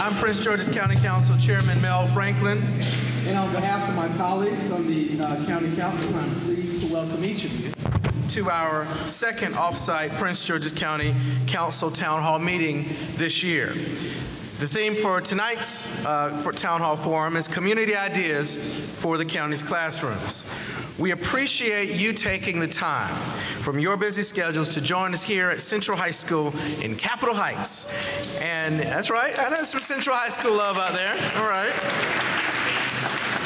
I'm Prince George's County Council Chairman Mel Franklin. And on behalf of my colleagues on the County Council, I'm pleased to welcome each of you to our second off-site Prince George's County Council Town Hall meeting this year. The theme for tonight's Town Hall Forum is Community Ideas for the County's Classrooms. We appreciate you taking the time from your busy schedules to join us here at Central High School in Capitol Heights. And that's right, I know some Central High School love out there, all right.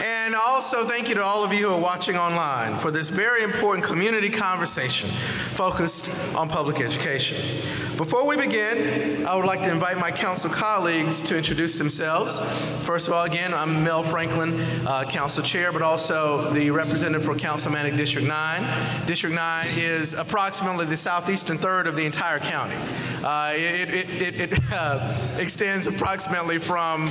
And also thank you to all of you who are watching online for this very important community conversation focused on public education. Before we begin, I would like to invite my council colleagues to introduce themselves. First of all, again, I'm Mel Franklin, council chair, but also the representative for Councilmanic District 9. District 9 is approximately the southeastern third of the entire county. It extends approximately from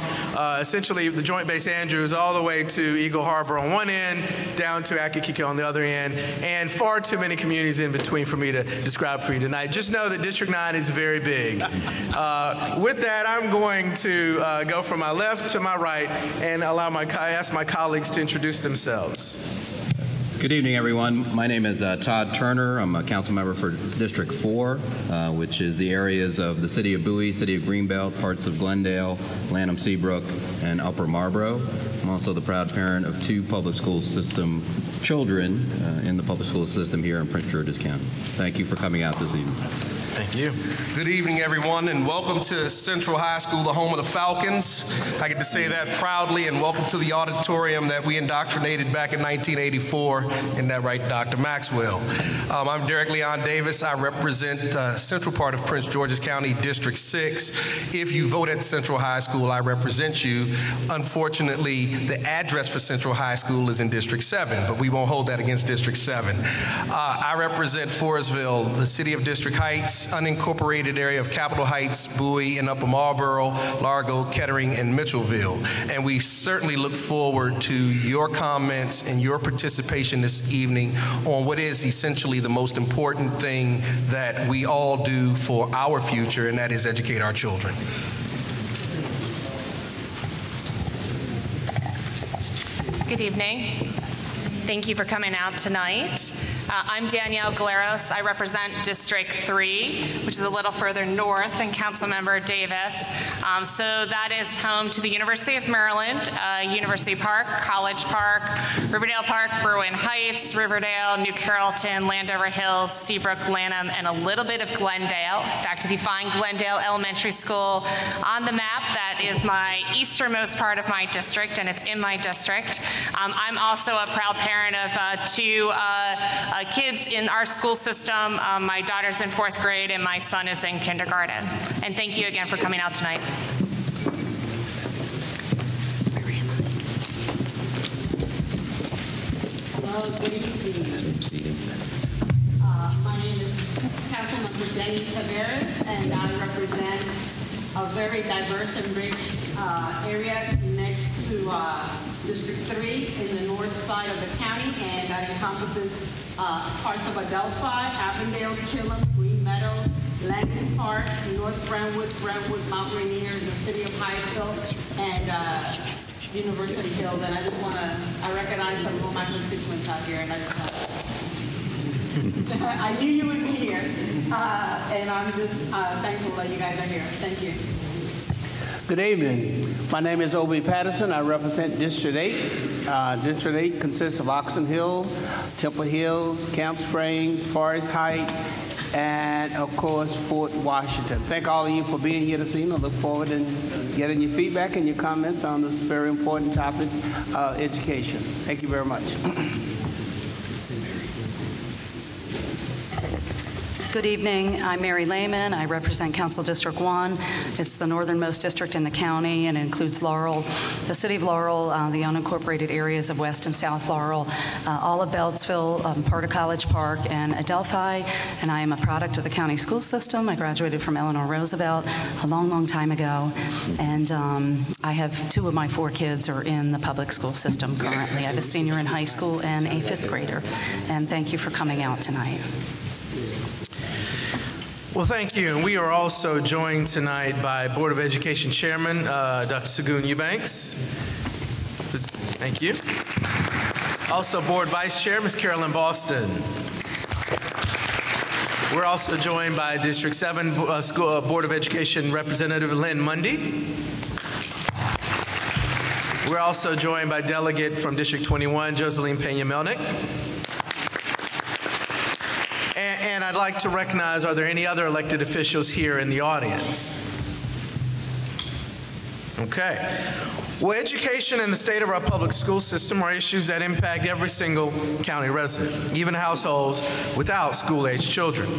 essentially the Joint Base Andrews all the way to Eagle Harbor on one end, down to Akakika on the other end, and far too many communities in between for me to describe for you tonight. Just know that District 9 is very big. With that, I'm going to go from my left to my right and ask my colleagues to introduce themselves. Good evening, everyone. My name is Todd Turner. I'm a council member for District 4, which is the areas of the city of Bowie, city of Greenbelt, parts of Glendale, Lanham Seabrook, and Upper Marlboro. I'm also the proud parent of 2 public school system children in the public school system here in Prince George's County. Thank you for coming out this evening. Thank you. Good evening, everyone, and welcome to Central High School, the home of the Falcons. I get to say that proudly, and welcome to the auditorium that we indoctrinated back in 1984. Isn't that right, Dr. Maxwell? I'm Derek Leon Davis. I represent central part of Prince George's County, District 6. If you vote at Central High School, I represent you. Unfortunately, the address for Central High School is in District 7, but we won't hold that against District 7. I represent Forestville, the city of District Heights, unincorporated area of Capitol Heights, Bowie, and Upper Marlboro, Largo, Kettering, and Mitchellville. And we certainly look forward to your comments and your participation this evening on what is essentially the most important thing that we all do for our future, and that is educate our children. Good evening. Thank you for coming out tonight. I'm Danielle Galeros. I represent District 3, which is a little further north than Councilmember Davis. So that is home to the University of Maryland, University Park, College Park, Riverdale Park, Berwyn Heights, Riverdale, New Carrollton, Landover Hills, Seabrook, Lanham, and a little bit of Glendale. In fact, if you find Glendale Elementary School on the map, that is my easternmost part of my district, and it's in my district. I'm also a proud parent of 2 kids in our school system. My daughter's in 4th grade and my son is in kindergarten. And thank you again for coming out tonight. Well, good evening. My name is Councilmember Denny Taveras, and I represent a very diverse and rich area next to District 3 in the north side of the county, and that encompasses parts of Adelphi, Avondale, Chilham, Green Meadows, Langdon Park, North Brentwood, Mount Rainier, the city of Hyattsville, and University Hills. And I recognize some of my constituents out here, and I knew you would be here, and I'm just thankful that you guys are here. Thank you. Good evening. My name is Obie Patterson. I represent District 8. District 8 consists of Oxon Hill, Temple Hills, Camp Springs, Forest Heights, and of course, Fort Washington. Thank all of you for being here this evening. I look forward to getting your feedback and your comments on this very important topic, education. Thank you very much. Good evening. I'm Mary Lehman. I represent Council District 1. It's the northernmost district in the county and includes Laurel, the city of Laurel, the unincorporated areas of West and South Laurel, all of Beltsville, part of College Park, and Adelphi. And I am a product of the county school system. I graduated from Eleanor Roosevelt a long, long time ago. And I have 2 of my 4 kids are in the public school system currently. I have a senior in high school and a 5th grader. And thank you for coming out tonight. Well, thank you. And we are also joined tonight by Board of Education Chairman, Dr. Segun Eubanks. Thank you. Also, Board Vice Chair, Ms. Carolyn Boston. We're also joined by District 7 Board of Education Representative Lynn Mundy. We're also joined by Delegate from District 21, Joseline Pena-Melnick. And I'd like to recognize, are there any other elected officials here in the audience? Okay. Well, education and the state of our public school system are issues that impact every single county resident, even households without school-age children.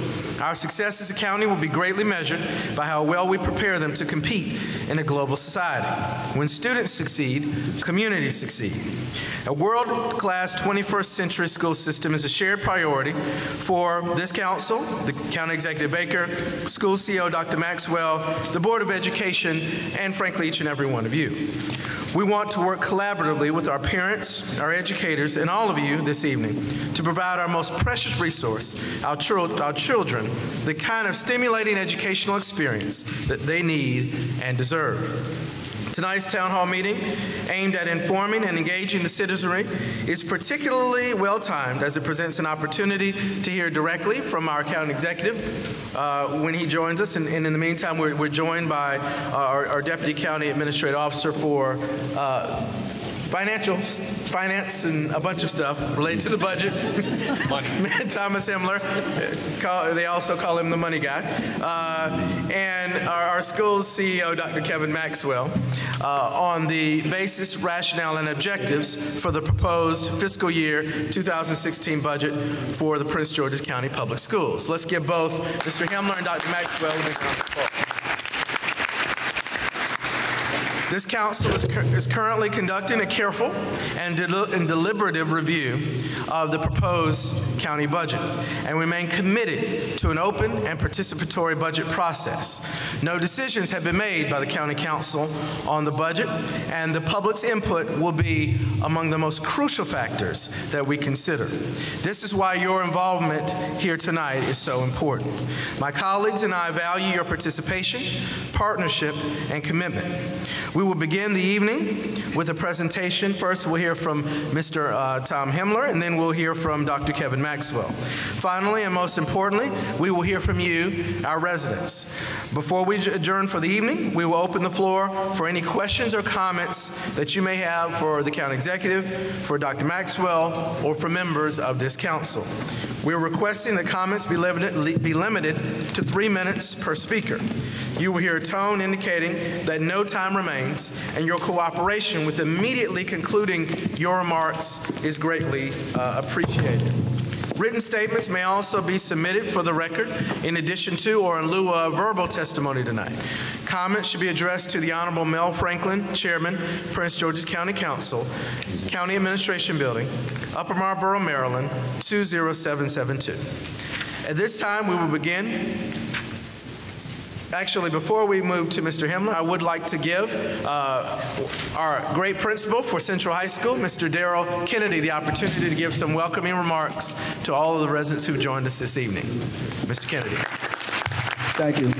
Our success as a county will be greatly measured by how well we prepare them to compete in a global society. When students succeed, communities succeed. A world-class 21st century school system is a shared priority for this council, the County Executive Baker, School CEO Dr. Maxwell, the Board of Education, and frankly, each and every one of you. We want to work collaboratively with our parents, our educators, and all of you this evening to provide our most precious resource, our children, the kind of stimulating educational experience that they need and deserve. Tonight's town hall meeting, aimed at informing and engaging the citizenry, is particularly well-timed as it presents an opportunity to hear directly from our county executive when he joins us. And in the meantime, we're joined by our Deputy County Administrative Officer for finance and a bunch of stuff related to the budget. Money. Thomas Himmler. They also call him the money guy. And our school's CEO, Dr. Kevin Maxwell, on the basis, rationale, and objectives for the proposed fiscal year 2016 budget for the Prince George's County Public Schools. Let's give both Mr. Himmler and Dr. Maxwell a round of applause. This council is currently conducting a careful and deliberative review of the proposed county budget and remain committed to an open and participatory budget process. No decisions have been made by the county council on the budget, and the public's input will be among the most crucial factors that we consider. This is why your involvement here tonight is so important. My colleagues and I value your participation, partnership, and commitment. We will begin the evening with a presentation. First, we'll hear from Mr. Tom Himmler, and then we'll hear from Dr. Kevin Maxwell. Finally, and most importantly, we will hear from you, our residents. Before we adjourn for the evening, we will open the floor for any questions or comments that you may have for the county executive, for Dr. Maxwell, or for members of this council. We're requesting that comments be limited to 3 minutes per speaker. You will hear a tone indicating that no time remains, and your cooperation with immediately concluding your remarks is greatly appreciated. Written statements may also be submitted for the record in addition to or in lieu of verbal testimony tonight. Comments should be addressed to the Honorable Mel Franklin, Chairman, Prince George's County Council, County Administration Building, Upper Marlboro, Maryland, 20772. At this time, we will begin. Actually, before we move to Mr. Himmler, I would like to give our great principal for Central High School, Mr. Darrell Kennedy, the opportunity to give some welcoming remarks to all of the residents who joined us this evening. Mr. Kennedy. Thank you.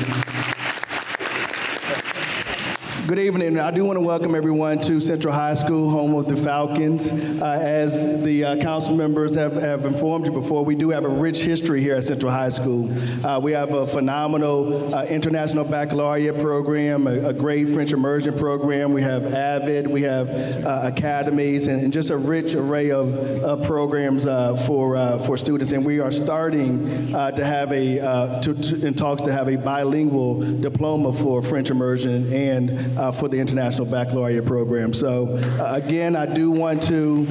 Good evening. I do want to welcome everyone to Central High School, home of the Falcons. As the council members have informed you before, we do have a rich history here at Central High School. We have a phenomenal international baccalaureate program, a great French immersion program. We have AVID, we have academies, and just a rich array of programs for students. And we are starting to have in talks to have a bilingual diploma for French immersion and for the International Baccalaureate Program. So again, I do want to,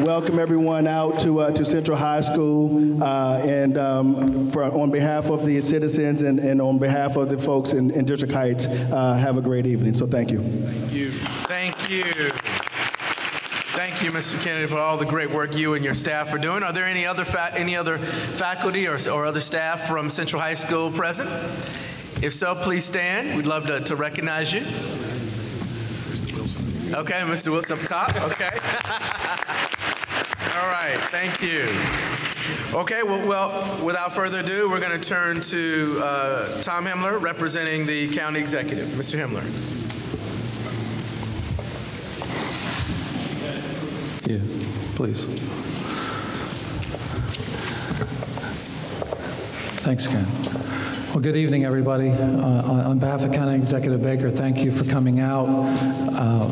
welcome everyone out to Central High School, and on behalf of the citizens and on behalf of the folks in District Heights, have a great evening. So thank you. Thank you. Thank you. Thank you, Mr. Kennedy, for all the great work you and your staff are doing. Are there any other faculty or other staff from Central High School present? If so, please stand. We'd love to recognize you. Mr. Wilson. Okay, Mr. Wilson up top. Okay. All right, thank you. Okay, well, without further ado, we're going to turn to Tom Himmler, representing the county executive. Mr. Himmler. Yeah, please. Thanks, Ken. Well, good evening, everybody. On behalf of County Executive Baker, thank you for coming out.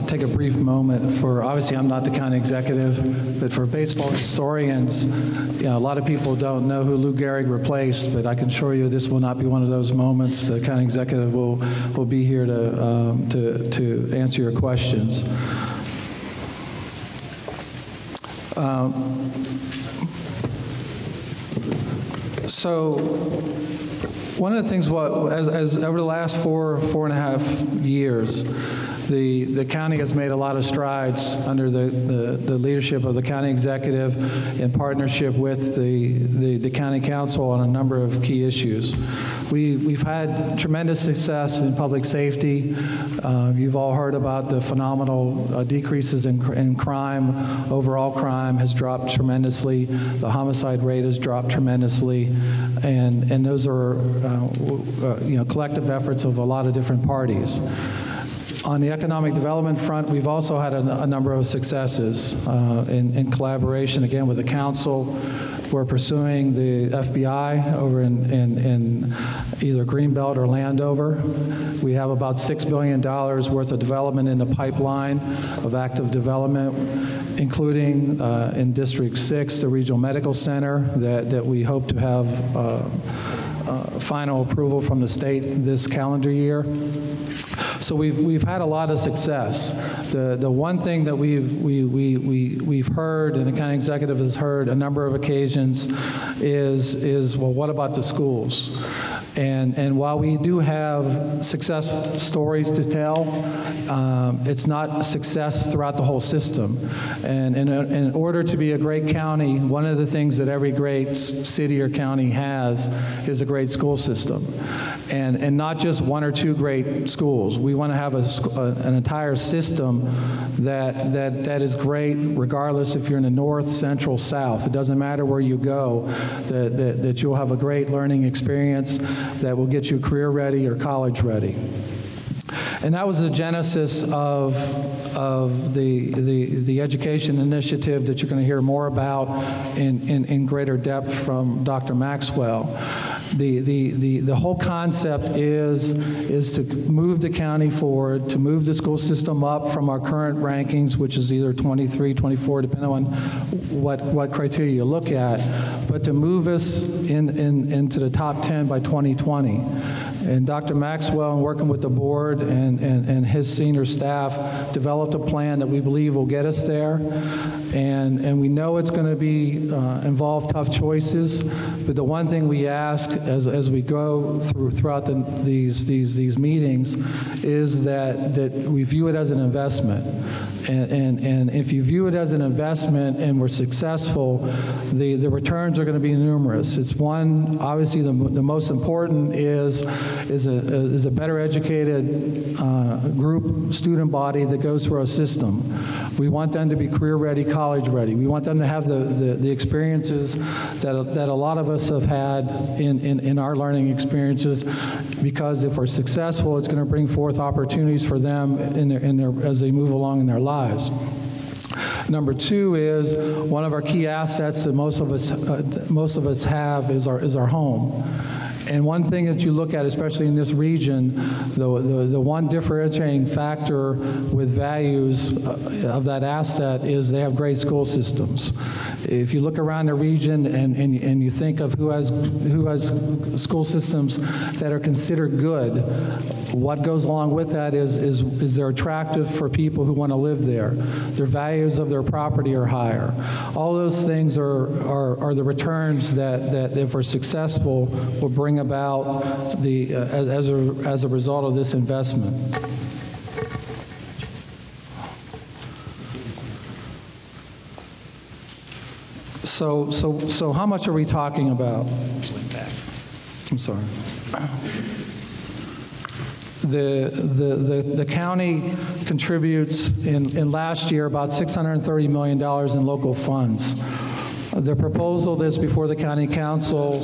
Take a brief moment for, obviously I'm not the county executive, but for baseball historians, a lot of people don't know who Lou Gehrig replaced, but I can assure you this will not be one of those moments. The county executive will be here to answer your questions. So one of the things, as over the last four and a half years, the county has made a lot of strides under the leadership of the county executive in partnership with the county council on a number of key issues. We've had tremendous success in public safety. You've all heard about the phenomenal decreases in crime. Overall crime has dropped tremendously. The homicide rate has dropped tremendously. And those are collective efforts of a lot of different parties. On the economic development front, we've also had a number of successes in collaboration, again, with the council. We're pursuing the FBI over in either Greenbelt or Landover. We have about $6 billion worth of development in the pipeline of active development, including in District 6, the Regional Medical Center that we hope to have final approval from the state this calendar year. So we've had a lot of success. The one thing that we've heard, and the county executive has heard a number of occasions, is well, what about the schools? And while we do have success stories to tell, it's not success throughout the whole system. And in order to be a great county, one of the things that every great city or county has is a great school system. And not just one or two great schools. We want to have an entire system that is great regardless if you're in the north, central, south. It doesn't matter where you go, that you'll have a great learning experience that will get you career ready or college ready. And that was the genesis of the education initiative that you're going to hear more about in greater depth from Dr. Maxwell. The whole concept is to move the county forward, to move the school system up from our current rankings, which is either 23, 24, depending on what criteria you look at, but to move us into the top 10 by 2020. And Dr. Maxwell, working with the board and his senior staff, developed a plan that we believe will get us there. And we know it's going to be involve tough choices, but the one thing we ask as we go throughout these meetings is that we view it as an investment. And if you view it as an investment and we're successful, the returns are going to be numerous. It's one, obviously the most important is a better educated group, student body that goes through our system. We want them to be career ready, college ready. We want them to have the experiences that a lot of us have had in our learning experiences, because if we're successful, it's going to bring forth opportunities for them as they move along in their lives. Number two is one of our key assets that most of us have is our home. And one thing that you look at, especially in this region, the one differentiating factor with values of that asset is they have great school systems. If you look around the region and you think of who has school systems that are considered good, what goes along with that is they're attractive for people who want to live there. Their values of their property are higher. All those things are the returns that if we're successful will bring about as a result of this investment. So how much are we talking about? I'm sorry. The county contributes in last year about $630 million in local funds. The proposal that's before the County Council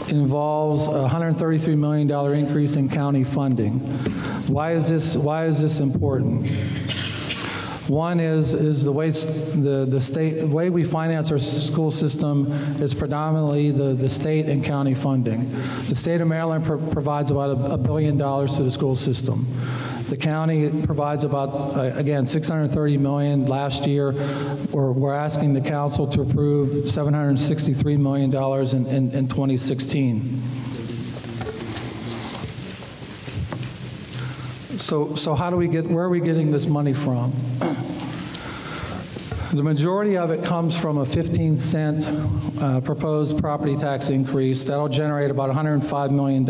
involves a $133 million increase in county funding. Why is this important? One is the way the way we finance our school system is predominantly the state and county funding. The state of Maryland provides about $1 billion to the school system. The county provides about, again, $630 million. Last year, we're asking the council to approve $763 million in 2016. So how do we where are we getting this money from? The majority of it comes from a 15-cent proposed property tax increase. That'll generate about $105 million.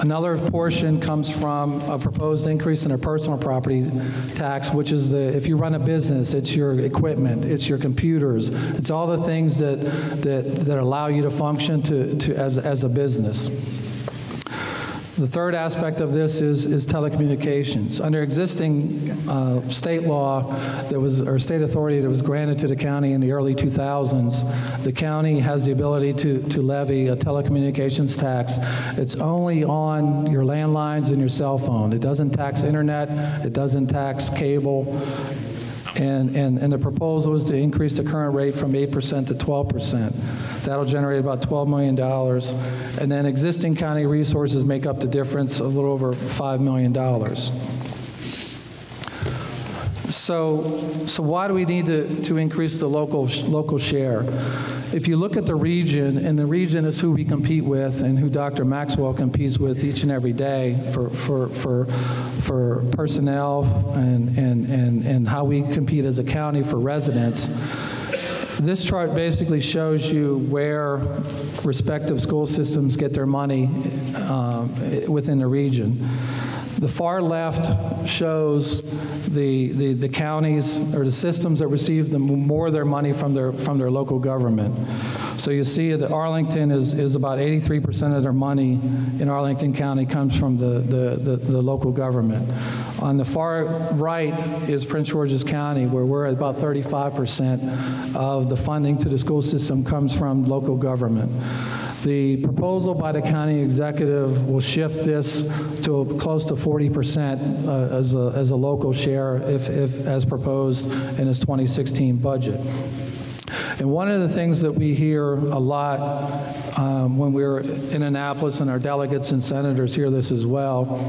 Another portion comes from a proposed increase in a personal property tax, which is if you run a business, it's your equipment, it's your computers, it's all the things that allow you to function as a business. The third aspect of this is telecommunications. Under existing state law or state authority that was granted to the county in the early 2000s, the county has the ability to levy a telecommunications tax. It's only on your landlines and your cell phone. It doesn't tax internet, it doesn't tax cable. And the proposal is to increase the current rate from 8% to 12%. That'll generate about $12 million. And then existing county resources make up the difference, a little over $5 million. So why do we need to increase the local share? If you look at the region, and the region is who we compete with and who Dr. Maxwell competes with each and every day for personnel and how we compete as a county for residents. This chart basically shows you where respective school systems get their money within the region. The far left shows the counties or the systems that receive more of their money from their local government. So you see that Arlington is about 83% of their money in Arlington County comes from the local government. On the far right is Prince George's County, where we're at about 35% of the funding to the school system comes from local government. The proposal by the county executive will shift this to close to 40% as a local share if as proposed in his 2016 budget. And one of the things that we hear a lot when we're in Annapolis, and our delegates and senators hear this as well,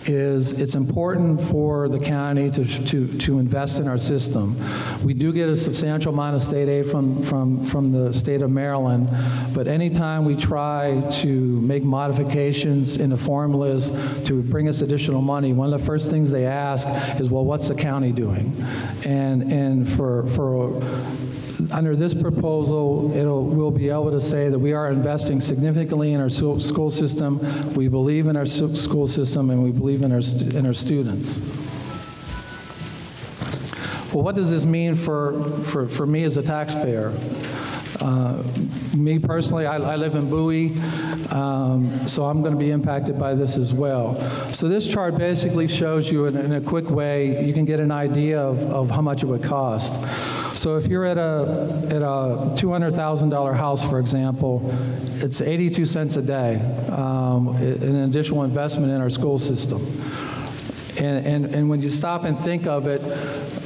is it's important for the county to invest in our system. We do get a substantial amount of state aid from the state of Maryland, but anytime we try to make modifications in the formulas to bring us additional money, one of the first things they ask is, well, what's the county doing? And under this proposal, we'll be able to say that we are investing significantly in our school system. We believe in our school system, and we believe in our students. Well, what does this mean for me as a taxpayer? Me personally, I live in Bowie, so I'm going to be impacted by this as well. So this chart basically shows you in a quick way, you can get an idea of how much it would cost. So if you're at a $200,000 house, for example, it's 82 cents a day, an additional investment in our school system. And when you stop and think of it,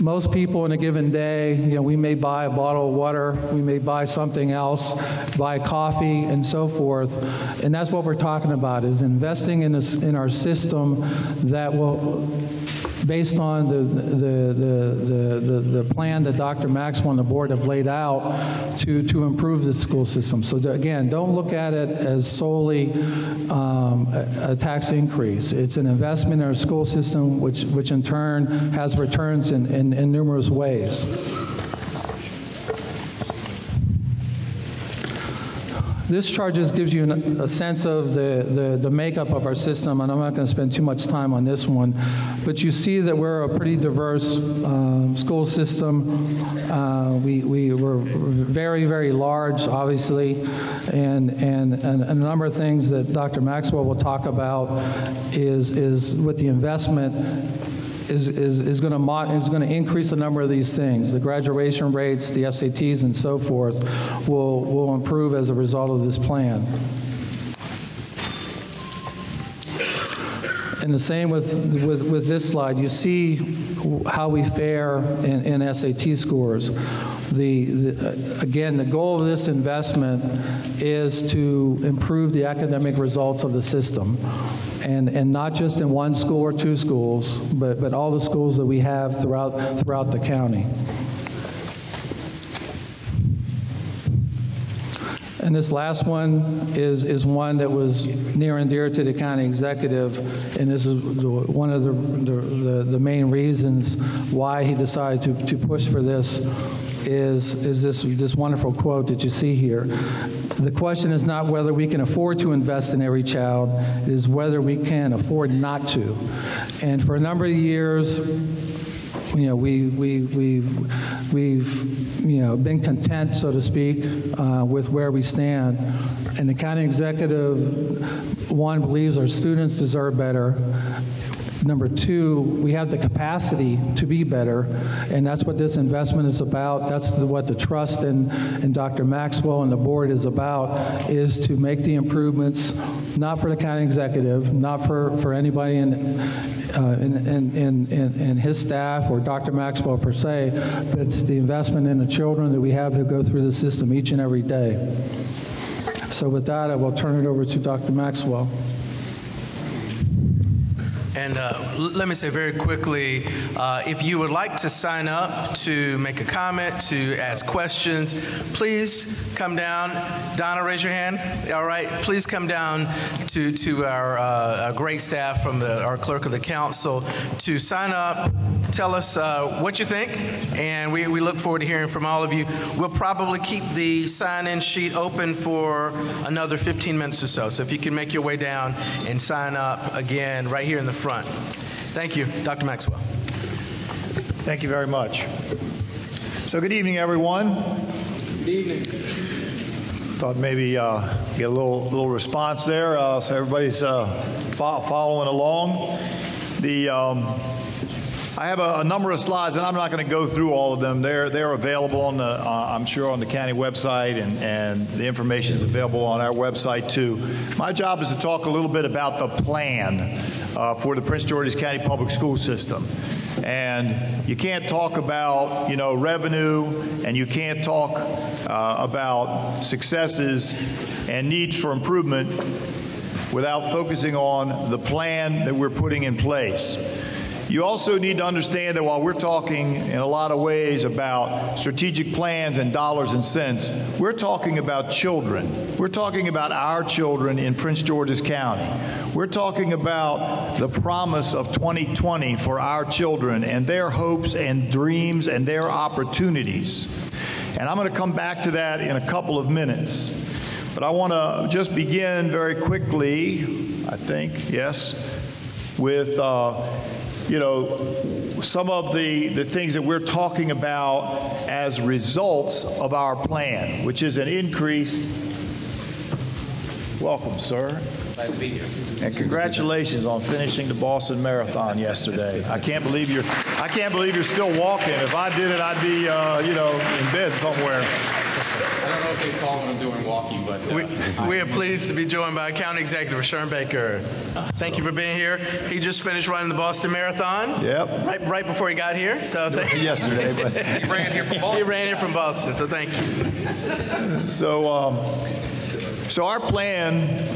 most people in a given day, we may buy a bottle of water, we may buy something else, buy coffee, and so forth. And that's what we're talking about, is investing in our system that will, based on the plan that Dr. Maxwell and the board have laid out to improve the school system. So again, don't look at it as solely a tax increase. It's an investment in our school system, which in turn has returns in numerous ways. This chart just gives you a sense of the makeup of our system, and I'm not going to spend too much time on this one, but you see that we're a pretty diverse school system. We're very, very large, obviously, and a number of things that Dr. Maxwell will talk about is with the investment is going to increase the number of these things. The graduation rates, the SATs, and so forth will improve as a result of this plan. And the same with this slide. You see how we fare in SAT scores. Again, the goal of this investment is to improve the academic results of the system. And not just in one school or two schools, but all the schools that we have throughout the county. And this last one is one that was near and dear to the county executive, and this is one of the main reasons why he decided to push for this is this wonderful quote that you see here. The question is not whether we can afford to invest in every child, it is whether we can afford not to. And for a number of years, you know, we've been content, so to speak, with where we stand. And the county executive, one, believes our students deserve better. Number two, we have the capacity to be better, and that's what this investment is about. That's what the trust in Dr. Maxwell and the board is about, is to make the improvements, not for the county executive, not for anybody in his staff or Dr. Maxwell per se, but it's the investment in the children that we have who go through the system each and every day. So with that, I will turn it over to Dr. Maxwell. And let me say very quickly, if you would like to sign up to make a comment, to ask questions, please come down. Donna, raise your hand. All right. Please come down to our great staff from our clerk of the council to sign up. Tell us what you think, and we look forward to hearing from all of you. We'll probably keep the sign-in sheet open for another 15 minutes or so. So if you can make your way down and sign up again right here in the front. Thank you, Dr. Maxwell. Thank you very much. So good evening, everyone. Good evening. Thought maybe get a little response there, so everybody's following along. I have a number of slides, and I'm not going to go through all of them. They're available on the, I'm sure, on the county website, and the information is available on our website too. My job is to talk a little bit about the plan for the Prince George's County Public School System. And you can't talk about, you know, revenue, and you can't talk about successes and needs for improvement without focusing on the plan that we're putting in place. You also need to understand that while we're talking in a lot of ways about strategic plans and dollars and cents, we're talking about children. We're talking about our children in Prince George's County. We're talking about the promise of 2020 for our children and their hopes and dreams and their opportunities. And I'm going to come back to that in a couple of minutes. But I want to just begin very quickly, I think, yes, with you know, some of the things that we're talking about as results of our plan, which is an increase. Welcome, sir. Glad to be here. And congratulations on finishing the Boston Marathon yesterday. I can't believe you're still walking. If I did it, I'd be, you know, in bed somewhere. I don't know if they call when I'm doing walking, but we are pleased to be joined by County Executive Sherm Baker. Thank you for being here. He just finished running the Boston Marathon. Yep. Right before he got here. So yesterday, but he ran here from Boston. He ran here from Boston. So thank you. So our plan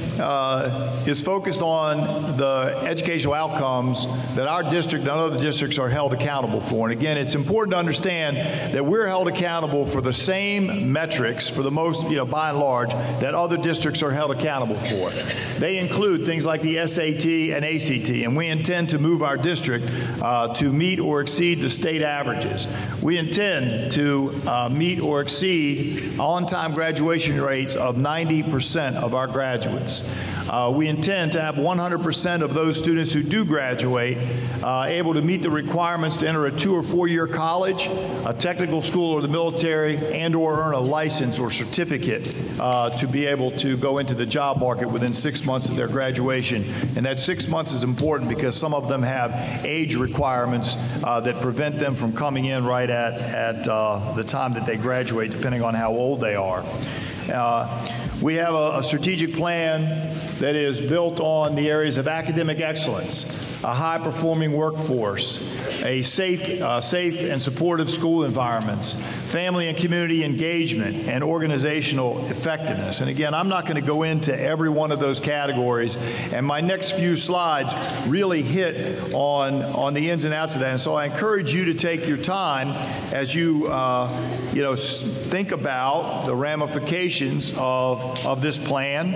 is focused on the educational outcomes that our district and other districts are held accountable for. And again, it's important to understand that we're held accountable for the same metrics, for the most, you know, by and large, that other districts are held accountable for. They include things like the SAT and ACT, and we intend to move our district to meet or exceed the state averages. We intend to meet or exceed on-time graduation rates of 90% of our graduates. We intend to have 100% of those students who do graduate able to meet the requirements to enter a 2- or 4-year college, a technical school or the military, and/or earn a license or certificate to be able to go into the job market within 6 months of their graduation. And that 6 months is important because some of them have age requirements that prevent them from coming in right at the time that they graduate, depending on how old they are. We have a strategic plan that is built on the areas of academic excellence, a high-performing workforce, a safe and supportive school environments, family and community engagement, and organizational effectiveness. And again, I'm not going to go into every one of those categories, and my next few slides really hit on the ins and outs of that. And so I encourage you to take your time as you think about the ramifications of this plan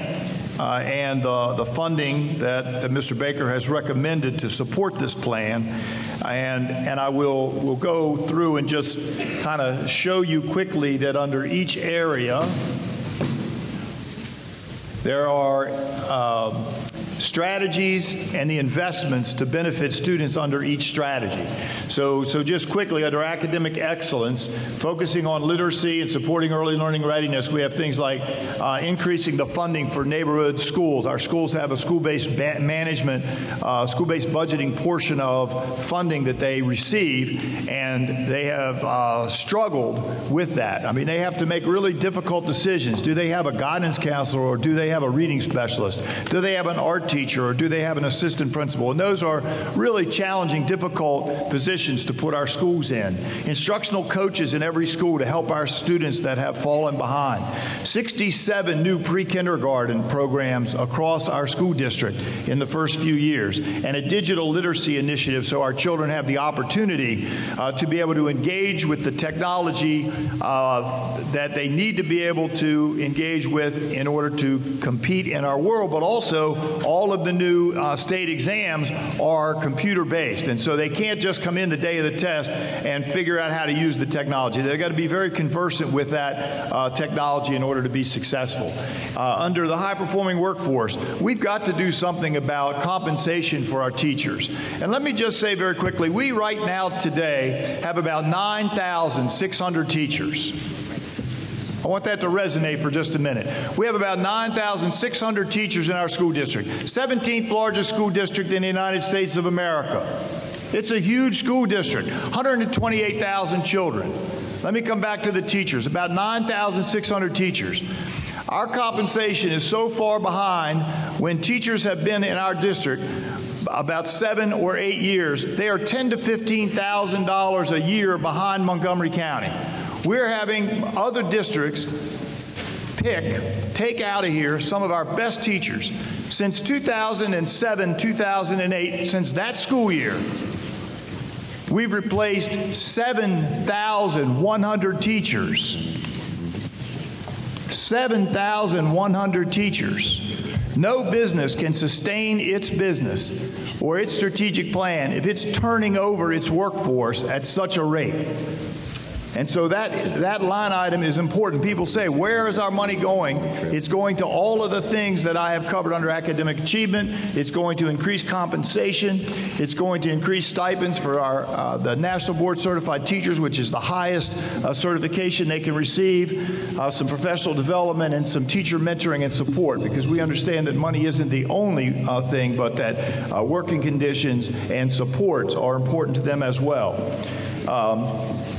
and the funding that Mr. Baker has recommended to support this plan. And I will go through and just kind of show you quickly that under each area there are strategies and the investments to benefit students under each strategy. So just quickly, under academic excellence, focusing on literacy and supporting early learning readiness, we have things like increasing the funding for neighborhood schools. Our schools have a school-based management, school-based budgeting portion of funding that they receive, and they have struggled with that. I mean, they have to make really difficult decisions. Do they have a guidance counselor, or do they have a reading specialist? Do they have an art teacher, or do they have an assistant principal? And those are really challenging, difficult positions to put our schools in. Instructional coaches in every school to help our students that have fallen behind. 67 new pre-kindergarten programs across our school district in the first few years, and a digital literacy initiative so our children have the opportunity to be able to engage with the technology that they need to be able to engage with in order to compete in our world, but also all of the new state exams are computer-based, and so they can't just come in the day of the test and figure out how to use the technology. They've got to be very conversant with that technology in order to be successful. Under the high-performing workforce, we've got to do something about compensation for our teachers. And let me just say very quickly, we right now today have about 9,600 teachers. I want that to resonate for just a minute. We have about 9,600 teachers in our school district, 17th largest school district in the United States of America. It's a huge school district, 128,000 children. Let me come back to the teachers, about 9,600 teachers. Our compensation is so far behind. When teachers have been in our district about 7 or 8 years, they are $10,000 to $15,000 a year behind Montgomery County. We're having other districts take out of here some of our best teachers. Since 2007, 2008, since that school year, we've replaced 7,100 teachers. 7,100 teachers. No business can sustain its business or its strategic plan if it's turning over its workforce at such a rate. And so that line item is important. People say, where is our money going? It's going to all of the things that I have covered under academic achievement. It's going to increase compensation. It's going to increase stipends for the National Board Certified Teachers, which is the highest certification they can receive, some professional development, and some teacher mentoring and support, because we understand that money isn't the only thing, but that working conditions and supports are important to them as well.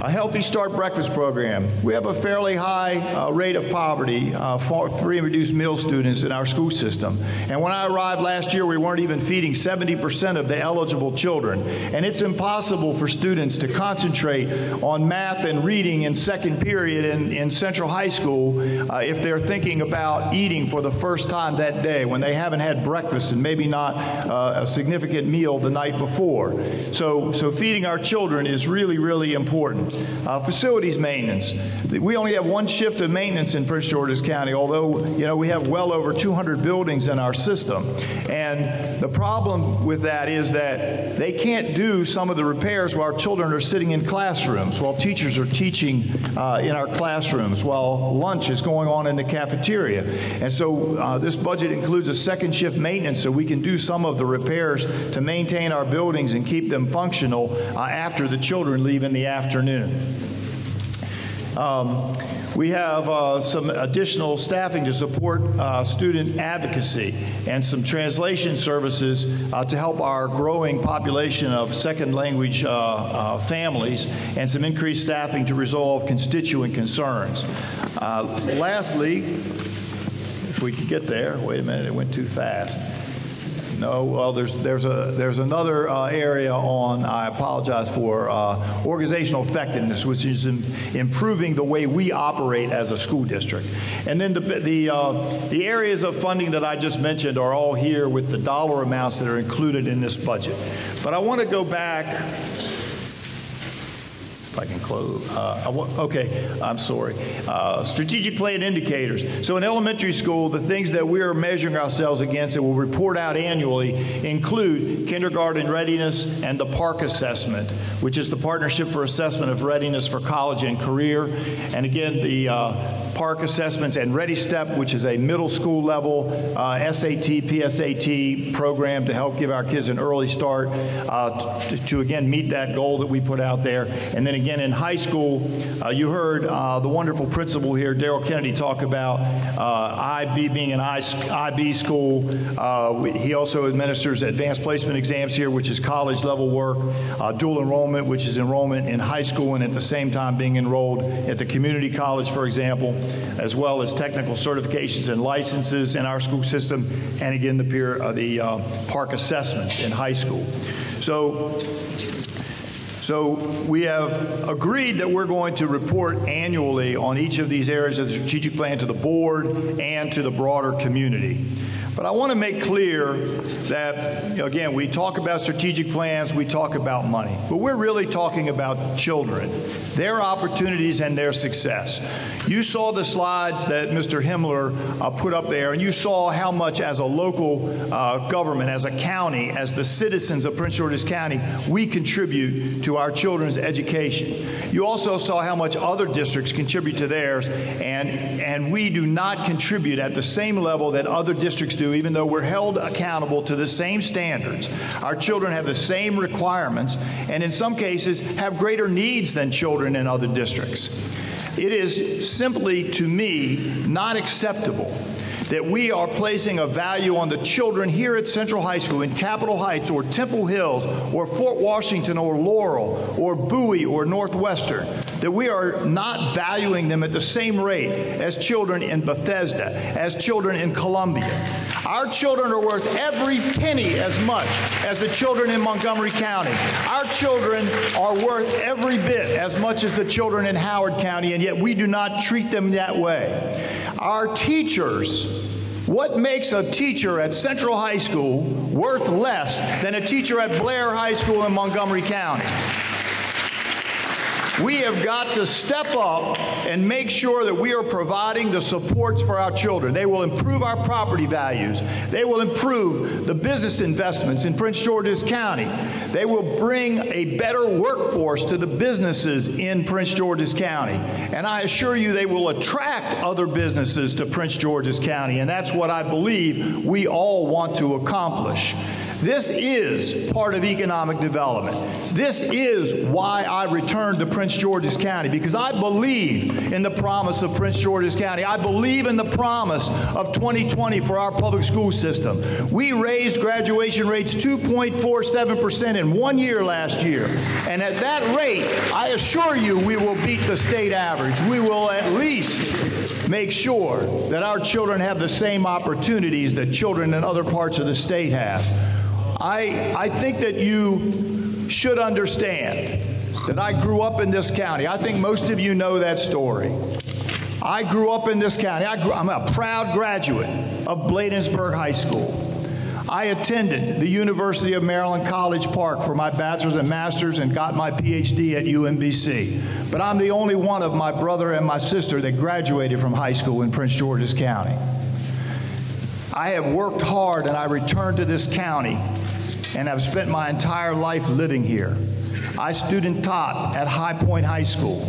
A Healthy Start breakfast program. We have a fairly high rate of poverty for free and reduced meal students in our school system. And when I arrived last year, we weren't even feeding 70% of the eligible children. And it's impossible for students to concentrate on math and reading in second period in Central High School if they're thinking about eating for the first time that day, when they haven't had breakfast and maybe not a significant meal the night before. So feeding our children is really really, really important. Facilities maintenance. We only have one shift of maintenance in Prince George's County, although, we have well over 200 buildings in our system. And the problem with that is that they can't do some of the repairs while our children are sitting in classrooms, while teachers are teaching in our classrooms, while lunch is going on in the cafeteria. And so this budget includes a second shift maintenance so we can do some of the repairs to maintain our buildings and keep them functional after the children leave in the afternoon. We have some additional staffing to support student advocacy and some translation services to help our growing population of second language families, and some increased staffing to resolve constituent concerns. Lastly, if we could get there, wait a minute, it went too fast. No, well, there's another area on, I apologize for, organizational effectiveness, which is improving the way we operate as a school district. And then the areas of funding that I just mentioned are all here with the dollar amounts that are included in this budget. But I want to go back. If I can close. Okay, I'm sorry. Strategic plan indicators. So in elementary school, the things that we are measuring ourselves against that we'll report out annually include kindergarten readiness and the PARC assessment, which is the Partnership for Assessment of Readiness for College and Career. And again, the PARC assessments and Ready Step, which is a middle school level SAT, PSAT program to help give our kids an early start to again meet that goal that we put out there. And then again in high school, you heard the wonderful principal here, Daryl Kennedy, talk about IB being an IB school. He also administers advanced placement exams here, which is college level work, dual enrollment, which is enrollment in high school and at the same time being enrolled at the community college, for example, as well as technical certifications and licenses in our school system, and again the PARC assessments in high school. So we have agreed that we're going to report annually on each of these areas of the strategic plan to the board and to the broader community. But I want to make clear that, again, we talk about strategic plans, we talk about money, but we're really talking about children, their opportunities and their success. You saw the slides that Mr. Himmler put up there, and you saw how much as a local government, as a county, as the citizens of Prince George's County, we contribute to our children's education. You also saw how much other districts contribute to theirs, and we do not contribute at the same level that other districts do, even though we're held accountable to the same standards. Our children have the same requirements, and in some cases have greater needs than children in other districts. It is simply, to me, not acceptable that we are placing a value on the children here at Central High School in Capitol Heights or Temple Hills or Fort Washington or Laurel or Bowie or Northwestern, that we are not valuing them at the same rate as children in Bethesda, as children in Columbia. Our children are worth every penny as much as the children in Montgomery County. Our children are worth every bit as much as the children in Howard County, and yet we do not treat them that way. Our teachers, what makes a teacher at Central High School worth less than a teacher at Blair High School in Montgomery County? We have got to step up and make sure that we are providing the supports for our children. They will improve our property values. They will improve the business investments in Prince George's County. They will bring a better workforce to the businesses in Prince George's County. And I assure you they will attract other businesses to Prince George's County. And that's what I believe we all want to accomplish. This is part of economic development. This is why I returned to Prince George's County, because I believe in the promise of Prince George's County. I believe in the promise of 2020 for our public school system. We raised graduation rates 2.47% in 1 year last year. And at that rate, I assure you we will beat the state average. We will at least make sure that our children have the same opportunities that children in other parts of the state have. I think that you should understand that I grew up in this county. I think most of you know that story. I grew up in this county. I'm a proud graduate of Bladensburg High School. I attended the University of Maryland College Park for my bachelor's and master's and got my PhD at UMBC. But I'm the only one of my brother and my sister that graduated from high school in Prince George's County. I have worked hard and I returned to this county and I've spent my entire life living here. I student taught at High Point High School.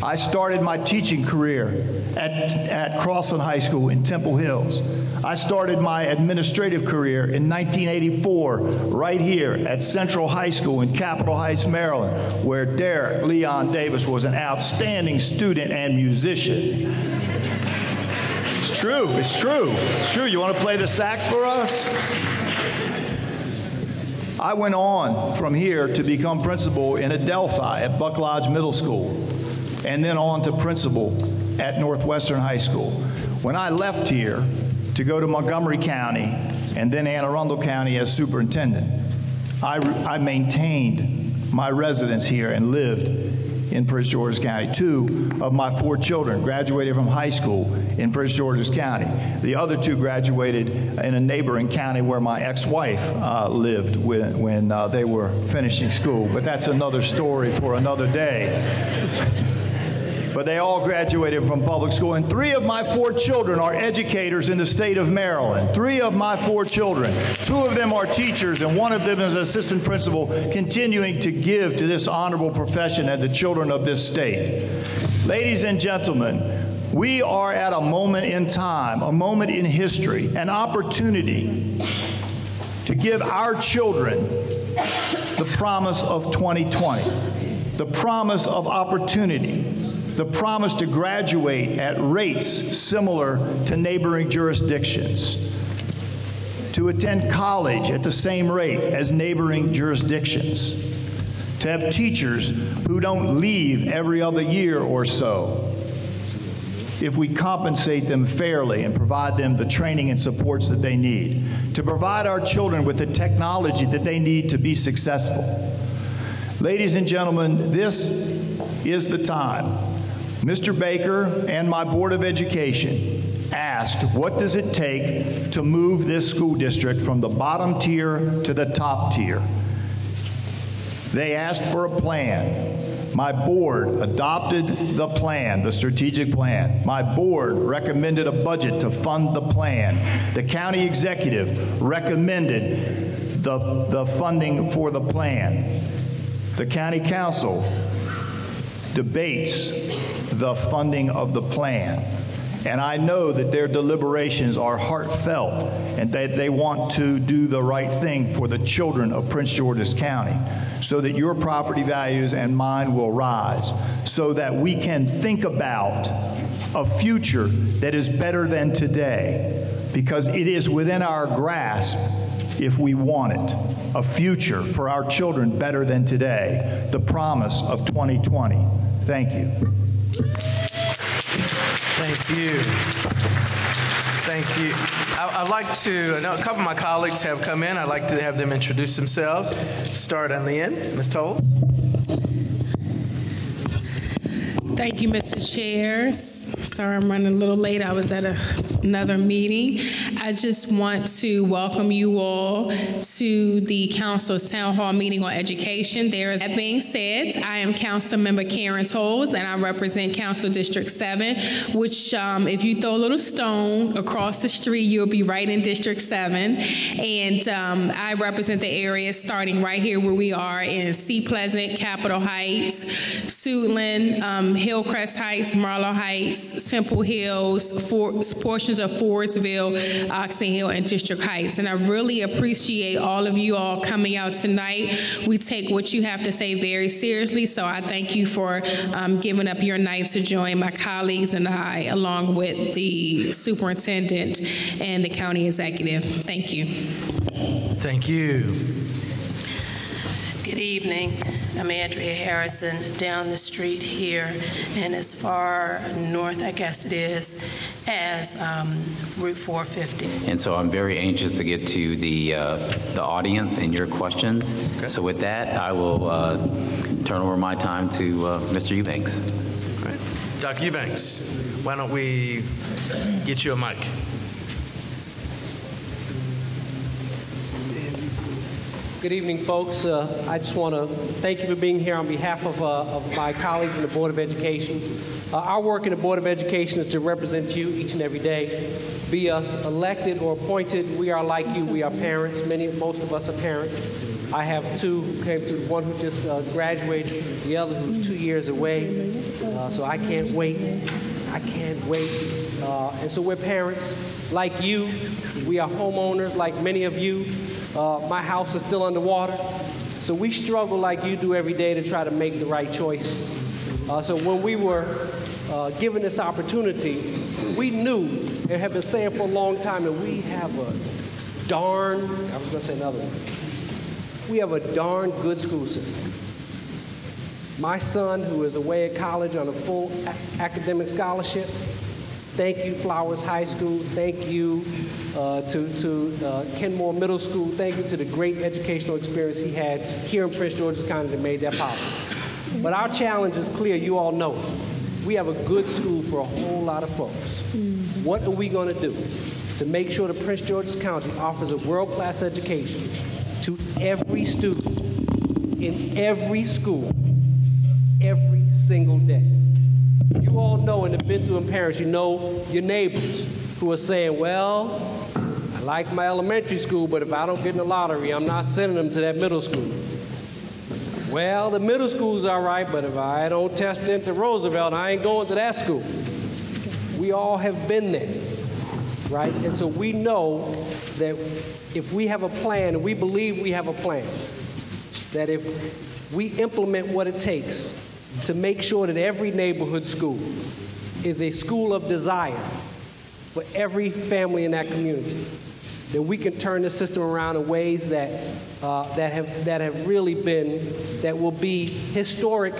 I started my teaching career at Crossland High School in Temple Hills. I started my administrative career in 1984 right here at Central High School in Capitol Heights, Maryland, where Derek Leon Davis was an outstanding student and musician. It's true, it's true, it's true. You want to play the sax for us? I went on from here to become principal in Adelphi at Buck Lodge Middle School, and then on to principal at Northwestern High School. When I left here to go to Montgomery County and then Anne Arundel County as superintendent, I maintained my residence here and lived in Prince George's County. 2 of my 4 children graduated from high school in Prince George's County. The other 2 graduated in a neighboring county where my ex-wife lived when they were finishing school. But that's another story for another day. But they all graduated from public school. And 3 of my 4 children are educators in the state of Maryland. 3 of my 4 children. 2 of them are teachers, and 1 of them is an assistant principal, continuing to give to this honorable profession and the children of this state. Ladies and gentlemen, we are at a moment in time, a moment in history, an opportunity to give our children the promise of 2020, the promise of opportunity, the promise to graduate at rates similar to neighboring jurisdictions, to attend college at the same rate as neighboring jurisdictions, to have teachers who don't leave every other year or so, if we compensate them fairly and provide them the training and supports that they need, to provide our children with the technology that they need to be successful. Ladies and gentlemen, this is the time. Mr. Baker and my Board of Education asked, what does it take to move this school district from the bottom tier to the top tier? They asked for a plan. My board adopted the plan, the strategic plan. My board recommended a budget to fund the plan. The county executive recommended the funding for the plan. The county council debates the funding of the plan. And I know that their deliberations are heartfelt and that they want to do the right thing for the children of Prince George's County so that your property values and mine will rise, so that we can think about a future that is better than today, because it is within our grasp if we want it. A future for our children better than today, the promise of 2020. Thank you. Thank you. Thank you. I'd like to, I know a couple of my colleagues have come in. I'd like to have them introduce themselves. Start on the end. Ms. Toll. Thank you, Mr. Chair. Sorry I'm running a little late. I was at another meeting. I just want to welcome you all to the Council's Town Hall meeting on education. That being said, I am Council Member Karen Tolles, and I represent Council District 7, which if you throw a little stone across the street, you'll be right in District 7. And I represent the area starting right here where we are in Sea Pleasant, Capitol Heights, Suitland, Hillcrest Heights, Marlow Heights, Temple Hills, portions of Forestville, Oxon Hill, and District Heights. And I really appreciate all of you all coming out tonight. We take what you have to say very seriously, so I thank you for giving up your nights to join my colleagues and I, along with the superintendent and the county executive. Thank you. Thank you. Good evening. I'm Andrea Harrison, down the street here, and as far north, I guess it is, as Route 450. And so I'm very anxious to get to the audience and your questions. Okay. So with that, I will turn over my time to Mr. Eubanks. All right. Dr. Eubanks, why don't we get you a mic? Good evening, folks. I just want to thank you for being here on behalf of my colleagues in the Board of Education. Our work in the Board of Education is to represent you each and every day. Be us elected or appointed, we are like you. We are parents. Most of us are parents. I have two, one who just graduated, the other who's 2 years away. So I can't wait. I can't wait. And so we're parents like you. We are homeowners like many of you. My house is still underwater. So we struggle like you do every day to try to make the right choices. So when we were given this opportunity, we knew, and have been saying for a long time, that we have a darn, I was going to say another one, we have a darn good school system. My son, who is away at college on a full academic scholarship, thank you, Flowers High School. Thank you to Kenmore Middle School. Thank you to the great educational experience he had here in Prince George's County that made that possible. But our challenge is clear. You all know it. We have a good school for a whole lot of folks. What are we going to do to make sure that Prince George's County offers a world-class education to every student in every school every single day? You all know and have been through, and parents, you know your neighbors who are saying, well, I like my elementary school, but if I don't get in the lottery, I'm not sending them to that middle school. Well, the middle school's all right, but if I don't test into Roosevelt, I ain't going to that school. We all have been there, right? And so we know that if we have a plan, and we believe we have a plan, that if we implement what it takes to make sure that every neighborhood school is a school of desire for every family in that community, that we can turn the system around in ways that have really been, that will be historic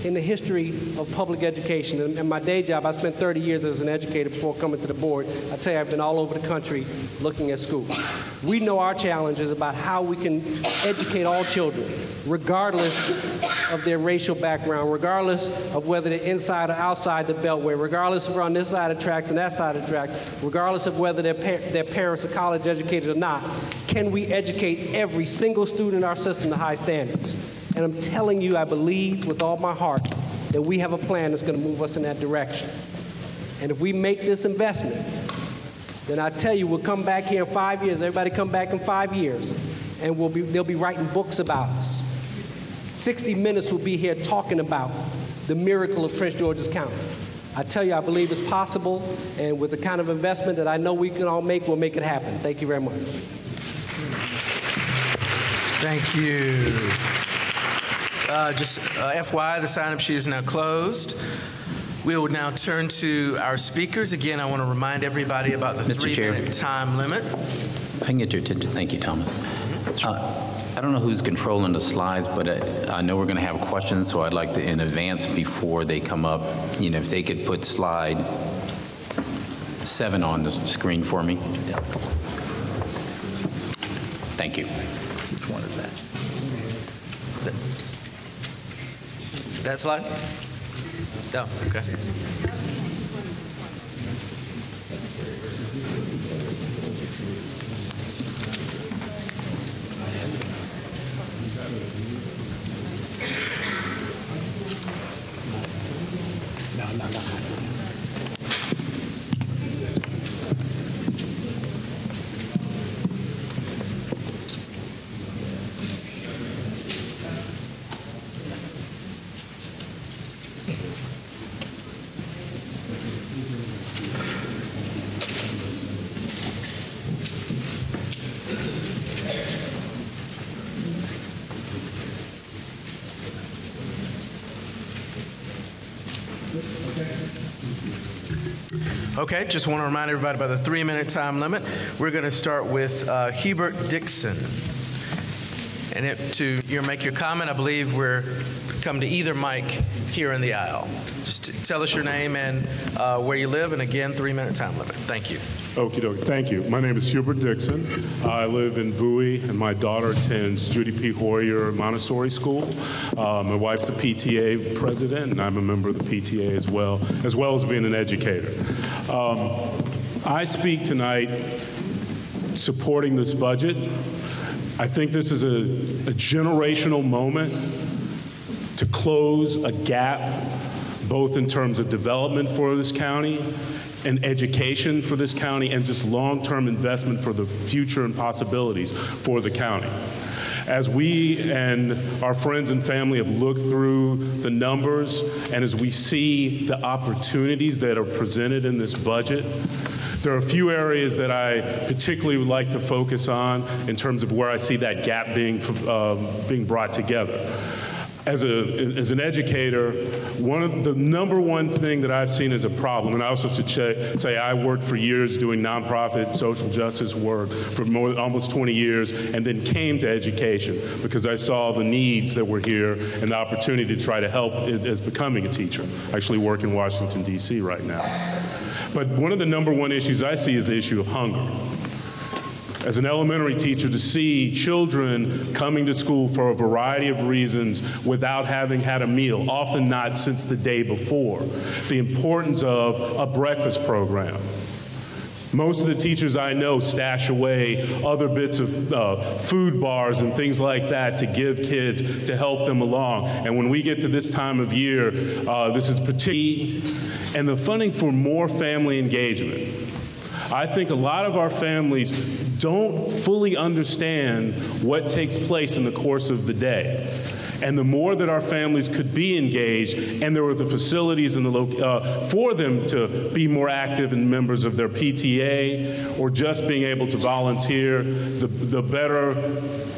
in the history of public education. In my day job, I spent 30 years as an educator before coming to the board. I tell you, I've been all over the country looking at schools. We know our challenge is about how we can educate all children, regardless of their racial background, regardless of whether they're inside or outside the Beltway, regardless if we're on this side of the tracks and that side of the track, regardless of whether their parents are college educated or not. Can we educate every single student in our system to high standards? And I'm telling you, I believe with all my heart that we have a plan that's going to move us in that direction. And if we make this investment, then I tell you, we'll come back here in 5 years. Everybody come back in 5 years, and they'll be writing books about us. 60 Minutes will be here talking about the miracle of Prince George's County. I tell you, I believe it's possible, and with the kind of investment that I know we can all make, we'll make it happen. Thank you very much. Thank you. Just FYI, the sign-up sheet is now closed. We will now turn to our speakers. Again, I want to remind everybody about the 3-minute time limit. I can get your attention. Thank you, Thomas. I don't know who's controlling the slides, but I know we're going to have questions, so I'd like to, in advance, before they come up, if they could put slide 7 on the screen for me. Thank you. Which one is that? That slide? Oh, okay. Okay, just want to remind everybody about the 3-minute time limit. We're going to start with Hubert Dixon. And to make your comment, I believe we're come to either mic here in the aisle. Just tell us your name and where you live, and again, 3-minute time limit. Thank you. Okie dokie. Thank you. My name is Hubert Dixon. I live in Bowie, and my daughter attends Judy P. Hoyer Montessori School. My wife's the PTA president, and I'm a member of the PTA as well as being an educator. I speak tonight supporting this budget I think this is a generational moment to close a gap, both in terms of development for this county and education for this county and just long-term investment for the future and possibilities for the county. As we and our friends and family have looked through the numbers and as we see the opportunities that are presented in this budget, there are a few areas that I particularly would like to focus on in terms of where I see that gap being brought together. As an educator, the number one thing that I've seen as a problem, and I also should say I worked for years doing nonprofit social justice work for almost 20 years, and then came to education because I saw the needs that were here and the opportunity to try to help as becoming a teacher. I actually work in Washington, D.C. right now. But one of the number one issues I see is the issue of hunger. As an elementary teacher, to see children coming to school for a variety of reasons without having had a meal, often not since the day before, the importance of a breakfast program. Most of the teachers I know stash away other bits of food bars and things like that to give kids to help them along. And when we get to this time of year, this is particularly, and the funding for more family engagement. I think a lot of our families don't fully understand what takes place in the course of the day. And the more that our families could be engaged, and there were the facilities and for them to be more active and members of their PTA or just being able to volunteer, the better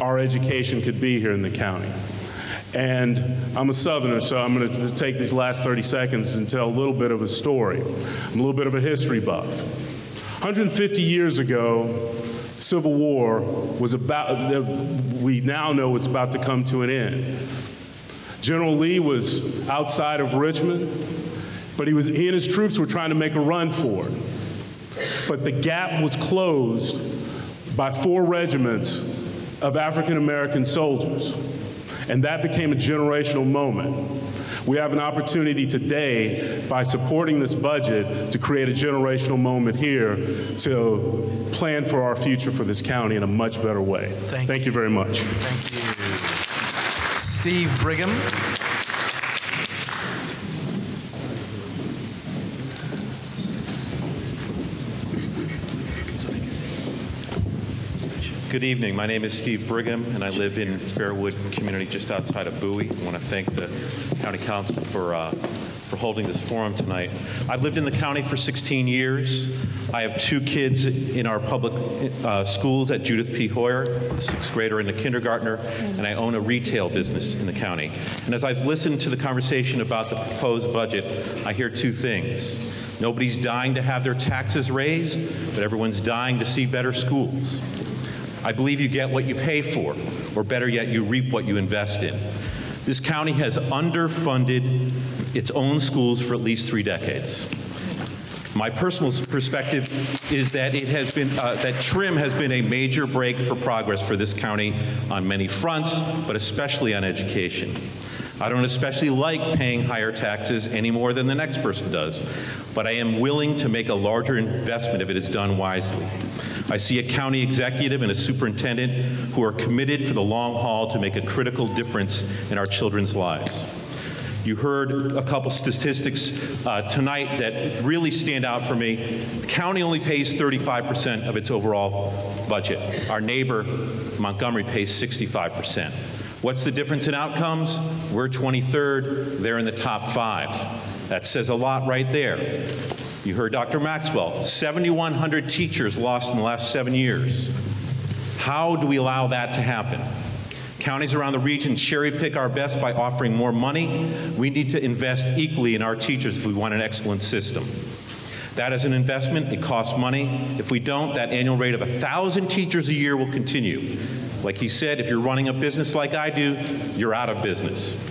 our education could be here in the county. And I'm a Southerner, so I'm going to take these last 30 seconds and tell a little bit of a story. I'm a little bit of a history buff. 150 years ago, the Civil War was we now know it's about to come to an end. General Lee was outside of Richmond, but he and his troops were trying to make a run for it. But the gap was closed by 4 regiments of African American soldiers, and that became a generational moment. We have an opportunity today, by supporting this budget, to create a generational moment here to plan for our future for this county in a much better way. Thank you very much. Thank you. Steve Brigham. Good evening. My name is Steve Brigham, and I live in Fairwood community just outside of Bowie. I want to thank the County Council for holding this forum tonight. I've lived in the county for 16 years. I have 2 kids in our public schools at Judith P. Hoyer, a 6th grader and a kindergartner, and I own a retail business in the county. And as I've listened to the conversation about the proposed budget, I hear 2 things. Nobody's dying to have their taxes raised, but everyone's dying to see better schools. I believe you get what you pay for, or better yet, you reap what you invest in. This county has underfunded its own schools for at least 3 decades. My personal perspective is that it has been that trim has been a major break for progress for this county on many fronts, but especially on education. I don't especially like paying higher taxes any more than the next person does, but I am willing to make a larger investment if it is done wisely. I see a county executive and a superintendent who are committed for the long haul to make a critical difference in our children's lives. You heard a couple statistics tonight that really stand out for me. The county only pays 35% of its overall budget. Our neighbor, Montgomery, pays 65%. What's the difference in outcomes? We're 23rd, they're in the top 5. That says a lot right there. You heard Dr. Maxwell, 7,100 teachers lost in the last 7 years. How do we allow that to happen? Counties around the region cherry pick our best by offering more money. We need to invest equally in our teachers if we want an excellent system. That is an investment, it costs money. If we don't, that annual rate of 1,000 teachers a year will continue. Like he said, if you're running a business like I do, you're out of business.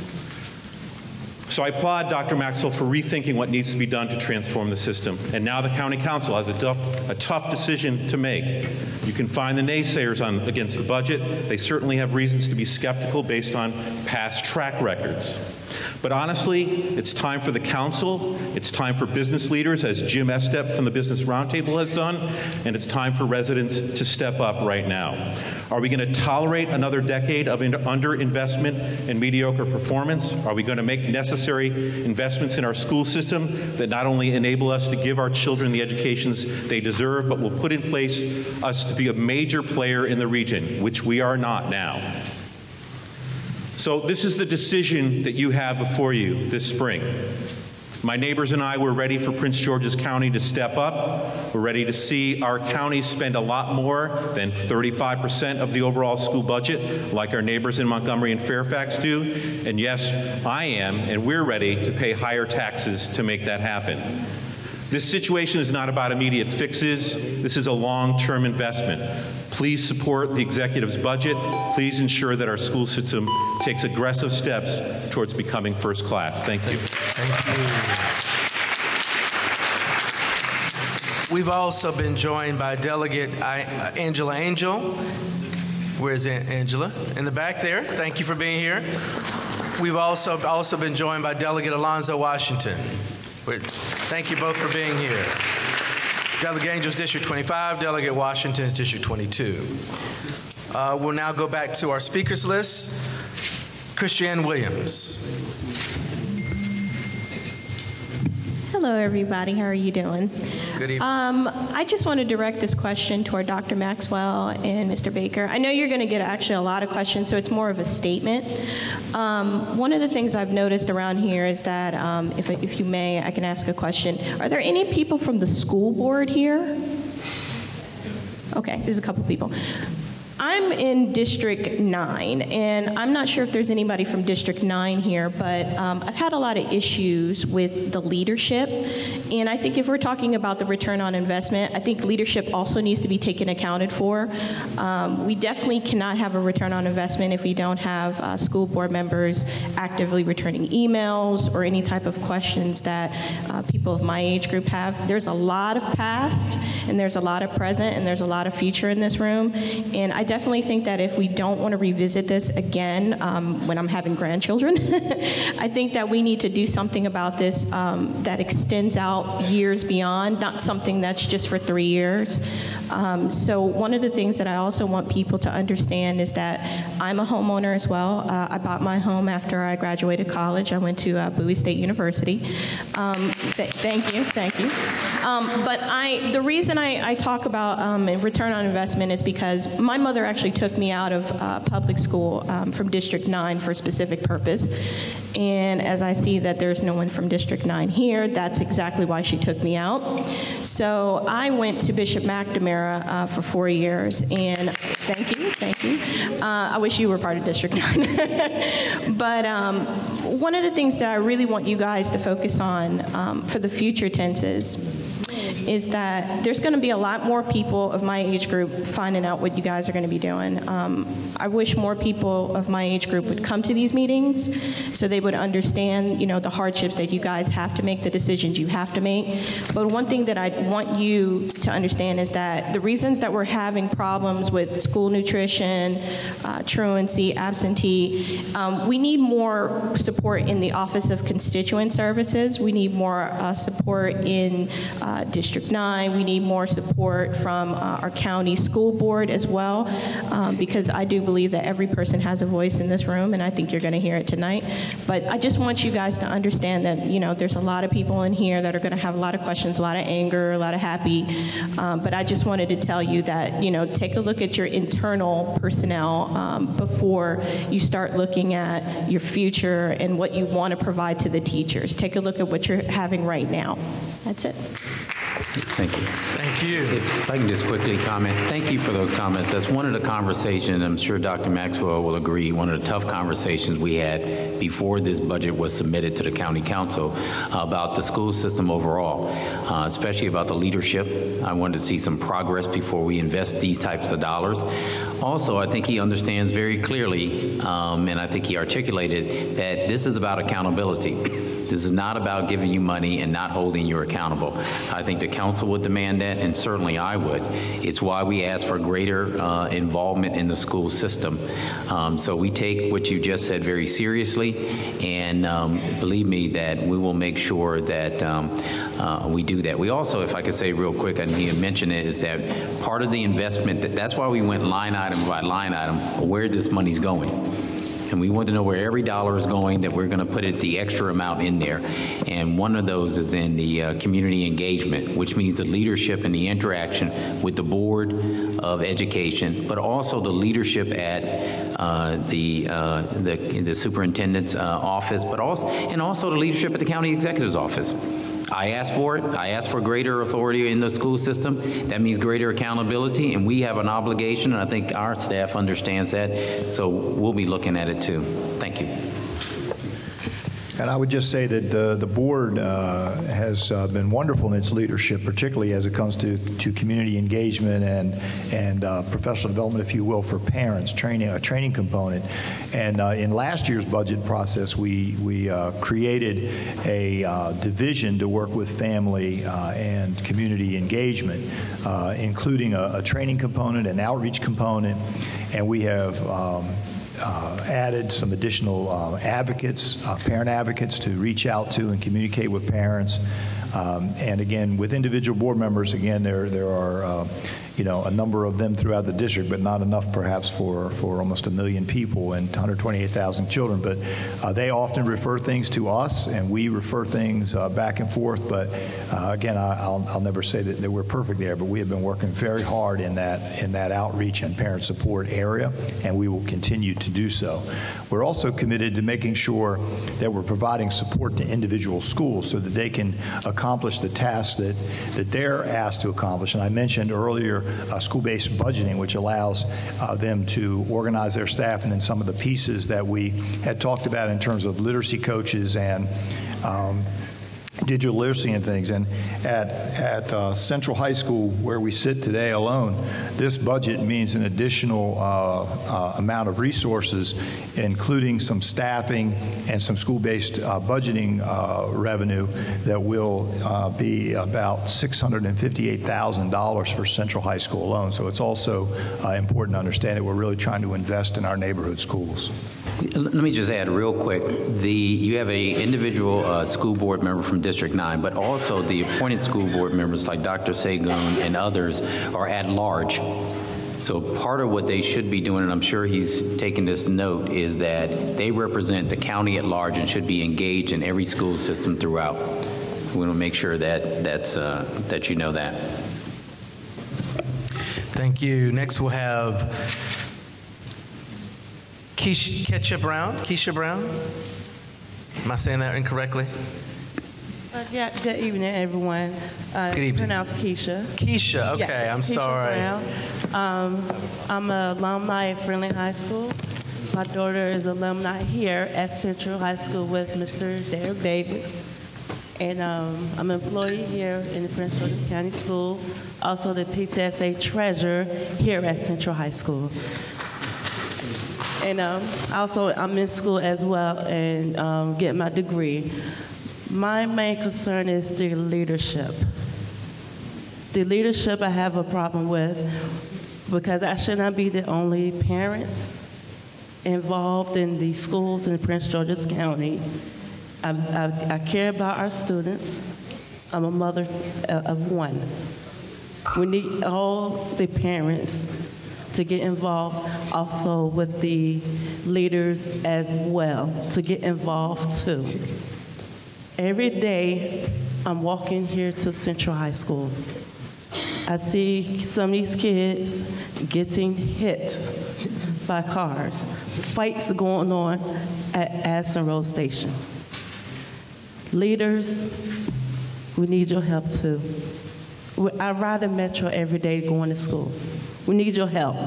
So I applaud Dr. Maxwell for rethinking what needs to be done to transform the system. And now the County Council has a tough decision to make. You can find the naysayers against the budget. They certainly have reasons to be skeptical based on past track records. But honestly, it's time for the council, it's time for business leaders, as Jim Estep from the Business Roundtable has done, and it's time for residents to step up right now. Are we going to tolerate another decade of underinvestment and mediocre performance? Are we going to make necessary investments in our school system that not only enable us to give our children the educations they deserve, but will put in place us to be a major player in the region, which we are not now? So this is the decision that you have before you this spring. My neighbors and I were ready for Prince George's County to step up. We're ready to see our county spend a lot more than 35% of the overall school budget, like our neighbors in Montgomery and Fairfax do. And yes, I am, and we're ready to pay higher taxes to make that happen. This situation is not about immediate fixes. This is a long-term investment. Please support the executive's budget. Please ensure that our school system takes aggressive steps towards becoming first class. Thank you. Thank you. We've also been joined by Delegate Angela Angel. Where's Angela? In the back there. Thank you for being here. We've also been joined by Delegate Alonzo Washington. Thank you both for being here. Delegate Angel's District 25, Delegate Washington's District 22. We'll now go back to our speakers list. Christiane Williams. Hello, everybody. How are you doing? Good evening. I just want to direct this question toward Dr. Maxwell and Mr. Baker. I know you're going to get actually a lot of questions, so it's more of a statement. One of the things I've noticed around here is that, if you may, I can ask a question. Are there any people from the school board here? Okay, there's a couple people. I'm in District 9, and I'm not sure if there's anybody from District 9 here, but I've had a lot of issues with the leadership, and I think if we're talking about the return on investment, I think leadership also needs to be taken accounted for. We definitely cannot have a return on investment if we don't have school board members actively returning emails or any type of questions that people of my age group have. There's a lot of past, and there's a lot of present, and there's a lot of future in this room, and I definitely think that if we don't want to revisit this again when I'm having grandchildren, I think that we need to do something about this that extends out years beyond, not something that's just for 3 years. So one of the things that I also want people to understand is that I'm a homeowner as well. I bought my home after I graduated college. I went to Bowie State University. Thank you. But the reason I talk about return on investment is because my mother actually took me out of public school from District 9 for a specific purpose. And as I see that there's no one from District 9 here, that's exactly why she took me out. So I went to Bishop McNamara for 4 years, and thank you. I wish you were part of District 9. But one of the things that I really want you guys to focus on for the future tenses is that there's going to be a lot more people of my age group finding out what you guys are going to be doing. I wish more people of my age group would come to these meetings so they would understand, the hardships that you guys have to make, the decisions you have to make. But one thing that I want you to understand is that the reasons that we're having problems with school nutrition, truancy, absentee, we need more support in the Office of Constituent Services. We need more support in District 9. We need more support from our county school board as well, because I do believe that every person has a voice in this room, and I think you're going to hear it tonight. But I just want you guys to understand that, there's a lot of people in here that are going to have a lot of questions, a lot of anger, a lot of happy. But I just wanted to tell you that, take a look at your internal personnel before you start looking at your future and what you want to provide to the teachers. Take a look at what you're having right now. That's it. Thank you. Thank you. If I can just quickly comment, thank you for those comments. That's one of the conversations, I'm sure Dr. Maxwell will agree, one of the tough conversations we had before this budget was submitted to the county council about the school system overall, especially about the leadership. I wanted to see some progress before we invest these types of dollars. Also, I think he understands very clearly, and I think he articulated that this is about accountability. This is not about giving you money and not holding you accountable. I think the council would demand that, and certainly I would. It's why we ask for greater involvement in the school system. So we take what you just said very seriously, and believe me that we will make sure that we do that. We also, if I could say real quick, I need to mention it, is that part of the investment, that's why we went line item by line item, where this money's going. And we want to know where every dollar is going, that we're going to put the extra amount in there. And one of those is in the community engagement, which means the leadership and the interaction with the Board of Education, but also the leadership at the superintendent's office, but also the leadership at the county executive's office. I asked for it. I asked for greater authority in the school system. That means greater accountability, and we have an obligation, and I think our staff understands that, so we'll be looking at it too. Thank you. And I would just say that the board has been wonderful in its leadership, particularly as it comes to community engagement and professional development, if you will, for parents, a training component. And in last year's budget process, we created a division to work with family and community engagement, including a training component, an outreach component, and we have added some additional advocates, parent advocates to reach out to and communicate with parents. And again, with individual board members, again, there are a number of them throughout the district, but not enough perhaps for almost 1 million people and 128,000 children. But they often refer things to us, and we refer things back and forth. But again, I'll never say that we're perfect there, but we have been working very hard in that outreach and parent support area, and we will continue to do so. We're also committed to making sure that we're providing support to individual schools so that they can accomplish the tasks that they're asked to accomplish. And I mentioned earlier school-based budgeting, which allows them to organize their staff, and then some of the pieces that we had talked about in terms of literacy coaches and digital literacy and things. And at Central High School, where we sit today alone, this budget means an additional amount of resources, including some staffing and some school-based budgeting revenue that will be about $658,000 for Central High School alone. So it's also important to understand that we're really trying to invest in our neighborhood schools. Let me just add real quick, you have an individual school board member from District 9, but also the appointed school board members like Dr. Segun and others are at large. So part of what they should be doing, and I'm sure he's taking this note, is that they represent the county at large and should be engaged in every school system throughout. We want to make sure that you know that. Thank you. Next we'll have Keisha Brown. Am I saying that incorrectly? Yeah, good evening, everyone. Good evening. Pronounced Keisha. Keisha, okay, Yeah, I'm Keisha sorry. Brown. I'm an alumni at Friendly High School. My daughter is alumni here at Central High School with Mr. Derek Davis. And I'm an employee here in the Prince George's County School, also the PTSA treasurer here at Central High School. And also, I'm in school as well and getting my degree. My main concern is the leadership. The leadership I have a problem with because I should not be the only parent involved in the schools in Prince George's County. I care about our students. I'm a mother of one. We need all the parents to get involved, also with the leaders as well, to get involved too. Every day, I'm walking here to Central High School. I see some of these kids getting hit by cars, fights going on at Addison Road Station. Leaders, we need your help too. I ride the Metro every day going to school. We need your help.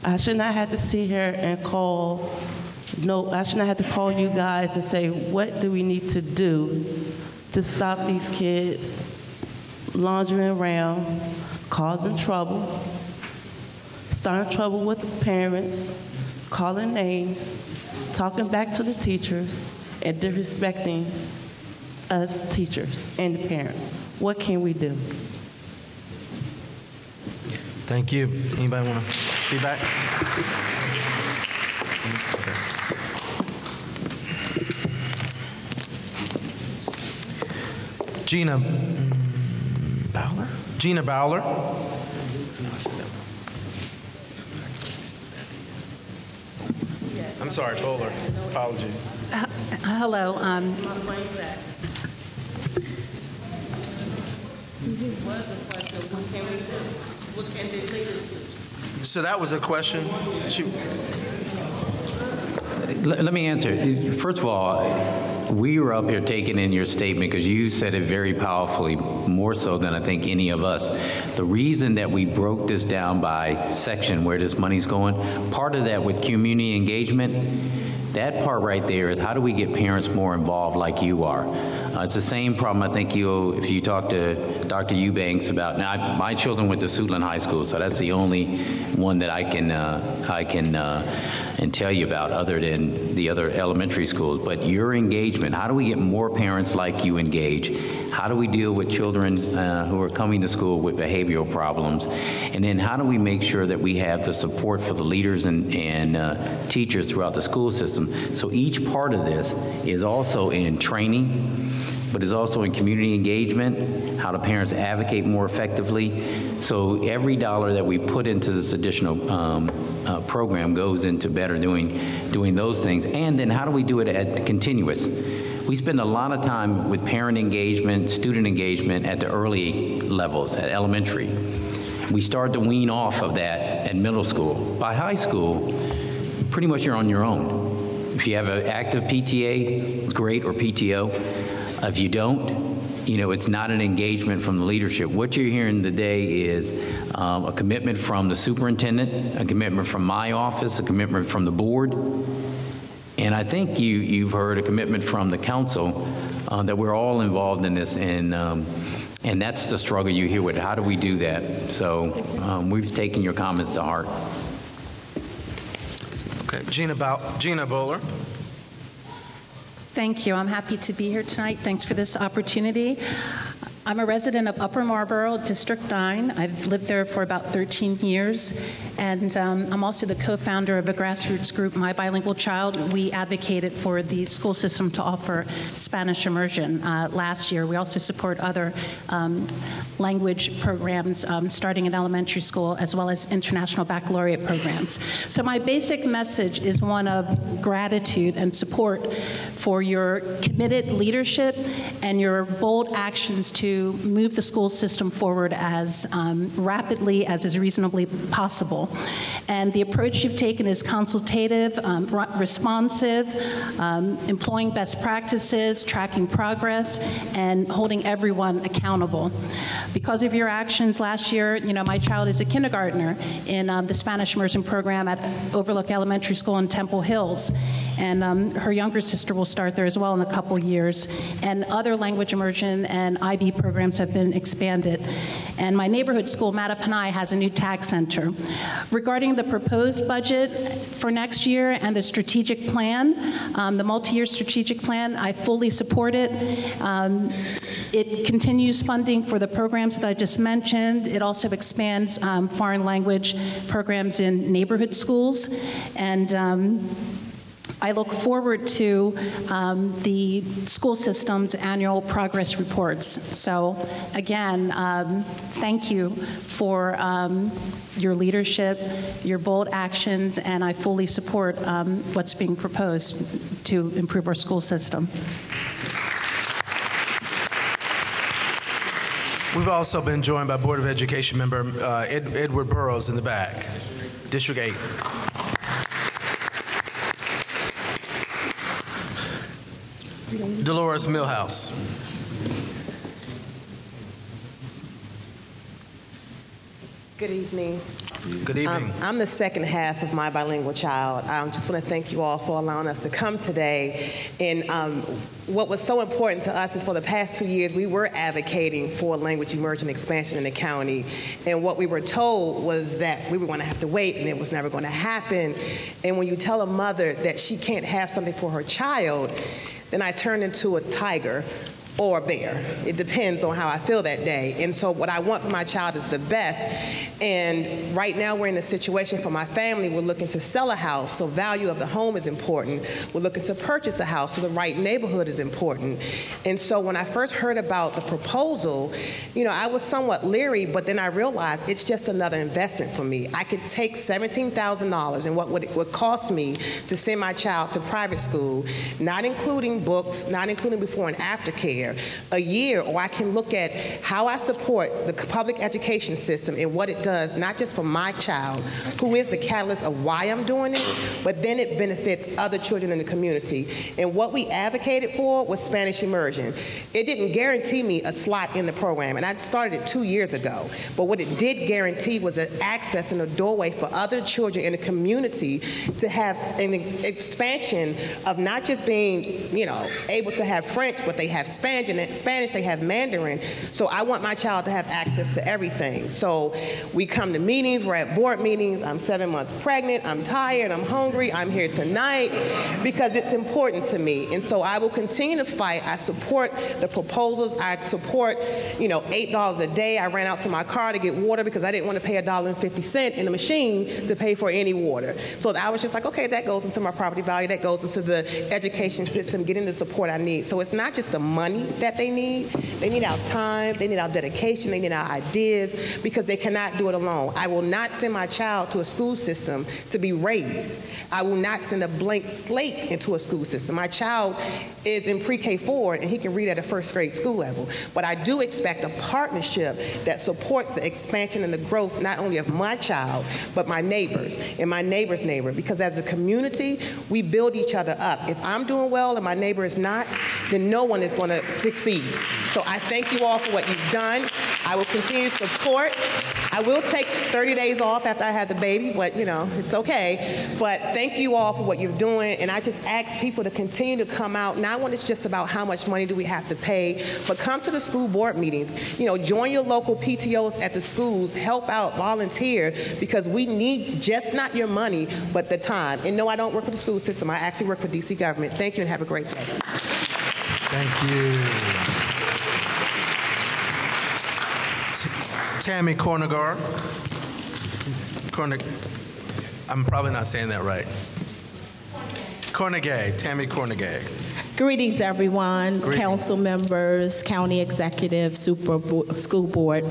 I should not have to sit here and I should not have to call you guys and say, what do we need to do to stop these kids laundering around, causing trouble, starting trouble with the parents, calling names, talking back to the teachers, and disrespecting us teachers and the parents. What can we do? Thank you. Anybody want to feedback? Gina Bowler? Gina Bowler? I'm sorry, Bowler. Apologies. Hello. So that was a question? Let me answer. First of all, we were up here taking in your statement because you said it very powerfully, more so than I think any of us. The reason that we broke this down by section where this money's going, part of that with community engagement, that part right there is how do we get parents more involved like you are? It's the same problem I think if you talk to Dr. Eubanks about, now my children went to Suitland High School, so that's the only one that I can and tell you about other than the other elementary schools. But your engagement, how do we get more parents like you engaged? How do we deal with children who are coming to school with behavioral problems? And then how do we make sure that we have the support for the leaders and teachers throughout the school system? So each part of this is also in training, but is also in community engagement, how do parents advocate more effectively. So every dollar that we put into this additional program goes into better doing those things. And then how do we do it at continuous? We spend a lot of time with parent engagement, student engagement at the early levels, at elementary. We start to wean off of that at middle school. By high school, pretty much you're on your own. If you have an active PTA, great, or PTO. If you don't, it's not an engagement from the leadership. What you're hearing today is a commitment from the superintendent, a commitment from my office, a commitment from the board, and I think you've heard a commitment from the council that we're all involved in this, and that's the struggle you hear with it. How do we do that? So we've taken your comments to heart. Okay, Gina Bowler. Thank you. I'm happy to be here tonight. Thanks for this opportunity. I'm a resident of Upper Marlboro, District 9. I've lived there for about 13 years, and I'm also the co-founder of a grassroots group, My Bilingual Child. We advocated for the school system to offer Spanish immersion last year. We also support other language programs starting in elementary school, as well as international baccalaureate programs. So my basic message is one of gratitude and support for your committed leadership and your bold actions to move the school system forward as rapidly as is reasonably possible. And the approach you've taken is consultative, responsive, employing best practices, tracking progress, and holding everyone accountable. Because of your actions last year, my child is a kindergartner in the Spanish immersion program at Overlook Elementary School in Temple Hills. And her younger sister will start there as well in a couple years. And other language immersion and IB programs have been expanded. And my neighborhood school, Mattapanai, has a new tag center. Regarding the proposed budget for next year and the strategic plan, the multi-year strategic plan, I fully support it. It continues funding for the programs that I just mentioned. It also expands foreign language programs in neighborhood schools. And I look forward to the school system's annual progress reports. So again, thank you for your leadership, your bold actions, and I fully support what's being proposed to improve our school system. We've also been joined by Board of Education member Edward Burrows in the back, District 8. Dolores Millhouse. Good evening. Good evening. I'm the second half of My Bilingual Child. I just want to thank you all for allowing us to come today. And what was so important to us is for the past 2 years, we were advocating for language immersion expansion in the county. And what we were told was that we were going to have to wait and it was never going to happen. And when you tell a mother that she can't have something for her child, then I turn into a tiger or a bear. It depends on how I feel that day. And so what I want for my child is the best. And right now we're in a situation for my family, we're looking to sell a house, so value of the home is important. We're looking to purchase a house, so the right neighborhood is important. And so when I first heard about the proposal, I was somewhat leery, but then I realized it's just another investment for me. I could take $17,000 and what it would cost me to send my child to private school, not including books, not including before and after care, a year, or I can look at how I support the public education system and what it does, not just for my child, who is the catalyst of why I'm doing it, but then it benefits other children in the community. And what we advocated for was Spanish immersion. It didn't guarantee me a slot in the program, and I started it 2 years ago. But what it did guarantee was an access and a doorway for other children in the community to have an expansion of not just being, able to have French, but they have Spanish, they have Mandarin. So I want my child to have access to everything. So we come to meetings, we're at board meetings, I'm 7 months pregnant, I'm tired, I'm hungry, I'm here tonight because it's important to me. And so I will continue to fight. I support the proposals. I support, $8 a day. I ran out to my car to get water because I didn't want to pay $1.50 in the machine to pay for any water. So I was just like, okay, that goes into my property value, that goes into the education system, getting the support I need. So it's not just the money that they need our time, they need our dedication, they need our ideas, because they cannot do it alone. I will not send my child to a school system to be raised. I will not send a blank slate into a school system. My child is in pre-K 4 and he can read at a first grade school level. But I do expect a partnership that supports the expansion and the growth not only of my child, but my neighbors and my neighbor's neighbor. Because as a community, we build each other up. If I'm doing well and my neighbor is not, then no one is going to succeed. So I thank you all for what you've done. I will continue to support. I will take 30 days off after I have the baby, but it's okay. But thank you all for what you're doing, and I just ask people to continue to come out, not when it's just about how much money do we have to pay, but come to the school board meetings. Join your local PTOs at the schools, help out, volunteer, because we need just not your money, but the time. And no, I don't work for the school system. I actually work for DC government. Thank you and have a great day. Thank you. Tammy Cornegar. I'm probably not saying that right. Cornegay, Tammy Cornegay. Greetings, everyone, council members, county executive, school board.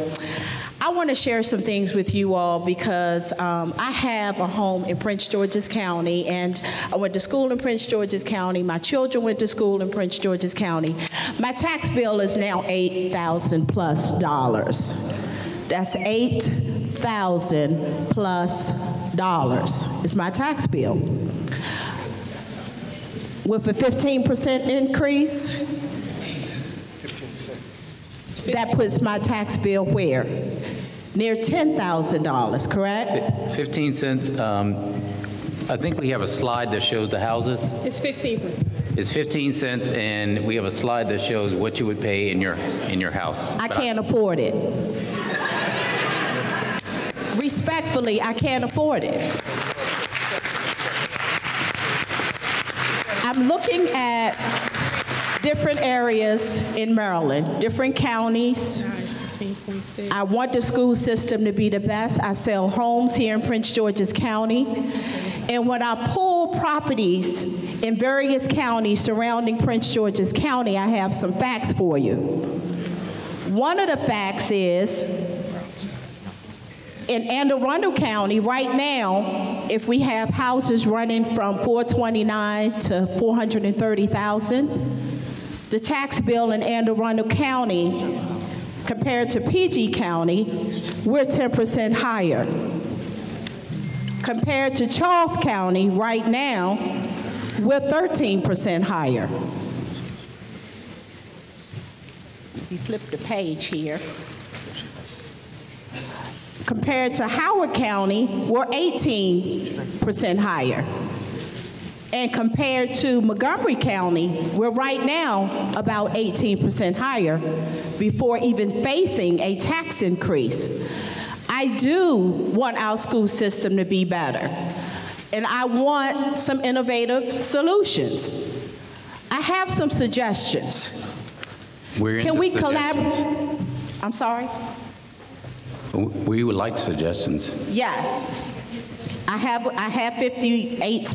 I want to share some things with you all because I have a home in Prince George's County, and I went to school in Prince George's County. My children went to school in Prince George's County. My tax bill is now $8,000 plus. That's $8,000 plus. It's my tax bill. With a 15% increase, that puts my tax bill where? Near $10,000, correct? 15 cents. I think we have a slide that shows the houses. It's 15%. It's 15 cents, and we have a slide that shows what you would pay in your house. I can't afford it. Respectfully, I can't afford it. I'm looking at different areas in Maryland, different counties. I want the school system to be the best. I sell homes here in Prince George's County. And when I pull properties in various counties surrounding Prince George's County, I have some facts for you. One of the facts is, in Anne Arundel County, right now, if we have houses running from $429,000 to $430,000, the tax bill in Anne Arundel County, compared to PG County, we're 10% higher. Compared to Charles County, right now, we're 13% higher. If you flip the page here. Compared to Howard County, we're 18% higher. And compared to Montgomery County, we're right now about 18% higher before even facing a tax increase. I do want our school system to be better, and I want some innovative solutions. I have some suggestions. Can we collaborate? I'm sorry? We would like suggestions. Yes. I have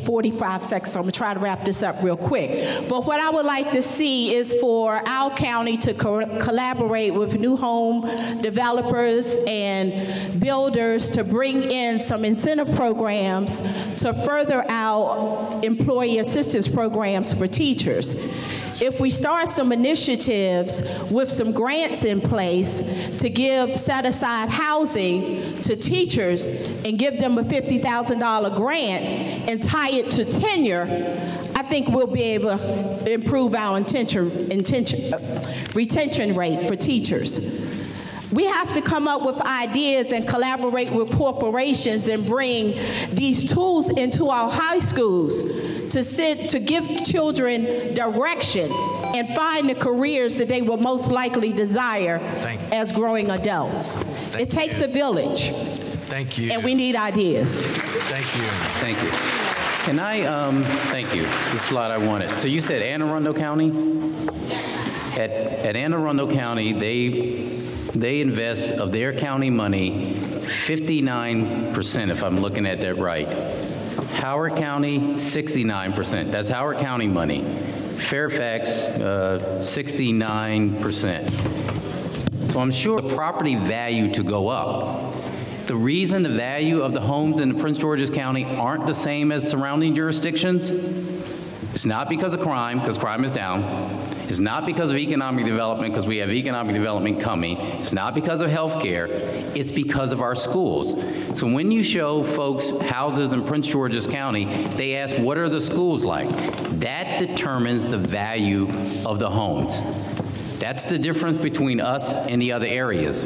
45 seconds, so I'm going to try to wrap this up real quick. But what I would like to see is for our county to collaborate with new home developers and builders to bring in some incentive programs to further our employee assistance programs for teachers. If we start some initiatives with some grants in place to set aside housing to teachers and give them a $50,000 grant and tie it to tenure, I think we'll be able to improve our retention rate for teachers. We have to come up with ideas and collaborate with corporations and bring these tools into our high schools to give children direction and find the careers that they will most likely desire as growing adults. It takes a village. Thank you. And we need ideas. Thank you. Thank you. Can I, thank you. This slide I wanted. So you said Anne Arundel County? At Anne Arundel County, they invest of their county money 59%, if I'm looking at that right. Howard County, 69%. That's Howard County money. Fairfax, 69%. So I'm sure the property value to go up. The reason the value of the homes in Prince George's County aren't the same as surrounding jurisdictions, it's not because of crime, because crime is down. It's not because of economic development, because we have economic development coming. It's not because of health care. It's because of our schools. So when you show folks houses in Prince George's County, they ask, what are the schools like? That determines the value of the homes. That's the difference between us and the other areas.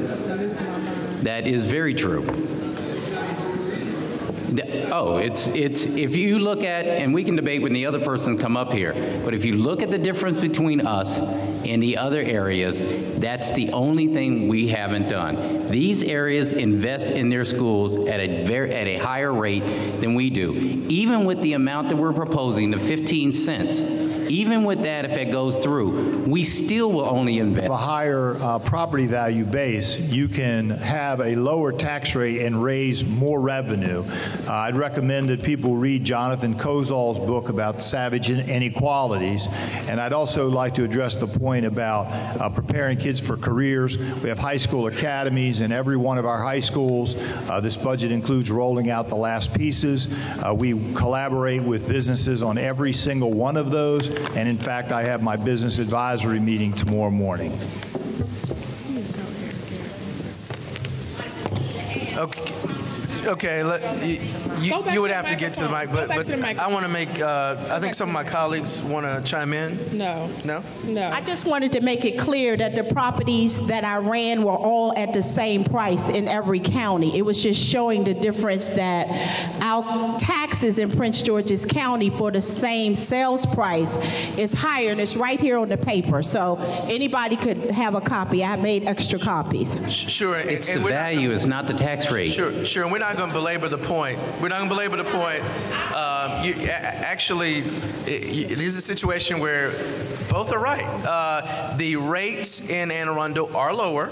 That is very true. Oh, it's if you look at, and we can debate when the other person come up here, but if you look at the difference between us and the other areas, that's the only thing we haven't done. These areas invest in their schools at a higher rate than we do. Even with the amount that we're proposing, the 15 cents, even with that, if it goes through, we still will only invest. A higher property value base, you can have a lower tax rate and raise more revenue. I'd recommend that people read Jonathan Kozol's book about savage inequalities. And I'd also like to address the point about preparing kids for careers. We have high school academies in every one of our high schools. This budget includes rolling out the last pieces. We collaborate with businesses on every single one of those. And in fact, I have my business advisory meeting tomorrow morning. Okay, you would have to get to the mic, but I want to make, I think some of my colleagues want to chime in. No. No? No. I just wanted to make it clear that the properties that I ran were all at the same price in every county. It was just showing the difference that our taxes in Prince George's County for the same sales price is higher, and it's right here on the paper. So anybody could have a copy. I made extra copies. Sure. It's the value, it's not the tax rate. Sure, and we're not going to belabor the point. We're not going to belabor the point. Actually, this is a situation where both are right. The rates in Anne Arundel are lower,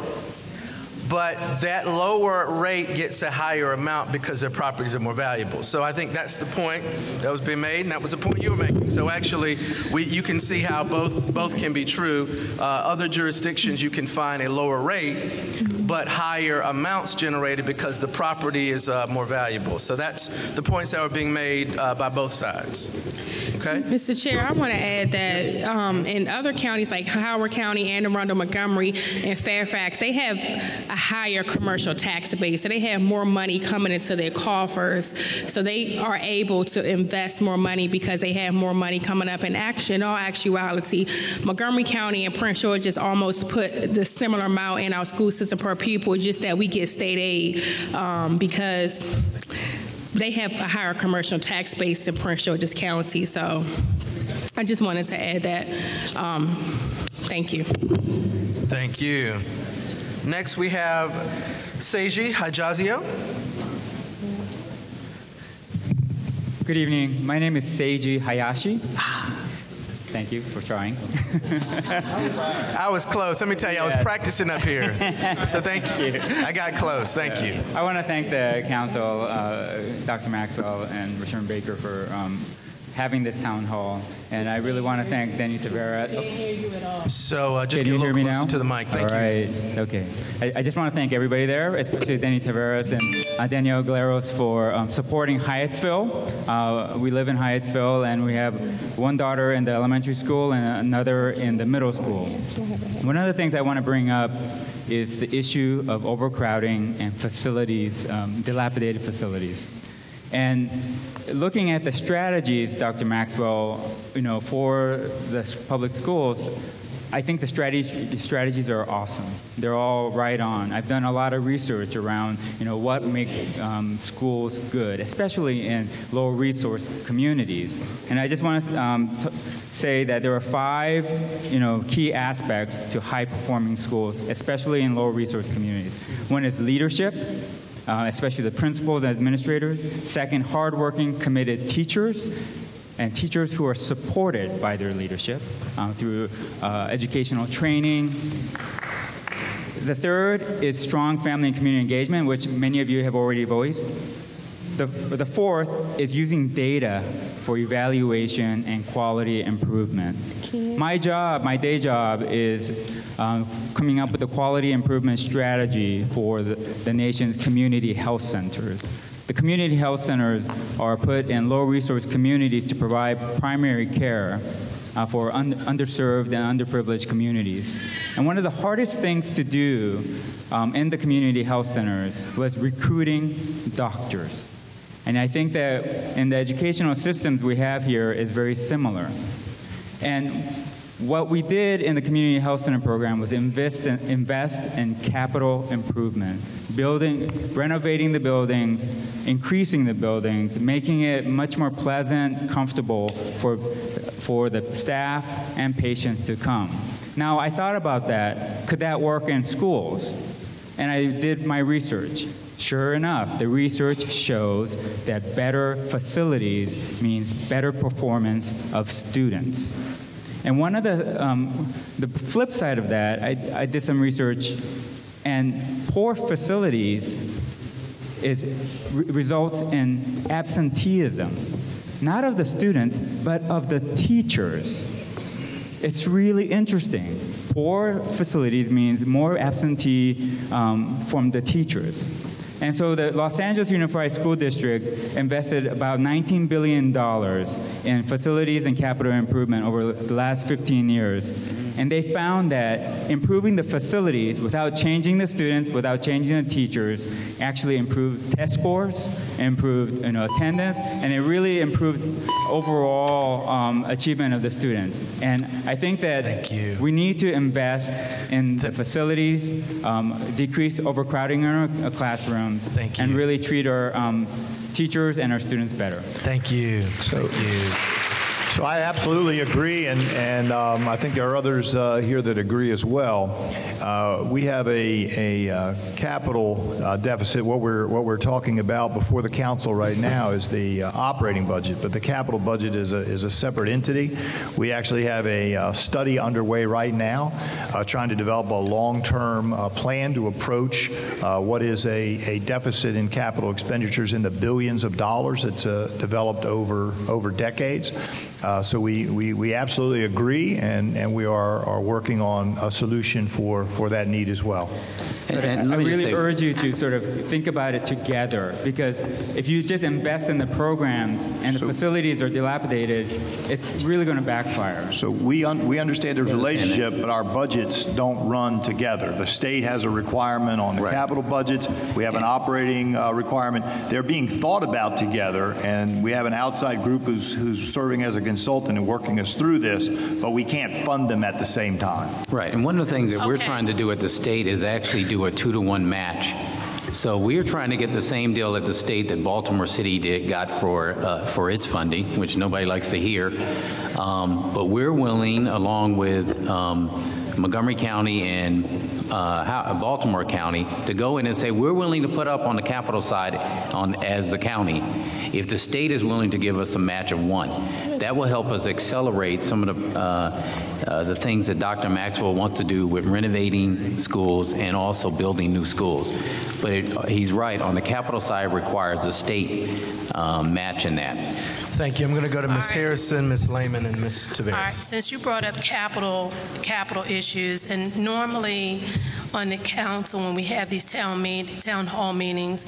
but that lower rate gets a higher amount because their properties are more valuable. So I think that's the point that was being made, and that was the point you were making. So actually, you can see how both can be true. Other jurisdictions, you can find a lower rate, but higher amounts generated because the property is more valuable. So that's the points that were being made by both sides. Okay? Mr. Chair, I want to add that in other counties like Howard County, Anne Arundel, Montgomery, and Fairfax, they have a higher commercial tax base. So they have more money coming into their coffers. So they are able to invest more money because they have more money coming up. In all actuality, Montgomery County and Prince George's almost put the similar amount in our school system per pupil, just that we get state aid because they have a higher commercial tax base in Prince George's County. So I just wanted to add that. Thank you. Thank you. Next, we have Seiji Hajazio. Good evening. My name is Seiji Hayashi. Thank you for trying. I was close. Let me tell you, I was practicing up here. So thank you. I got close. Thank you. I want to thank the council, Dr. Maxwell and Richard Baker for having this town hall. And I really want to thank Denny Tavera. So just get a little closer to the mic. Thank you. All right. Okay. I just want to thank everybody there, especially Denny Taveras and Danielle Galeros for supporting Hyattsville. We live in Hyattsville, and we have one daughter in the elementary school and another in the middle school. One of the things I want to bring up is the issue of overcrowding and facilities, dilapidated facilities. And looking at the strategies, Dr. Maxwell, for the public schools, I think the strategies are awesome. They're all right on. I've done a lot of research around, what makes schools good, especially in low resource communities. And I just want to say that there are 5, key aspects to high-performing schools, especially in low resource communities. One is leadership. Especially the principals and administrators. Second, hardworking, committed teachers, and teachers who are supported by their leadership through educational training. The third is strong family and community engagement, which many of you have already voiced. The fourth is using data for evaluation and quality improvement. My day job is coming up with a quality improvement strategy for the nation's community health centers. The community health centers are put in low-resource communities to provide primary care for underserved and underprivileged communities. And one of the hardest things to do in the community health centers was recruiting doctors. And I think that in the educational systems we have here is very similar. And what we did in the Community Health Center program was invest in capital improvement, renovating the buildings, increasing the buildings, making it much more pleasant, comfortable for the staff and patients to come. Now, I thought about that. Could that work in schools? And I did my research. Sure enough, the research shows that better facilities means better performance of students. And one of the flip side of that, I did some research, and poor facilities results in absenteeism, not of the students, but of the teachers. It's really interesting. Poor facilities means more absentee from the teachers. And so the Los Angeles Unified School District invested about $19 billion in facilities and capital improvement over the last 15 years. And they found that improving the facilities without changing the students, without changing the teachers, actually improved test scores, improved attendance, and it really improved overall achievement of the students. And I think that we need to invest in the facilities, decrease overcrowding in our classrooms, and really treat our teachers and our students better. Thank you. So I absolutely agree, and I think there are others here that agree as well. We have a capital deficit. What we're talking about before the council right now is the operating budget, but the capital budget is a separate entity. We actually have a study underway right now trying to develop a long-term plan to approach what is a deficit in capital expenditures in the billions of dollars that's developed over decades. So we absolutely agree, and we are working on a solution for that need as well. And I really urge you to sort of think about it together, because if you just invest in the programs and the facilities are dilapidated, it's really going to backfire. So we understand there's a relationship, but our budgets don't run together. The state has a requirement on the capital budgets. We have an operating requirement. They're being thought about together, and we have an outside group who's serving as a consultant and working us through this, but we can't fund them at the same time. Right, and one of the things that we're trying to do at the state is actually do a 2-to-1 match. So we're trying to get the same deal at the state that Baltimore City got for its funding, which nobody likes to hear. But we're willing, along with Montgomery County and Baltimore County, to go in and say we're willing to put up on the capital side as the county. If the state is willing to give us a match of 1, that will help us accelerate some of the things that Dr. Maxwell wants to do with renovating schools and also building new schools. But he's right, on the capital side requires the state match in that. Thank you. I'm going to go to Ms. Harrison, Ms. Lehman, and Ms. Taveras. All right, since you brought up capital issues, and normally on the council when we have these town hall meetings,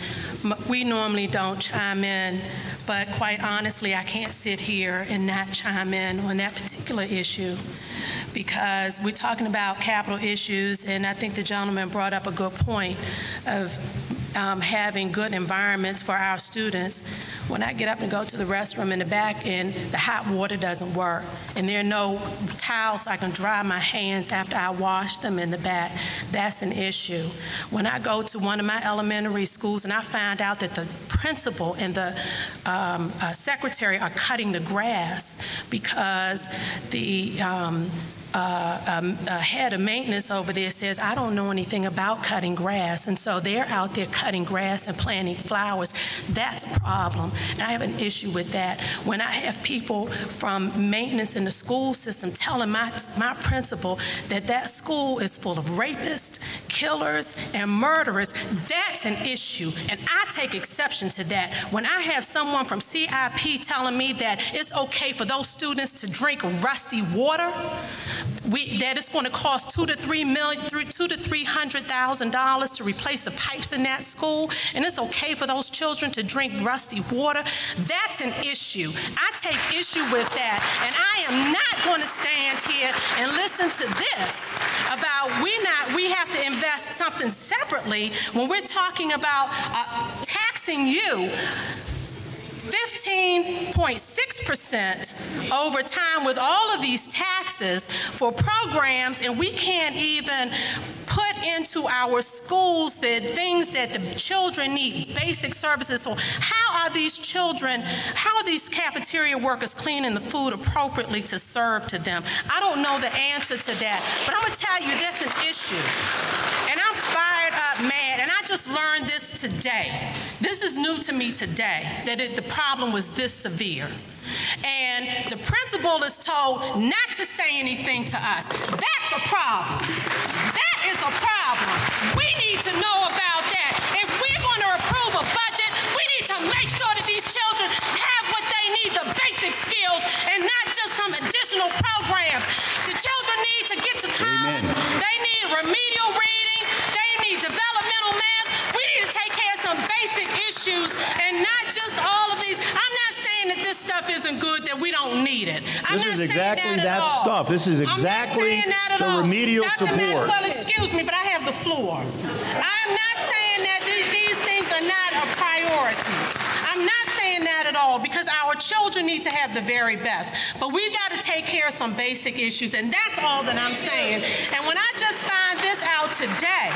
we normally don't chime in, but quite honestly, I can't sit here and not chime in on that particular issue because we're talking about capital issues, and I think the gentleman brought up a good point of having good environments for our students. When I get up and go to the restroom in the back and the hot water doesn't work and there are no towels so I can dry my hands after I wash them in the back, that's an issue. When I go to one of my elementary schools and I find out that the principal and the secretary are cutting the grass because the head of maintenance over there says, I don't know anything about cutting grass, and so they're out there cutting grass and planting flowers. That's a problem, and I have an issue with that. When I have people from maintenance in the school system telling my principal that that school is full of rapists, killers, and murderers, that's an issue, and I take exception to that. When I have someone from CIP telling me that it's okay for those students to drink rusty water, that it's going to cost $200,000 to $300,000 to replace the pipes in that school, and it's okay for those children to drink rusty water, that's an issue. I take issue with that, and I am not going to stand here and listen to this about we have to invest something separately when we're talking about taxing you 15.6% over time with all of these taxes for programs, and we can't even put into our schools the things that the children need, basic services. So how are these cafeteria workers cleaning the food appropriately to serve to them? I don't know the answer to that, but I'm going to tell you that's an issue. And I'm fired up mad, and I just learned this today. This is new to me today, that the problem was this severe. And the principal is told not to say anything to us. That's a problem. That is a problem. We need to know about that. If we're going to approve a budget, we need to make sure that these children have what they need, the basic skills, and not just some additional programs. The children need to get to college. Amen. They need remedial reading. They need developmental math. We need to take care of some basic issues and not just all of these. I'm not saying that this stuff isn't good, that we don't need it. This is exactly that stuff. This is exactly the remedial support. Dr. Maxwell, excuse me, but I have the floor. I'm not saying that these things are not a priority. I'm not saying that at all, because our children need to have the very best. But we've got to take care of some basic issues, and that's all that I'm saying. And when I just find this out today,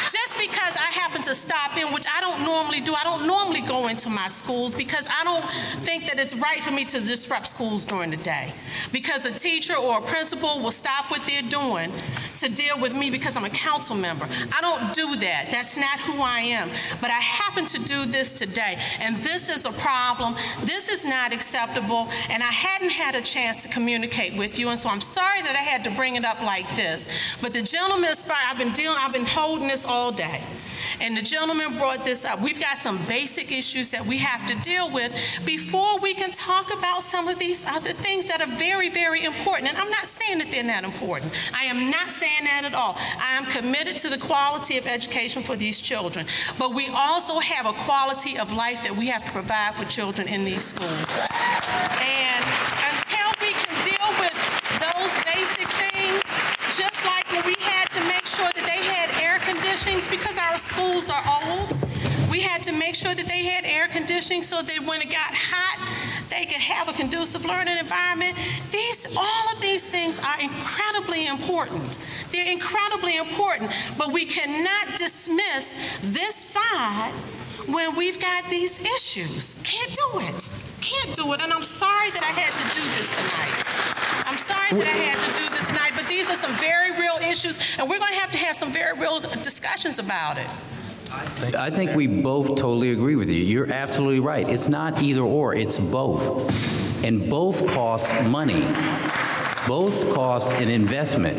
just because I happen to stop in, which I don't normally do, I don't normally go into my schools because I don't think that it's right for me to disrupt schools during the day. Because a teacher or a principal will stop what they're doing to deal with me because I'm a council member. I don't do that. That's not who I am. But I happen to do this today, and this is a problem. This is not acceptable, and I hadn't had a chance to communicate with you, and so I'm sorry that I had to bring it up like this. But the gentleman, I've been holding this all day, and the gentleman brought this up. We've got some basic issues that we have to deal with before we can talk about some of these other things that are very, very important. And I'm not saying that they're not important. I am not saying that at all. I am committed to the quality of education for these children. But we also have a quality of life that we have to provide for children in these schools. And until we can deal with those basic things, just like when we had to make sure that they had air conditioning because our schools are old, we had to make sure that they had air conditioning so that when it got hot, they could have a conducive learning environment. All of these things are incredibly important. They're incredibly important, but we cannot dismiss this side when we've got these issues. Can't do it. Can't do it, and I'm sorry that I had to do this tonight. I'm sorry that I had to do this tonight, but these are some very real issues, and we're going to have some very real discussions about it. I think we both totally agree with you. You're absolutely right. It's not either or, it's both. And both cost money. Both cost an investment.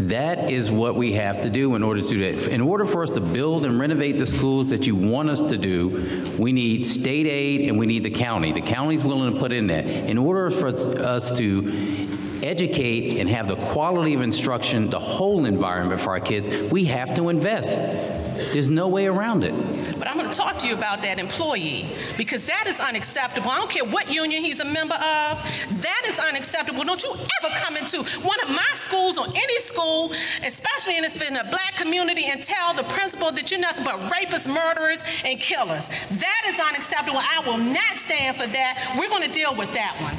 That is what we have to do in order to do that. In order for us to build and renovate the schools that you want us to do, we need state aid and we need the county. The county's willing to put in that. In order for us to educate and have the quality of instruction, the whole environment for our kids, we have to invest. There's no way around it. But I'm going to talk to you about that employee, because that is unacceptable. I don't care what union he's a member of. That is unacceptable. Don't you ever come into one of my schools or any school, especially in a black community, and tell the principal that you're nothing but rapists, murderers, and killers. That is unacceptable. I will not stand for that. We're going to deal with that one.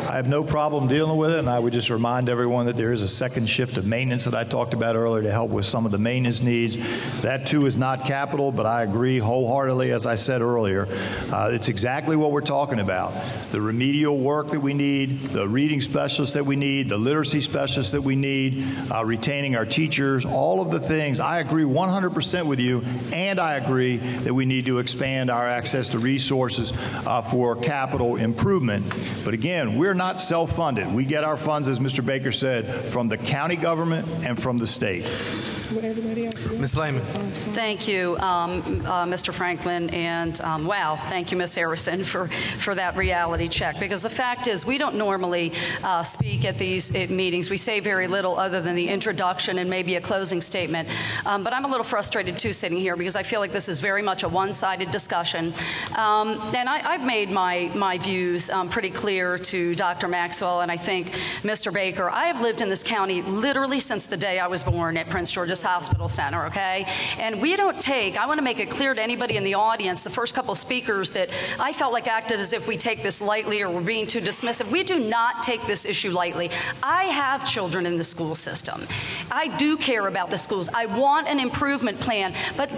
I have no problem dealing with it, and I would just remind everyone that there is a second shift of maintenance that I talked about earlier to help with some of the maintenance needs. That too is not capital, but I agree wholeheartedly, as I said earlier. It's exactly what we're talking about. The remedial work that we need, the reading specialists that we need, the literacy specialists that we need, retaining our teachers, all of the things. I agree 100% with you, and I agree that we need to expand our access to resources for capital improvement. But again, we're not self-funded. We get our funds, as Mr. Baker said, from the county government and from the state. Ms. Lehman. Thank you, Mr. Franklin, and wow, thank you, Ms. Harrison, for that reality check. Because the fact is, we don't normally speak at these meetings. We say very little other than the introduction and maybe a closing statement. But I'm a little frustrated too sitting here because I feel like this is very much a one-sided discussion. And I've made my views pretty clear to Dr. Maxwell and I think Mr. Baker. I have lived in this county literally since the day I was born at Prince George's Hospital Center, okay? And we don't take, I want to make it clear to anybody in the audience, the first couple speakers, that I felt like acted as if we take this lightly or we're being too dismissive. We do not take this issue lightly. I have children in the school system. I do care about the schools. I want an improvement plan, but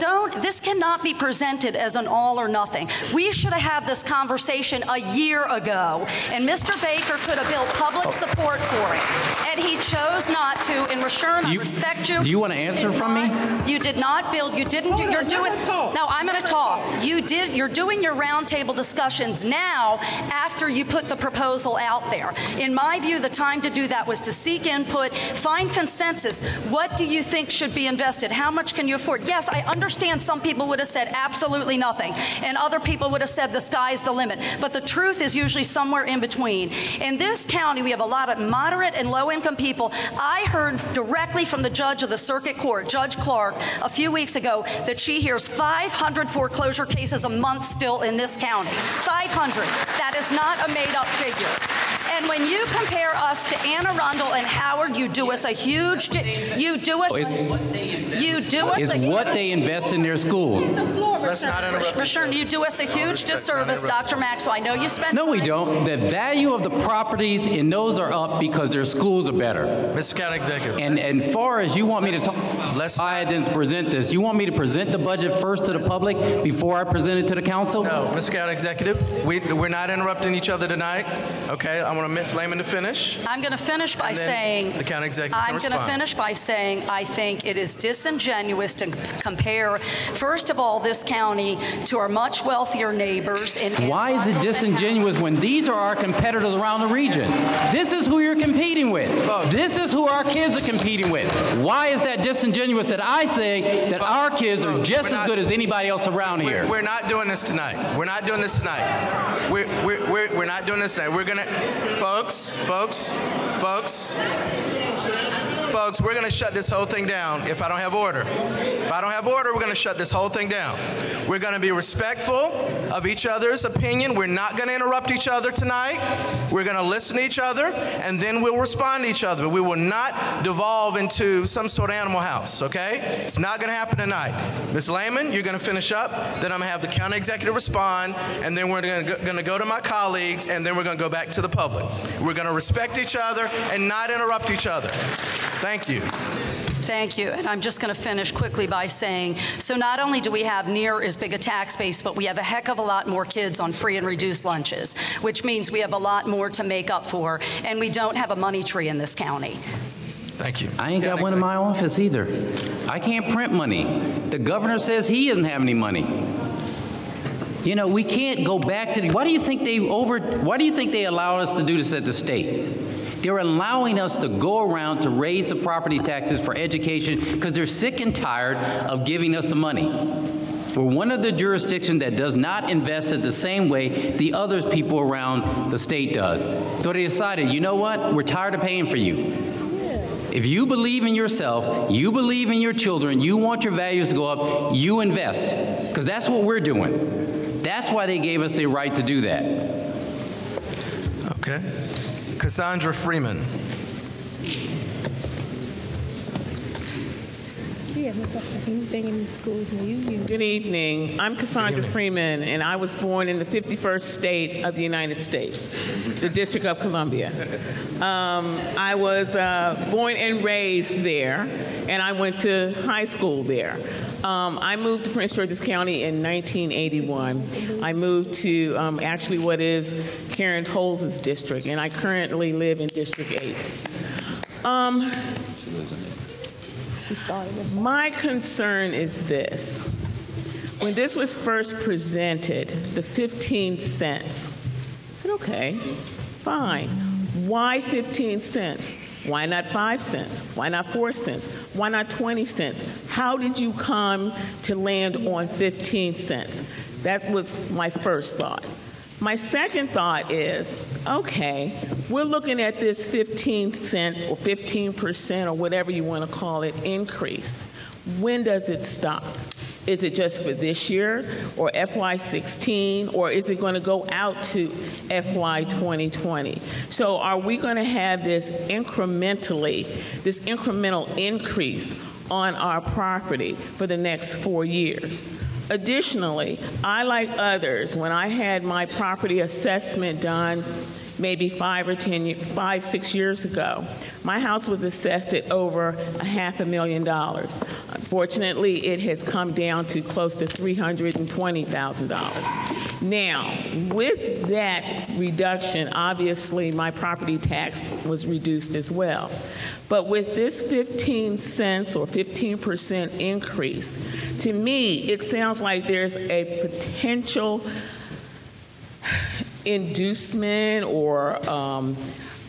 this cannot be presented as an all or nothing. We should have had this conversation a year ago, and Mr. Baker could have built public support for it, and he chose not to. In return, I respect you. Do you want to answer from me? You did not build, you didn't do, you're doing, no, I'm going to talk. You're doing your roundtable discussions now after you put the proposal out there. In my view, the time to do that was to seek input, find consensus. What do you think should be invested? How much can you afford? Yes, I understand some people would have said absolutely nothing, and other people would have said the sky's the limit. But the truth is usually somewhere in between. In this county, we have a lot of moderate and low-income people. I heard directly from the judge of the circuit court, Judge Clark, a few weeks ago that she hears 500 foreclosure cases a month still in this county. 500. That is not a made-up figure. And when you compare us to Anne Arundel and Howard, you do us a huge, It's what they invest in their schools. Let's not interrupt. You do us a huge disservice, Dr. Maxwell. I know you spent No, we don't. The value of the properties in those are up because their schools are better. Mr. County Executive. And far as you want me to talk, I didn't present this. You want me to present the budget first to the public before I present it to the council? No, Mr. County Executive, we're not interrupting each other tonight. Okay, I want Ms. Lehman to finish. I'm going to finish by saying, the County Executive I'm going to finish by saying I think it is disingenuous to compare, first of all, this county to our much wealthier neighbors. Why is it disingenuous when these are our competitors around the region? This is who you're competing with. This is who our kids are competing with. Why is that disingenuous that I say that our kids are just as good as anybody else around here? We're not doing this tonight. We're not doing this tonight. We're not doing this tonight. We're going to, folks, we're going to shut this whole thing down if I don't have order. If I don't have order, we're going to shut this whole thing down. We're going to be respectful of each other's opinion. We're not going to interrupt each other tonight. We're going to listen to each other, and then we'll respond to each other. But we will not devolve into some sort of Animal House, okay? It's not going to happen tonight. Ms. Lehman, you're going to finish up. Then I'm going to have the county executive respond, and then we're going to go to my colleagues, and then we're going to go back to the public. We're going to respect each other and not interrupt each other. Thank you. Thank you. And I'm just going to finish quickly by saying, so not only do we have near as big a tax base, but we have a heck of a lot more kids on free and reduced lunches, which means we have a lot more to make up for, and we don't have a money tree in this county. Thank you. I ain't got one in my office either. I can't print money. The governor says he doesn't have any money. You know, we can't go back to why do you think they allowed us to do this at the state? They're allowing us to go around to raise the property taxes for education because they're sick and tired of giving us the money. We're one of the jurisdictions that does not invest it the same way the other people around the state does. So they decided, you know what? We're tired of paying for you. If you believe in yourself, you believe in your children, you want your values to go up, you invest. Because that's what we're doing. That's why they gave us the right to do that. Okay. Cassandra Freeman. Good evening. I'm Cassandra Freeman, and I was born in the 51st state of the United States, the District of Columbia. I was born and raised there, and I went to high school there. I moved to Prince George's County in 1981. I moved to actually what is Karen Tolles' district, and I currently live in District 8. My concern is this. When this was first presented, the 15 cents, I said, okay, fine. Why 15 cents? Why not 5 cents? Why not 4 cents? Why not 20 cents? How did you come to land on 15 cents? That was my first thought. My second thought is, okay, we're looking at this 15 cents or 15% or whatever you want to call it increase. When does it stop? Is it just for this year or FY16, or is it going to go out to FY 2020? So are we going to have this incremental increase on our property for the next 4 years? Additionally, I, like others, when I had my property assessment done maybe 6 years ago, my house was assessed at over $500,000. Unfortunately, it has come down to close to $320,000. Now, with that reduction, obviously my property tax was reduced as well. But with this 15 cents or 15% increase, to me, it sounds like there's a potential inducement or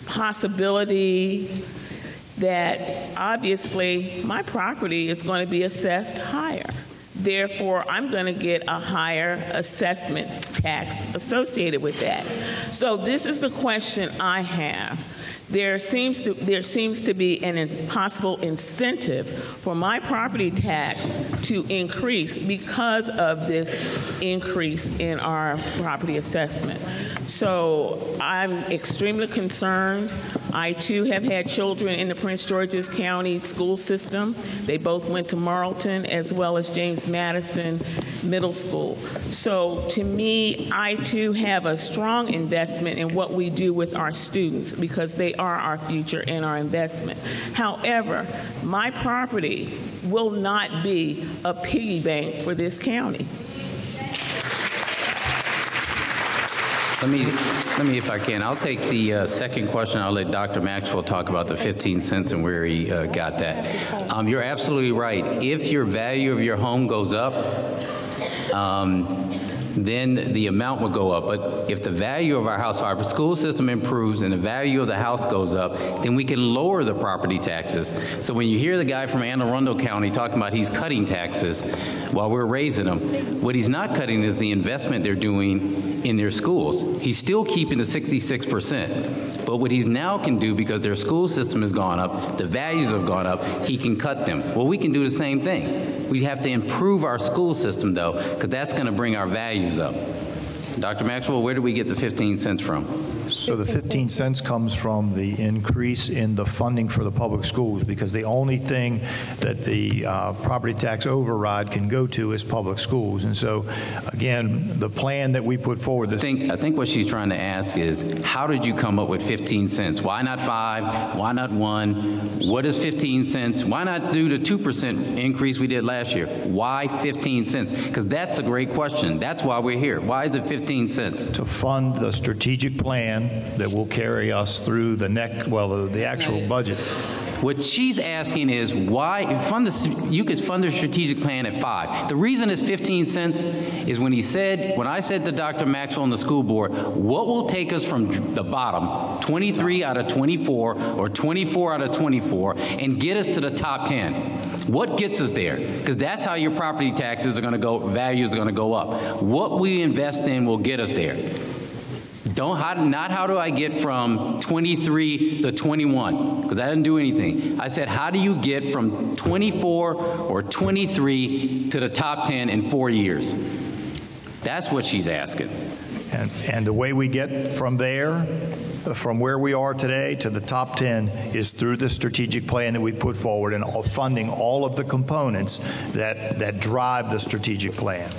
possibility that obviously my property is going to be assessed higher. Therefore, I'm going to get a higher assessment tax associated with that. So this is the question I have. There seems to be an possible incentive for my property tax to increase because of this increase in our property assessment. So I'm extremely concerned. I, too, have had children in the Prince George's County school system. They both went to Marlton as well as James Madison Middle School. So to me, I, too, have a strong investment in what we do with our students because they are our future and our investment. However, my property will not be a piggy bank for this county. Let me, if I can, I'll take the second question. I'll let Dr. Maxwell talk about the 15 cents and where he got that. You're absolutely right. If your value of your home goes up, then the amount will go up. But if the value of our house, our school system improves and the value of the house goes up, then we can lower the property taxes. So when you hear the guy from Anne Arundel County talking about he's cutting taxes while we're raising them, what he's not cutting is the investment they're doing in their schools. He's still keeping the 66%. But what he now can do, because their school system has gone up, the values have gone up, he can cut them. Well, we can do the same thing. We have to improve our school system, though, because that's going to bring our values up. Dr. Maxwell, where do we get the 15 cents from? So the 15 cents comes from the increase in the funding for the public schools, because the only thing that the property tax override can go to is public schools. And so, again, the plan that we put forward. I think what she's trying to ask is, how did you come up with 15 cents? Why not 5? Why not 1? What is 15 cents? Why not do the 2% increase we did last year? Why 15 cents? Because that's a great question. That's why we're here. Why is it 15 cents? To fund the strategic plan that will carry us through the actual budget. What she's asking is why you could fund the strategic plan at 5. The reason it's 15 cents is when I said to Dr. Maxwell and the school board, what will take us from the bottom, 23 out of 24 or 24 out of 24, and get us to the top 10? What gets us there? Because that's how your property taxes are going to go, values are going to go up. What we invest in will get us there. Not how do I get from 23 to 21, because that didn't do anything. I said, how do you get from 24 or 23 to the top 10 in 4 years? That's what she's asking. And the way we get from there, from where we are today to the top 10, is through the strategic plan that we put forward and funding all of the components that drive the strategic plan.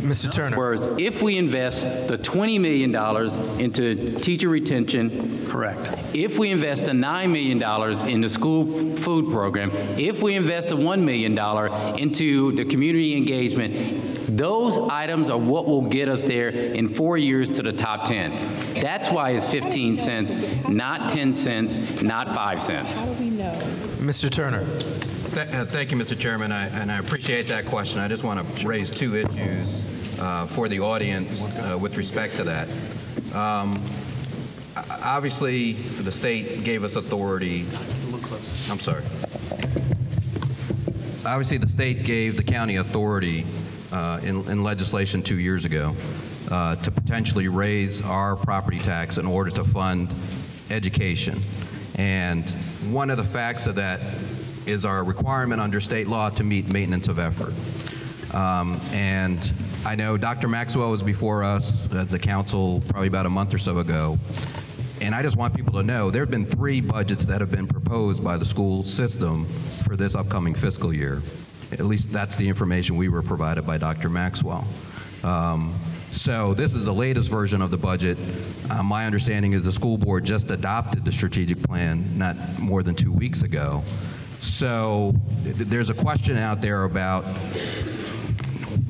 Mr. Turner. Whereas if we invest the $20 million into teacher retention. Correct. If we invest the $9 million in the school food program, if we invest the $1 million into the community engagement, those items are what will get us there in 4 years to the top 10. That's why it's 15 cents, not 10 cents, not 5 cents. How do we know? Mr. Turner. Thank you, Mr. Chairman, and I appreciate that question. I just want to raise two issues for the audience with respect to that. Obviously, the state gave us authority. I'm sorry. Obviously, the state gave the county authority in legislation 2 years ago to potentially raise our property tax in order to fund education. And one of the facts of that is our requirement under state law to meet maintenance of effort. And I know Dr. Maxwell was before us as a council probably about a month or so ago. And I just want people to know there have been 3 budgets that have been proposed by the school system for this upcoming fiscal year. At least that's the information we were provided by Dr. Maxwell. So this is the latest version of the budget. My understanding is the school board just adopted the strategic plan not more than 2 weeks ago. So there's a question out there about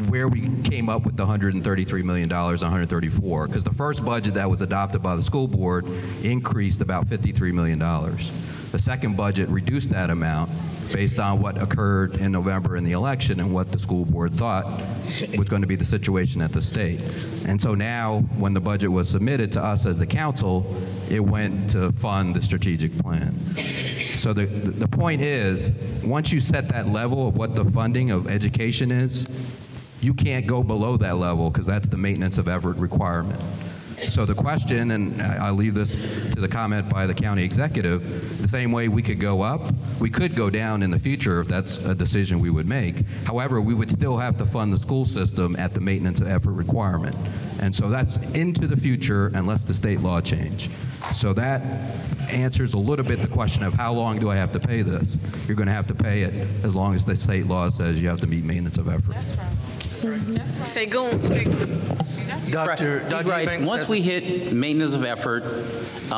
where we came up with the $133 million, 134, because the first budget that was adopted by the school board increased about $53 million. The second budget reduced that amount based on what occurred in November in the election and what the school board thought was going to be the situation at the state. And so now, when the budget was submitted to us as the council, it went to fund the strategic plan. So the point is, once you set that level of what the funding of education is, you can't go below that level because that's the maintenance of effort requirement. So the question, and I'll leave this to the comment by the county executive, the same way we could go up, we could go down in the future if that's a decision we would make. However, we would still have to fund the school system at the maintenance of effort requirement. And so that's into the future unless the state law change. So that answers a little bit the question of how long do I have to pay this? You're going to have to pay it as long as the state law says you have to meet maintenance of effort. That's right. Say go. Dr. Right. Once we hit maintenance of effort,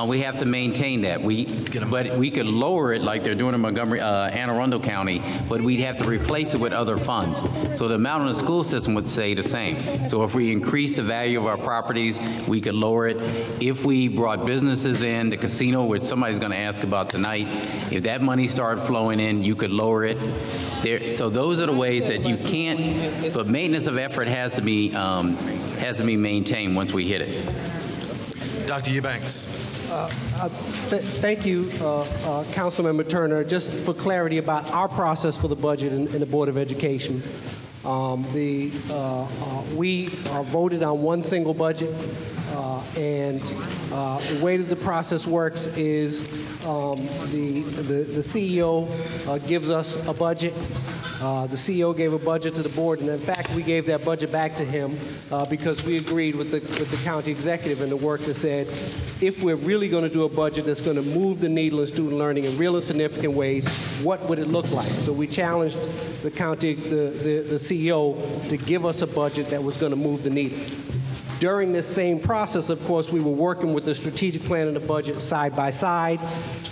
we have to maintain that. But we could lower it like they're doing in Montgomery, Anne Arundel County, but we'd have to replace it with other funds. So the amount on the school system would stay the same. So if we increase the value of our properties, we could lower it. If we brought businesses in, the casino, which somebody's going to ask about tonight, if that money started flowing in, you could lower it. So those are the ways that you can't, but maintenance of effort has to be maintained once we hit it. Dr. Eubanks. Thank you, Councilmember Turner. Just for clarity about our process for the budget in the Board of Education, we voted on one single budget, and the way that the process works is the CEO gives us a budget. The CEO gave a budget to the board, and in fact, we gave that budget back to him because we agreed with the county executive and the work that said, if we're really going to do a budget that's going to move the needle in student learning in real and significant ways, what would it look like? So we challenged the county, the CEO, to give us a budget that was going to move the needle. During this same process, of course, we were working with the strategic plan and the budget side by side.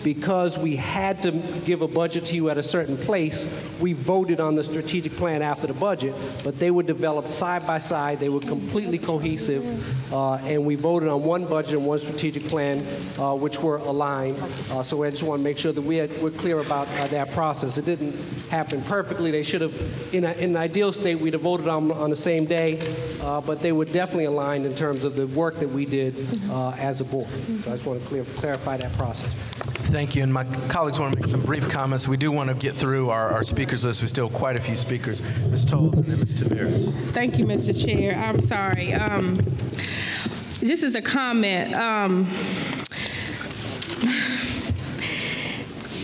because we had to give a budget to you at a certain place, we voted on the strategic plan after the budget, but they were developed side by side. They were completely cohesive, and we voted on one budget and one strategic plan, which were aligned. So I just want to make sure that we're clear about that process. It didn't happen perfectly. They should have, in an ideal state, we'd have voted on the same day, but they were definitely aligned in terms of the work that we did as a board. So I just want to clarify that process. Thank you, and my colleagues want to make some brief comments. We do want to get through our speakers list. We still have quite a few speakers. Ms. Tolles and then Ms. Taveras. Thank you, Mr. Chair. I'm sorry. Just as a comment,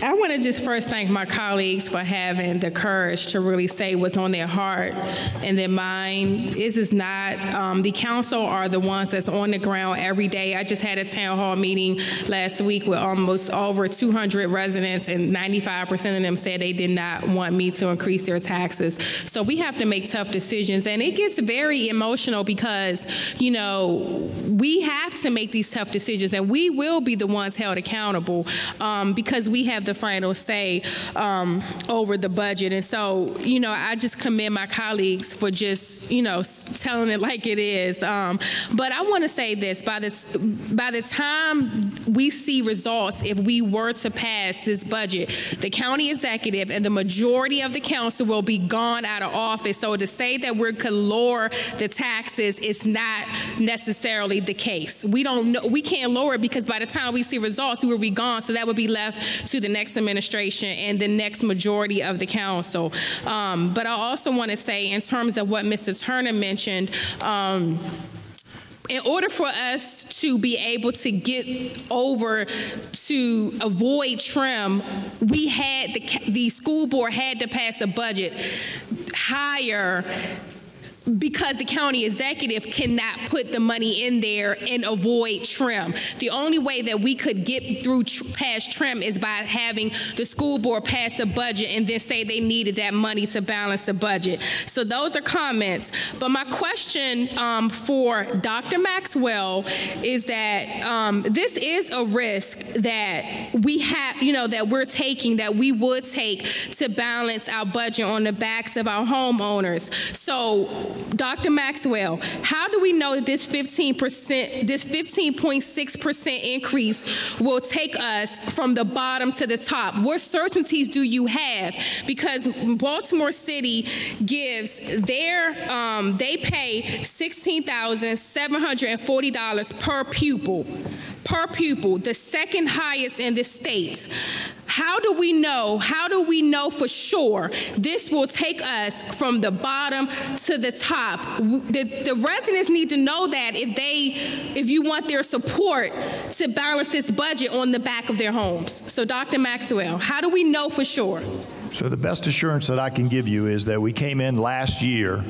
I want to just first thank my colleagues for having the courage to really say what's on their heart and their mind. This is not, the council are the ones that's on the ground every day. I just had a town hall meeting last week with almost over 200 residents, and 95% of them said they did not want me to increase their taxes. So we have to make tough decisions, and it gets very emotional because, you know, we have to make these tough decisions, and we will be the ones held accountable because we have the final say over the budget. And so, you know, I just commend my colleagues for just, you know, telling it like it is. But I want to say this, by the time we see results, if we were to pass this budget, the county executive and the majority of the council will be gone out of office. So to say that we could lower the taxes is not necessarily the case. We don't know, we can't lower it because by the time we see results, we will be gone. So that would be left to the next administration and the next majority of the council. But I also want to say, in terms of what Mr. Turner mentioned, in order for us to be able to get over to avoid trim, we had the school board had to pass a budget higher because the county executive cannot put the money in there and avoid trim. The only way that we could get through past trim is by having the school board pass a budget and then say they needed that money to balance the budget. So those are comments. But my question for Dr. Maxwell is that this is a risk that we have, you know, that we're taking, that we would take to balance our budget on the backs of our homeowners. So Dr. Maxwell, how do we know that this 15.6% increase will take us from the bottom to the top? What certainties do you have? Because Baltimore City gives their, they pay $16,740 per pupil. The second highest in the state. How do we know for sure this will take us from the bottom to the top? The residents need to know that if you want their support to balance this budget on the back of their homes. So Dr. Maxwell, how do we know for sure? So the best assurance that I can give you is that we came in last year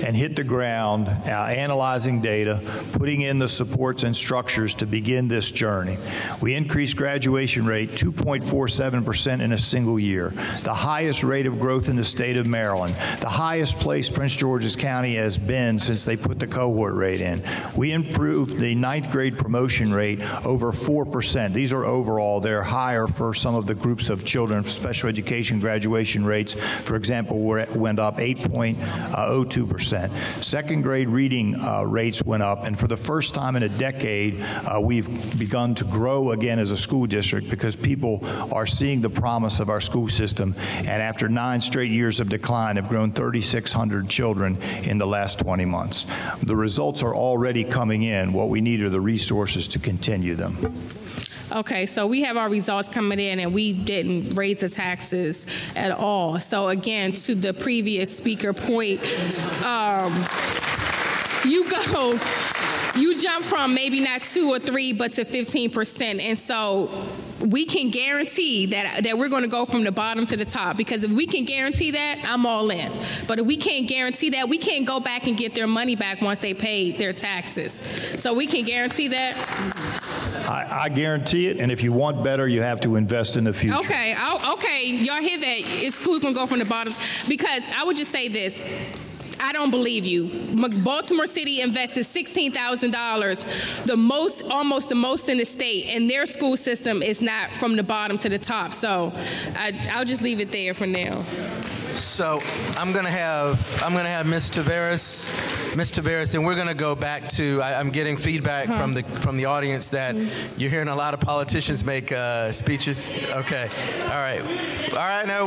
and hit the ground analyzing data, putting in the supports and structures to begin this journey. We increased graduation rate 2.47% in a single year, the highest rate of growth in the state of Maryland, the highest place Prince George's County has been since they put the cohort rate in. We improved the 9th grade promotion rate over 4%. These are overall. They're higher for some of the groups of children, special education graduation rates, for example, went up 8.02%. Second grade reading rates went up, and for the first time in a decade, we've begun to grow again as a school district because people are seeing the promise of our school system, and after 9 straight years of decline, have grown 3,600 children in the last 20 months. The results are already coming in. What we need are the resources to continue them. Okay, so we have our results coming in and we didn't raise the taxes at all. So again, to the previous speaker point, you jump from maybe not 2 or 3, but to 15%. And so we can guarantee that we're going to go from the bottom to the top, because if we can guarantee that, I'm all in. But if we can't guarantee that, we can't go back and get their money back once they paid their taxes. So we can guarantee that. I guarantee it, and if you want better, you have to invest in the future. Okay, okay, y'all hear that? School's gonna go from the bottom. Because I would just say this. I don't believe you. Baltimore City invested $16,000, almost the most in the state, and their school system is not from the bottom to the top. So I'll just leave it there for now. So I'm gonna have Ms. Taveras, and we're gonna go back to. I'm getting feedback from the audience that you're hearing a lot of politicians make speeches. Okay, all right. No,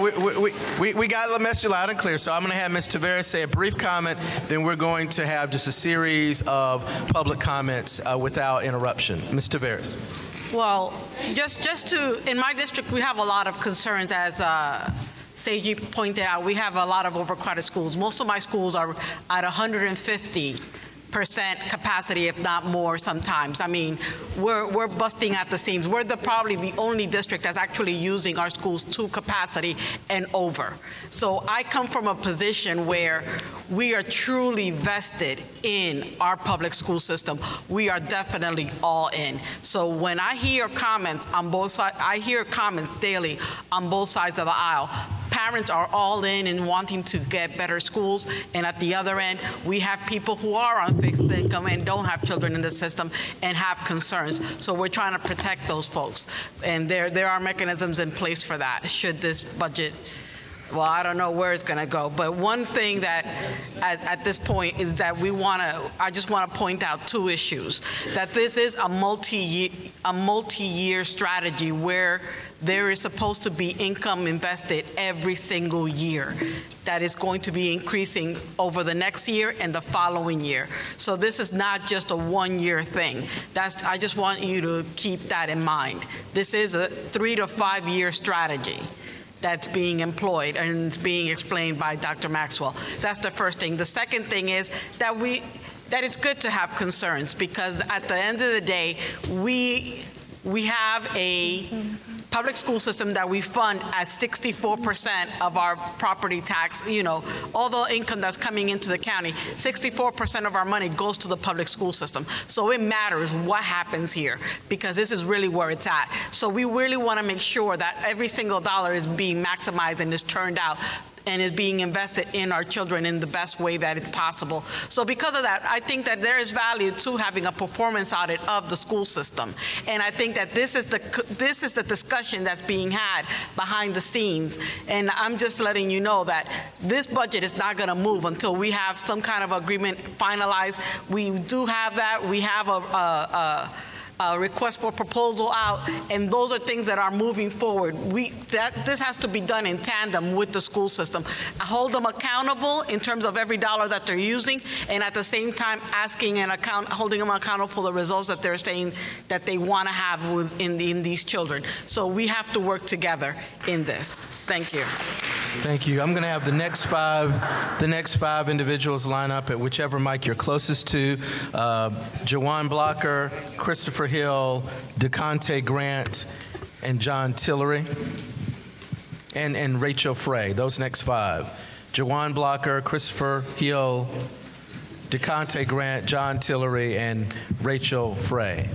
we got the message loud and clear. So I'm gonna have Ms. Taveras say a brief comment. Then we're going to have just a series of public comments without interruption. Ms. Taveras. Well, just to in my district, we have a lot of concerns as. Seiji pointed out, we have a lot of overcrowded schools. Most of my schools are at 150% capacity, if not more sometimes. I mean, we're busting at the seams. We're probably the only district that's actually using our schools to capacity and over. So I come from a position where we are truly vested in our public school system. We are definitely all in. So when I hear comments on both sides, I hear comments daily on both sides of the aisle. Parents are all in and wanting to get better schools, and at the other end, we have people who are on fixed income and don't have children in the system and have concerns. So we're trying to protect those folks, and there are mechanisms in place for that. Should this budget, well, I don't know where it's going to go, but one thing that at this point is that I just want to point out two issues. That this is a multi-year strategy where there is supposed to be income invested every single year that is going to be increasing over the next year and the following year. So this is not just a one-year thing. I just want you to keep that in mind. This is a 3 to 5 year strategy that's being employed and it's being explained by Dr. Maxwell. That's the first thing. The second thing is that it's good to have concerns, because at the end of the day, we have a public school system that we fund at 64% of our property tax, all the income that's coming into the county, 64% of our money goes to the public school system. So it matters what happens here, because this is really where it's at. So we really want to make sure that every single dollar is being maximized and is turned out and is being invested in our children in the best way that it's possible. So because of that, I think that there is value to having a performance audit of the school system. And I think that this is the discussion that's being had behind the scenes. And I'm just letting you know that this budget is not going to move until we have some kind of agreement finalized. We do have that. We have a request for proposal out, and those are things that are moving forward. This has to be done in tandem with the school system. Hold them accountable in terms of every dollar that they're using, and at the same time holding them accountable for the results that they're saying that they want to have in these children. So we have to work together in this. Thank you. Thank you. I'm going to have the next five individuals line up at whichever mic you're closest to. Jawan Blocker, Christopher Hill, DeConte Grant, and John Tillery, and Rachel Frey. Those next five. Jawan Blocker, Christopher Hill, DeConte Grant, John Tillery, and Rachel Frey.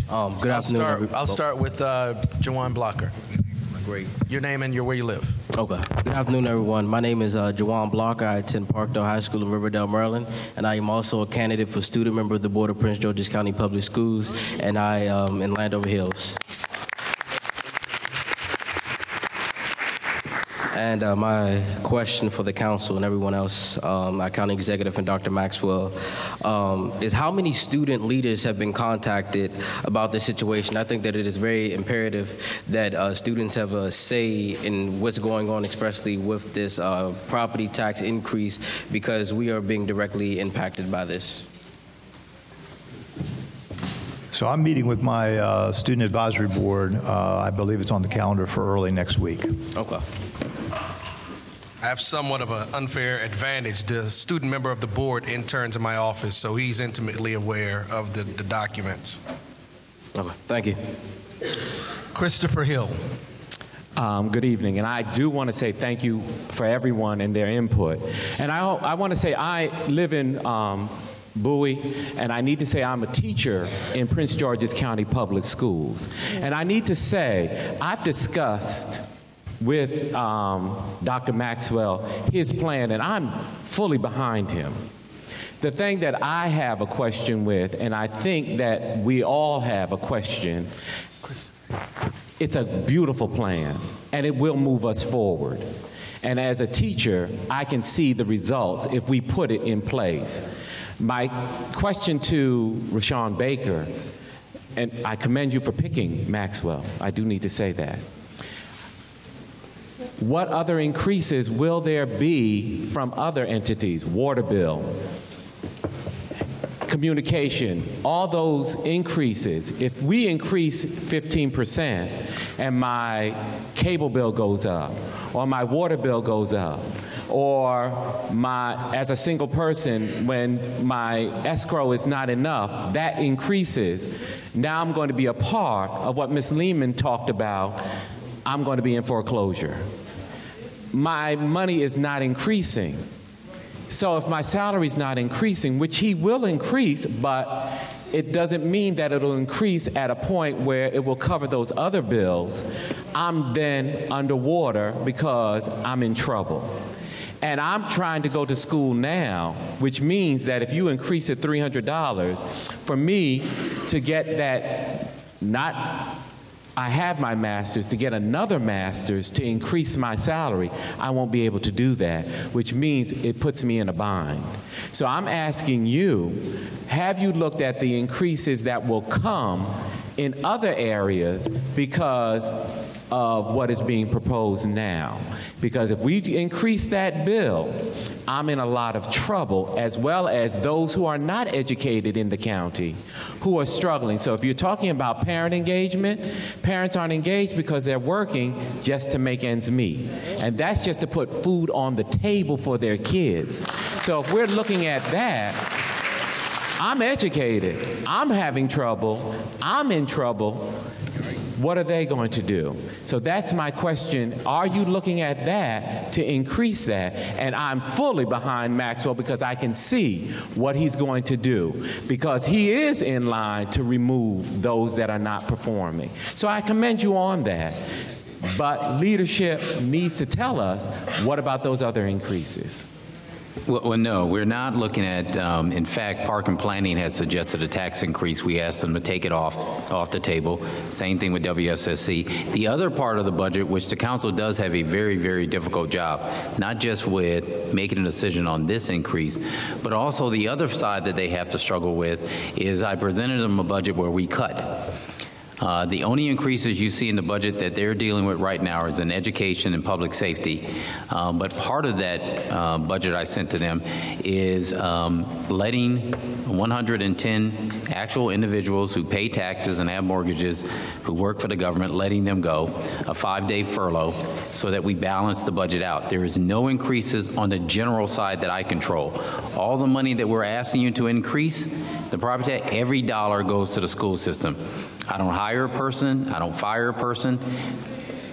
Good afternoon. I'll start with Jawan Blocker. Great. Your name and where you live. Okay. Good afternoon, everyone. My name is Jawan Blocker. I attend Parkdale High School in Riverdale, Maryland, and I am also a candidate for student member of the Board of Prince George's County Public Schools, and I am in Landover Hills. And my question for the council and everyone else, our county executive and Dr. Maxwell, is how many student leaders have been contacted about this situation? I think that it is very imperative that students have a say in what's going on, especially with this property tax increase, because we are being directly impacted by this. So I'm meeting with my student advisory board. I believe it's on the calendar for early next week. Okay. I have somewhat of an unfair advantage. The student member of the board interns in my office, so he's intimately aware of the documents. Okay, thank you. Christopher Hill. Good evening, and I do want to say thank you for everyone and their input. And I want to say I live in Bowie, and I need to say I'm a teacher in Prince George's County Public Schools. And I need to say I've discussed with Dr. Maxwell, his plan, and I'm fully behind him. The thing that I have a question with, and I think that we all have a question, it's a beautiful plan, and it will move us forward. And as a teacher, I can see the results if we put it in place. My question to Rashawn Baker, and I commend you for picking Maxwell, I do need to say that. What other increases will there be from other entities? Water bill, communication, all those increases. If we increase 15% and my cable bill goes up, or my water bill goes up, or as a single person, when my escrow is not enough, that increases. Now I'm going to be a part of what Ms. Lehman talked about. I'm going to be in foreclosure. My money is not increasing. So if my salary is not increasing, which he will increase, but it doesn't mean that it'll increase at a point where it will cover those other bills, I'm then underwater because I'm in trouble. And I'm trying to go to school now, which means that if you increase it $300, for me to get that, I have my master's, to get another master's to increase my salary, I won't be able to do that, which means it puts me in a bind. So I'm asking you, have you looked at the increases that will come in other areas because of what is being proposed now? Because if we increase that bill, I'm in a lot of trouble, as well as those who are not educated in the county who are struggling. So if you're talking about parent engagement, parents aren't engaged because they're working just to make ends meet. And that's just to put food on the table for their kids. So if we're looking at that, I'm educated, I'm having trouble, I'm in trouble. What are they going to do? So that's my question. Are you looking at that to increase that? And I'm fully behind Maxwell because I can see what he's going to do, because he is in line to remove those that are not performing. So I commend you on that. But leadership needs to tell us, what about those other increases? Well, no, we're not looking at, in fact, Park and Planning has suggested a tax increase. We asked them to take it off the table. Same thing with WSSC. The other part of the budget, which the council does have a very, very difficult job, not just with making a decision on this increase, but also the other side that they have to struggle with is I presented them a budget where we cut. The only increases you see in the budget that they're dealing with right now is in education and public safety. But part of that budget I sent to them is letting 110 actual individuals who pay taxes and have mortgages, who work for the government, letting them go, a 5-day furlough, so that we balance the budget out. There is no increases on the general side that I control. All the money that we're asking you to increase, the property tax, every dollar goes to the school system. I don't hire a person, I don't fire a person.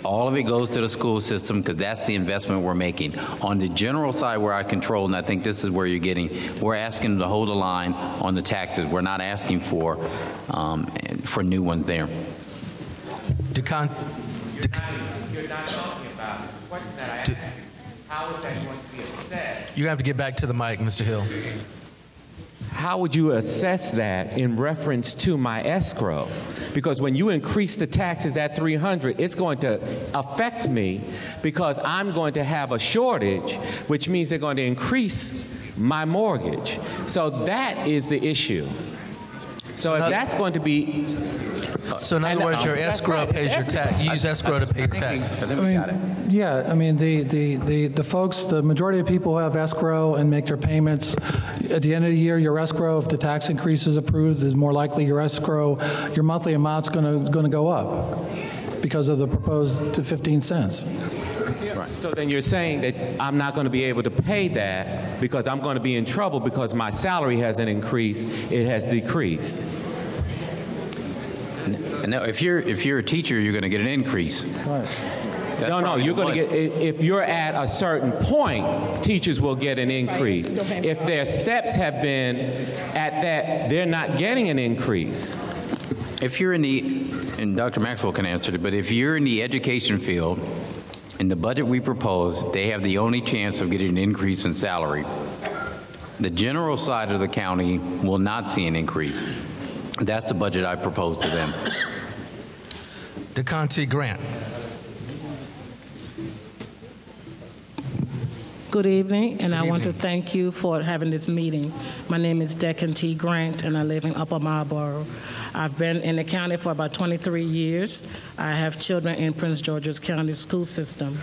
All of it goes to the school system because that's the investment we're making. On the general side where I control, and I think this is where you're getting, we're asking them to hold the line on the taxes. We're not asking for new ones there. You're not talking about the question that I asked you. How is that going to be assessed? You have to get back to the mic, Mr. Hill. How would you assess that in reference to my escrow? Because when you increase the taxes at $300, it's going to affect me because I'm going to have a shortage, which means they're going to increase my mortgage. So that is the issue. So if that's going to be... So in other words, your escrow pays your tax. You use escrow to pay your tax. Yeah, I mean, the folks, the majority of people who have escrow and make their payments, at the end of the year, your escrow, if the tax increase is approved, is more likely your escrow, your monthly amount's going to go up because of the proposed to 15 cents. Right. So then you're saying that I'm not going to be able to pay that because I'm going to be in trouble because my salary hasn't increased, it has decreased. No, if you're a teacher, you're going to get an increase. Right. No, you're going to get, if you're at a certain point, teachers will get an increase. If their steps have been at that, they're not getting an increase. If you're in the, and Dr. Maxwell can answer it, but if you're in the education field In the budget we propose, they have the only chance of getting an increase in salary. The general side of the county will not see an increase. That's the budget I propose to them. DeConte Grant. Good evening, and I want to thank you for having this meeting. My name is Deccan T. Grant, and I live in Upper Marlboro. I've been in the county for about 23 years. I have children in Prince George's County school system.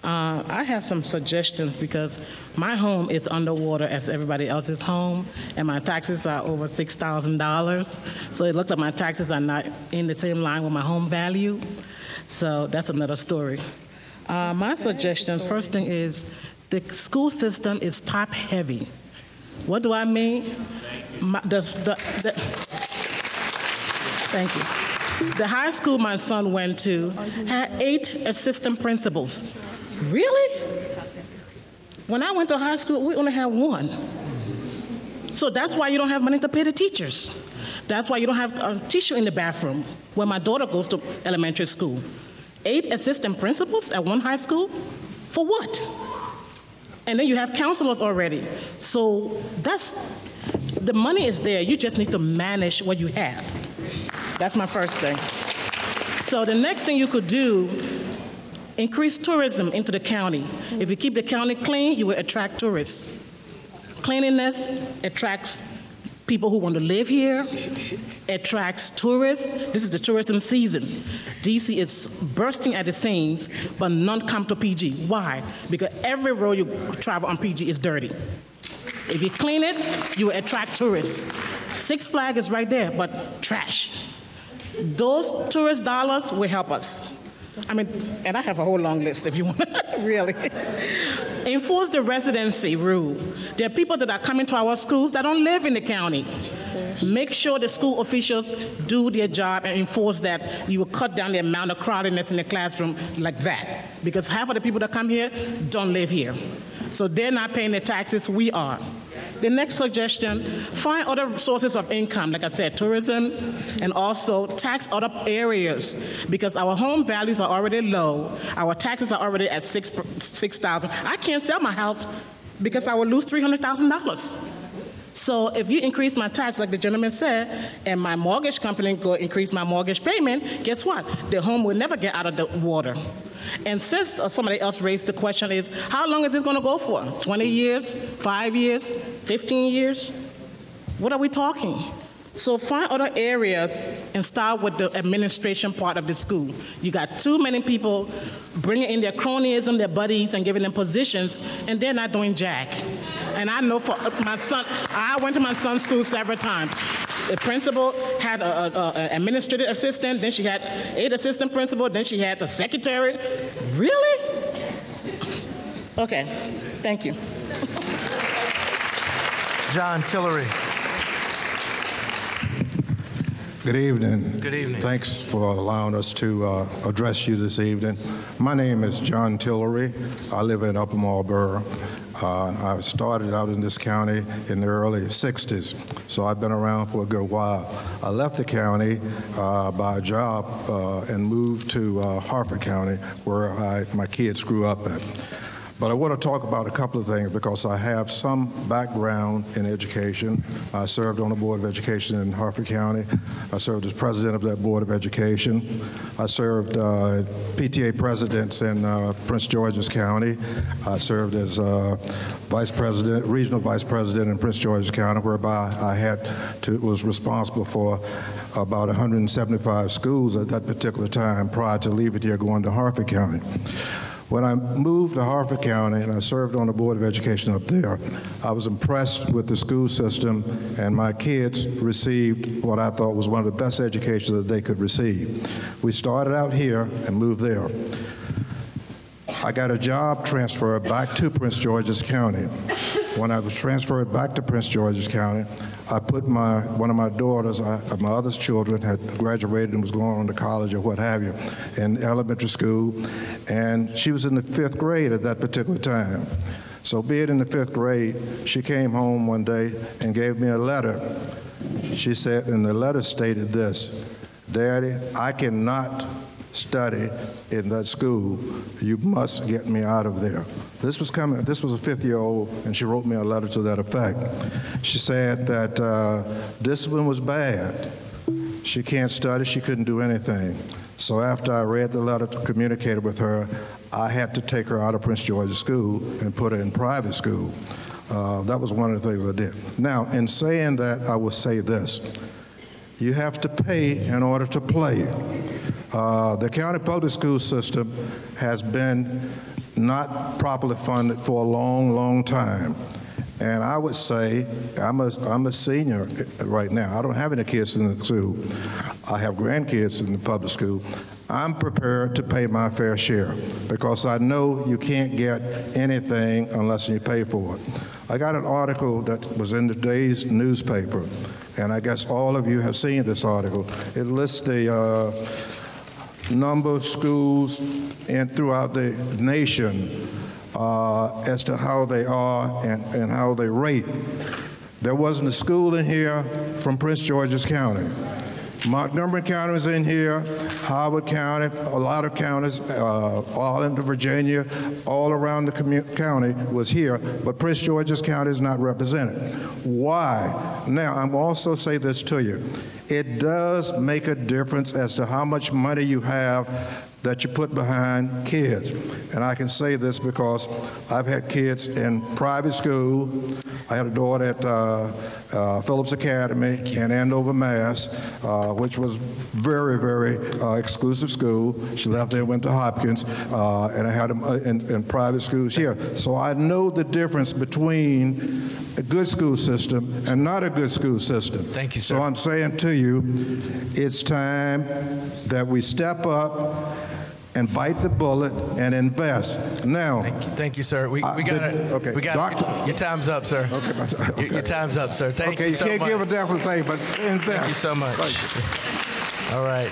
I have some suggestions because my home is underwater as everybody else's home, and my taxes are over $6,000. So it looks like my taxes are not in the same line with my home value. So that's another story. My suggestion, first thing is, the school system is top heavy. What do I mean? Thank you. The high school my son went to had 8 assistant principals. Really? When I went to high school, we only had 1. So that's why you don't have money to pay the teachers. That's why you don't have a tissue in the bathroom when my daughter goes to elementary school. 8 assistant principals at one high school? For what? And then you have counselors already. So the money is there. You just need to manage what you have. That's my first thing. So the next thing you could do, increase tourism into the county. If you keep the county clean, you will attract tourists. Cleanliness attracts people who want to live here, attracts tourists. This is the tourism season. DC is bursting at the seams, but none come to PG. Why? Because every road you travel on PG is dirty. If you clean it, you will attract tourists. Six Flags is right there, but trash. Those tourist dollars will help us. I mean, and I have a whole long list if you want, really. Enforce the residency rule. There are people that are coming to our schools that don't live in the county. Make sure the school officials do their job and enforce that. You will cut down the amount of crowdedness in the classroom like that. Because half of the people that come here don't live here. So they're not paying the taxes, we are. The next suggestion, find other sources of income, like I said, tourism, and also tax other areas, because our home values are already low. Our taxes are already at $6,000. I can't sell my house because I will lose $300,000. So if you increase my tax, like the gentleman said, and my mortgage company go increase my mortgage payment, guess what? The home will never get out of the water. And since somebody else raised the question is, how long is this going to go for? 20 years, 5 years, 15 years? What are we talking? So find other areas and start with the administration part of the school. You got too many people bringing in their cronyism, their buddies, and giving them positions, and they're not doing jack. And I know for my son, I went to my son's school several times. The principal had an administrative assistant, then she had 8 assistant principals, then she had the secretary. Really? Okay, thank you. John Tillery. Good evening. Good evening. Thanks for allowing us to address you this evening. My name is John Tillery. I live in Upper Marlboro. I started out in this county in the early 60s, so I've been around for a good while. I left the county by a job and moved to Harford County, where my kids grew up at. But I want to talk about a couple of things because I have some background in education. I served on the Board of Education in Harford County. I served as president of that Board of Education. I served PTA presidents in Prince George's County. I served as vice president, regional vice president in Prince George's County, whereby I was responsible for about 175 schools at that particular time prior to leaving here going to Harford County. When I moved to Harford County and I served on the Board of Education up there, I was impressed with the school system, and my kids received what I thought was one of the best educations that they could receive. We started out here and moved there. I got a job transfer back to Prince George's County. When I was transferred back to Prince George's County, I put one of my daughters, my other children had graduated and was going on to college or what have you, in elementary school, and she was in the 5th grade at that particular time. So being in the 5th grade, she came home one day and gave me a letter. She said, and the letter stated this: "Daddy, I cannot study in that school, you must get me out of there. This was a fifth-year-old, and she wrote me a letter to that effect. She said that discipline was bad. She can't study, she couldn't do anything. So after I read the letter, communicated with her, I had to take her out of Prince George's School and put her in private school. That was one of the things I did. Now, in saying that, I will say this. You have to pay in order to play. The county public school system has been not properly funded for a long, long time. And I would say, I'm a senior right now. I don't have any kids in the school. I have grandkids in the public school. I'm prepared to pay my fair share because I know you can't get anything unless you pay for it. I got an article that was in today's newspaper, and I guess all of you have seen this article. It lists the number of schools throughout the nation as to how they are and how they rate. There wasn't a school in here from Prince George's County. Montgomery County was in here, Howard County, a lot of counties, all into Virginia, all around the county was here, but Prince George's County is not represented. Why? Now, I'm also say this to you. It does make a difference as to how much money you have that you put behind kids. And I can say this because I've had kids in private school. I had a daughter at Phillips Academy in Andover, Mass., which was very, very exclusive school. She left there and went to Hopkins, and I had them in private schools here. So I know the difference between a good school system and not a good school system. Thank you, sir. So I'm saying to you, it's time that we step up and bite the bullet and invest. Now, thank you, sir. We got it. Okay, we got your time's up, sir. Okay, your time's up, sir. Thank you so much. Okay, you can't give a definite thing, but invest. Thank you so much. All right,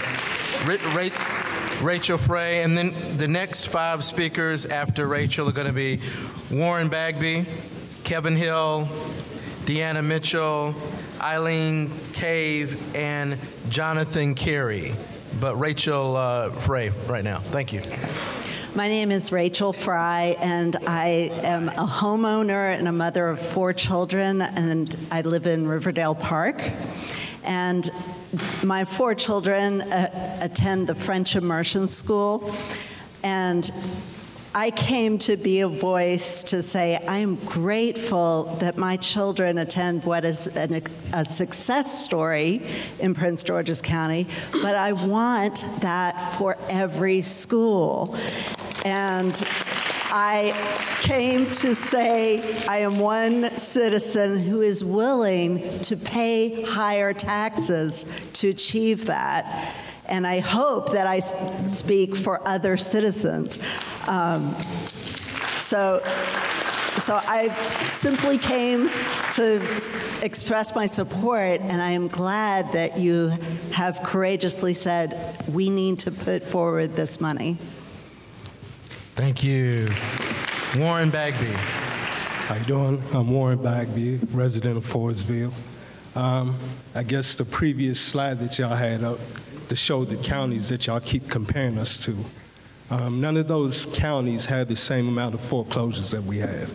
Rachel Frey, and then the next 5 speakers after Rachel are going to be Warren Bagby, Kevin Hill, Deanna Mitchell, Eileen Cave, and Jonathan Carey. But Rachel Frey right now. Thank you. My name is Rachel Fry, and I am a homeowner and a mother of 4 children, and I live in Riverdale Park. And my 4 children attend the French Immersion School, and I came to be a voice to say I am grateful that my children attend what is a success story in Prince George's County, but I want that for every school. And I came to say I am one citizen who is willing to pay higher taxes to achieve that. And I hope that I speak for other citizens. So I simply came to express my support, and I am glad that you have courageously said, we need to put forward this money. Thank you. Warren Bagby. How you doing? I'm Warren Bagby, resident of Forestville. I guess the previous slide that y'all had up to show the counties that y'all keep comparing us to. None of those counties have the same amount of foreclosures that we have.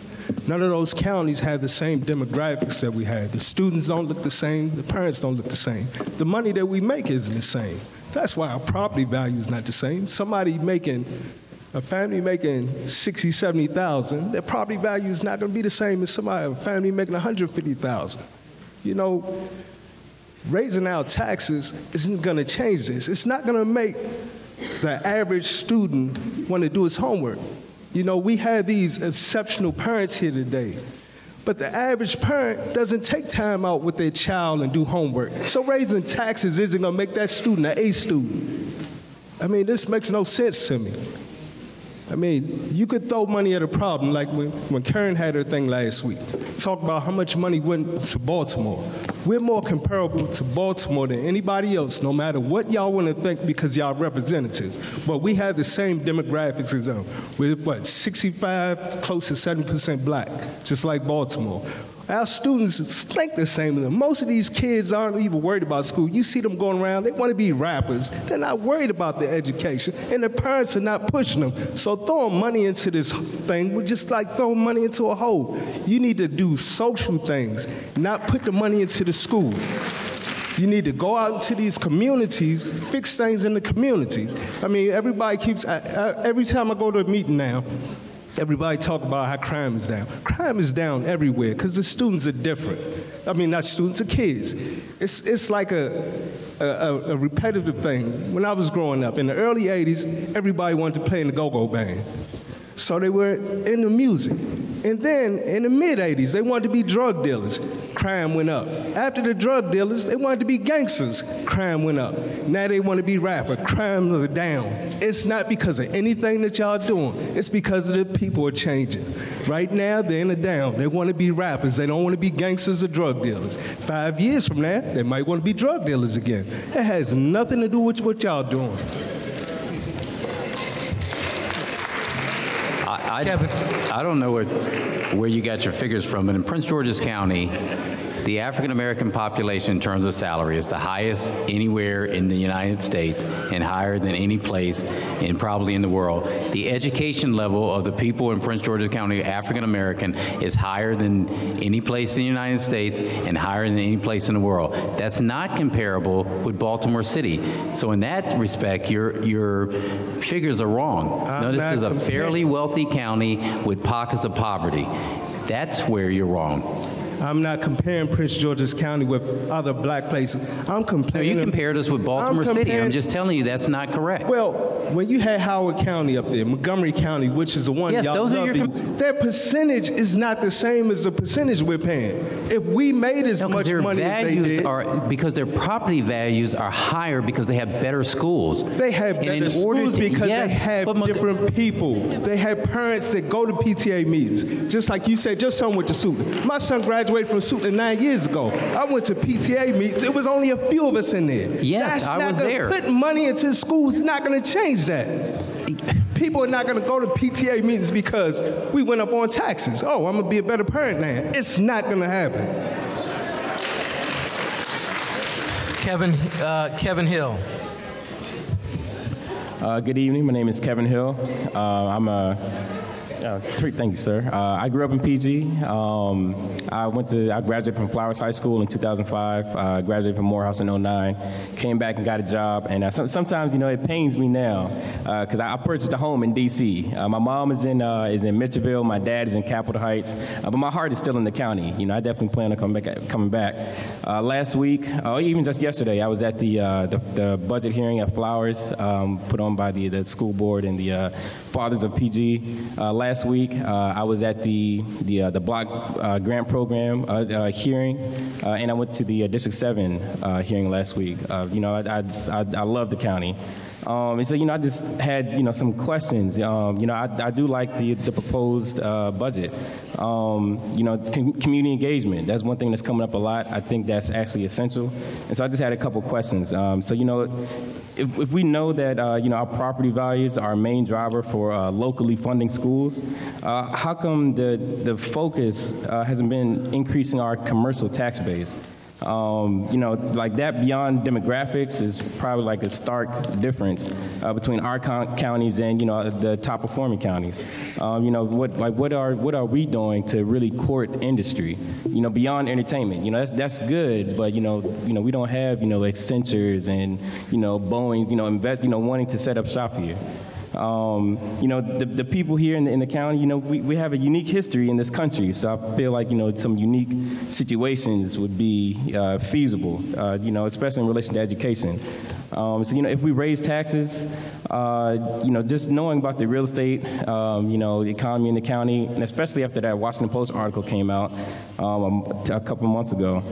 None of those counties have the same demographics that we have. The students don't look the same. The parents don't look the same. The money that we make isn't the same. That's why our property value is not the same. A family making $60,000, $70,000, their property value is not going to be the same as a family making $150,000. You know, raising our taxes isn't going to change this. It's not going to make the average student want to do his homework. You know, we have these exceptional parents here today, but the average parent doesn't take time out with their child and do homework. So raising taxes isn't going to make that student an A student. I mean, this makes no sense to me. I mean, you could throw money at a problem, like when Karen had her thing last week. Talk about how much money went to Baltimore. We're more comparable to Baltimore than anybody else, no matter what y'all want to think, because y'all representatives. But we have the same demographics as them. We're, 65, close to 70% black, just like Baltimore. Our students think the same as them. Most of these kids aren't even worried about school. You see them going around, they want to be rappers. They're not worried about their education, and their parents are not pushing them. So throwing money into this thing would just like throwing money into a hole. You need to do social things, not put the money into the school. You need to go out into these communities, fix things in the communities. I mean, everybody keeps, every time I go to a meeting now, everybody talk about how crime is down. Crime is down everywhere because the students are different. I mean, not students, the kids. It's like a repetitive thing. When I was growing up, in the early 80s, everybody wanted to play in the go-go band. So they were into music. And then in the mid-'80s, they wanted to be drug dealers. Crime went up. After the drug dealers, they wanted to be gangsters. Crime went up. Now they want to be rappers. Crime is down. It's not because of anything that y'all doing. It's because of the people are changing. Right now, they're in the down. They want to be rappers. They don't want to be gangsters or drug dealers. 5 years from now, they might want to be drug dealers again. It has nothing to do with what y'all doing. I don't know where you got your figures from, but in Prince George's County, the African American population in terms of salary is the highest anywhere in the United States and higher than any place and probably in the world. The education level of the people in Prince George's County, African American, is higher than any place in the United States and higher than any place in the world. That's not comparable with Baltimore City. So in that respect, your figures are wrong. No, this is a fairly wealthy county with pockets of poverty. That's where you're wrong. I'm not comparing Prince George's County with other black places. I'm comparing. No, you compared us with Baltimore City. I'm just telling you that's not correct. Well, when you had Howard County up there, Montgomery County, which is the one yes, y'all those love, are your their percentage is not the same as the percentage we're paying. If we made as much money as they did, because their property values are higher because they have better schools. They have better schools because they have different people. They have parents that go to PTA meetings. Just like you said, your son went to Suitland. My son graduated from Suitland 9 years ago. I went to PTA meetings. It was only a few of us in there. Yes, I was there. Putting money into schools is not going to change that. People are not going to go to PTA meetings because we went up on taxes. Oh, I'm going to be a better parent now. It's not going to happen. Kevin Hill. Good evening. My name is Kevin Hill. Thank you, sir. I grew up in PG. I graduated from Flowers High School in 2005. Graduated from Morehouse in 2009. Came back and got a job. And sometimes, it pains me now because I purchased a home in D.C. My mom is in Mitchellville. My dad is in Capitol Heights. But my heart is still in the county. I definitely plan on coming back. Last week, even just yesterday, I was at the budget hearing at Flowers, put on by the school board and the Fathers of PG. Last week, I was at the block grant program hearing, and I went to the District 7 hearing last week. I love the county. And so, I just had, some questions. I do like the proposed budget. Community engagement, that's one thing that's coming up a lot. I think that's actually essential. And so I just had a couple questions. If we know that our property values are our main driver for locally funding schools, how come the focus hasn't been increasing our commercial tax base? Like that beyond demographics is probably like a stark difference between our counties and the top performing counties. What are we doing to really court industry? Beyond entertainment. That's good, but we don't have Accentures and Boeing invest wanting to set up shop here. The people here in the county, we have a unique history in this country, so I feel like, some unique situations would be feasible, especially in relation to education. If we raise taxes, just knowing about the real estate, the economy in the county, and especially after that Washington Post article came out a couple months ago,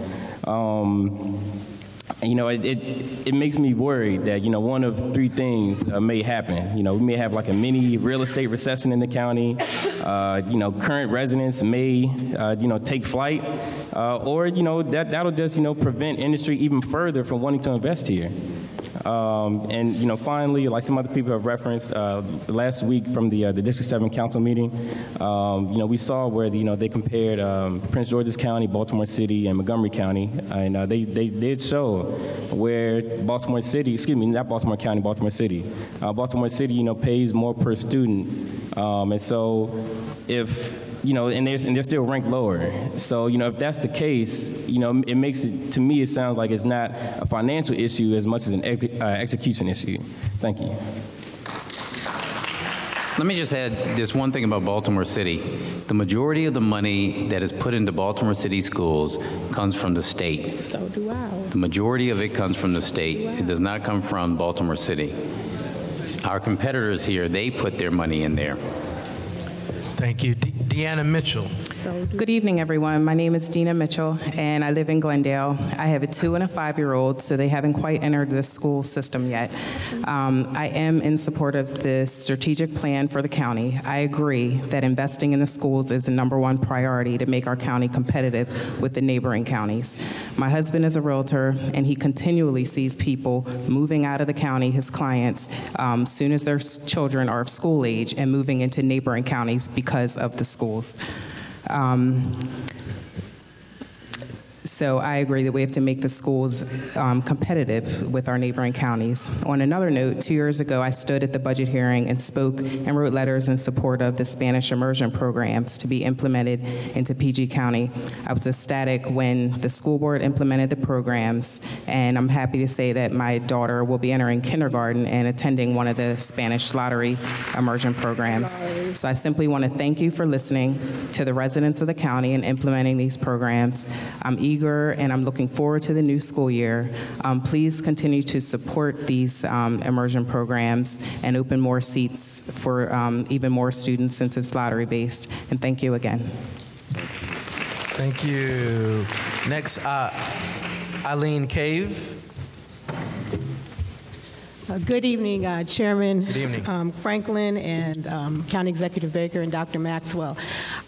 it makes me worried that, one of three things may happen. We may have like a mini real estate recession in the county. Current residents may, take flight, or, that'll just, prevent industry even further from wanting to invest here. And finally, like some other people have referenced, last week from the District 7 Council meeting, we saw where they compared Prince George's County, Baltimore City, and Montgomery County, and they did show where Baltimore City, excuse me, not Baltimore County, Baltimore City, pays more per student, and so if and they're still ranked lower. So, if that's the case, it makes it, to me, it sounds like it's not a financial issue as much as an execution issue. Thank you. Let me just add this one thing about Baltimore City. The majority of the money that is put into Baltimore City schools comes from the state. So do I. The majority of it comes from the state. It does not come from Baltimore City. Our competitors here, they put their money in there. Thank you. Deanna Mitchell. Good evening, everyone. My name is Dina Mitchell, and I live in Glendale. I have a 2- and a 5-year-old, so they haven't quite entered the school system yet. I am in support of the strategic plan for the county. I agree that investing in the schools is the #1 priority to make our county competitive with the neighboring counties. My husband is a realtor, and he continually sees people moving out of the county, his clients, soon as their children are of school age and moving into neighboring counties because of the schools. So I agree that we have to make the schools competitive with our neighboring counties. On another note, 2 years ago, I stood at the budget hearing and spoke and wrote letters in support of the Spanish immersion programs to be implemented into PG County. I was ecstatic when the school board implemented the programs, and I'm happy to say that my daughter will be entering kindergarten and attending one of the Spanish lottery immersion programs. So I simply want to thank you for listening to the residents of the county and implementing these programs. I'm eager and I'm looking forward to the new school year. Please continue to support these immersion programs and open more seats for even more students since it's lottery-based. And thank you again. Thank you. Next, Eileen Cave. Good evening, Chairman Good evening. Franklin and County Executive Baker and Dr. Maxwell.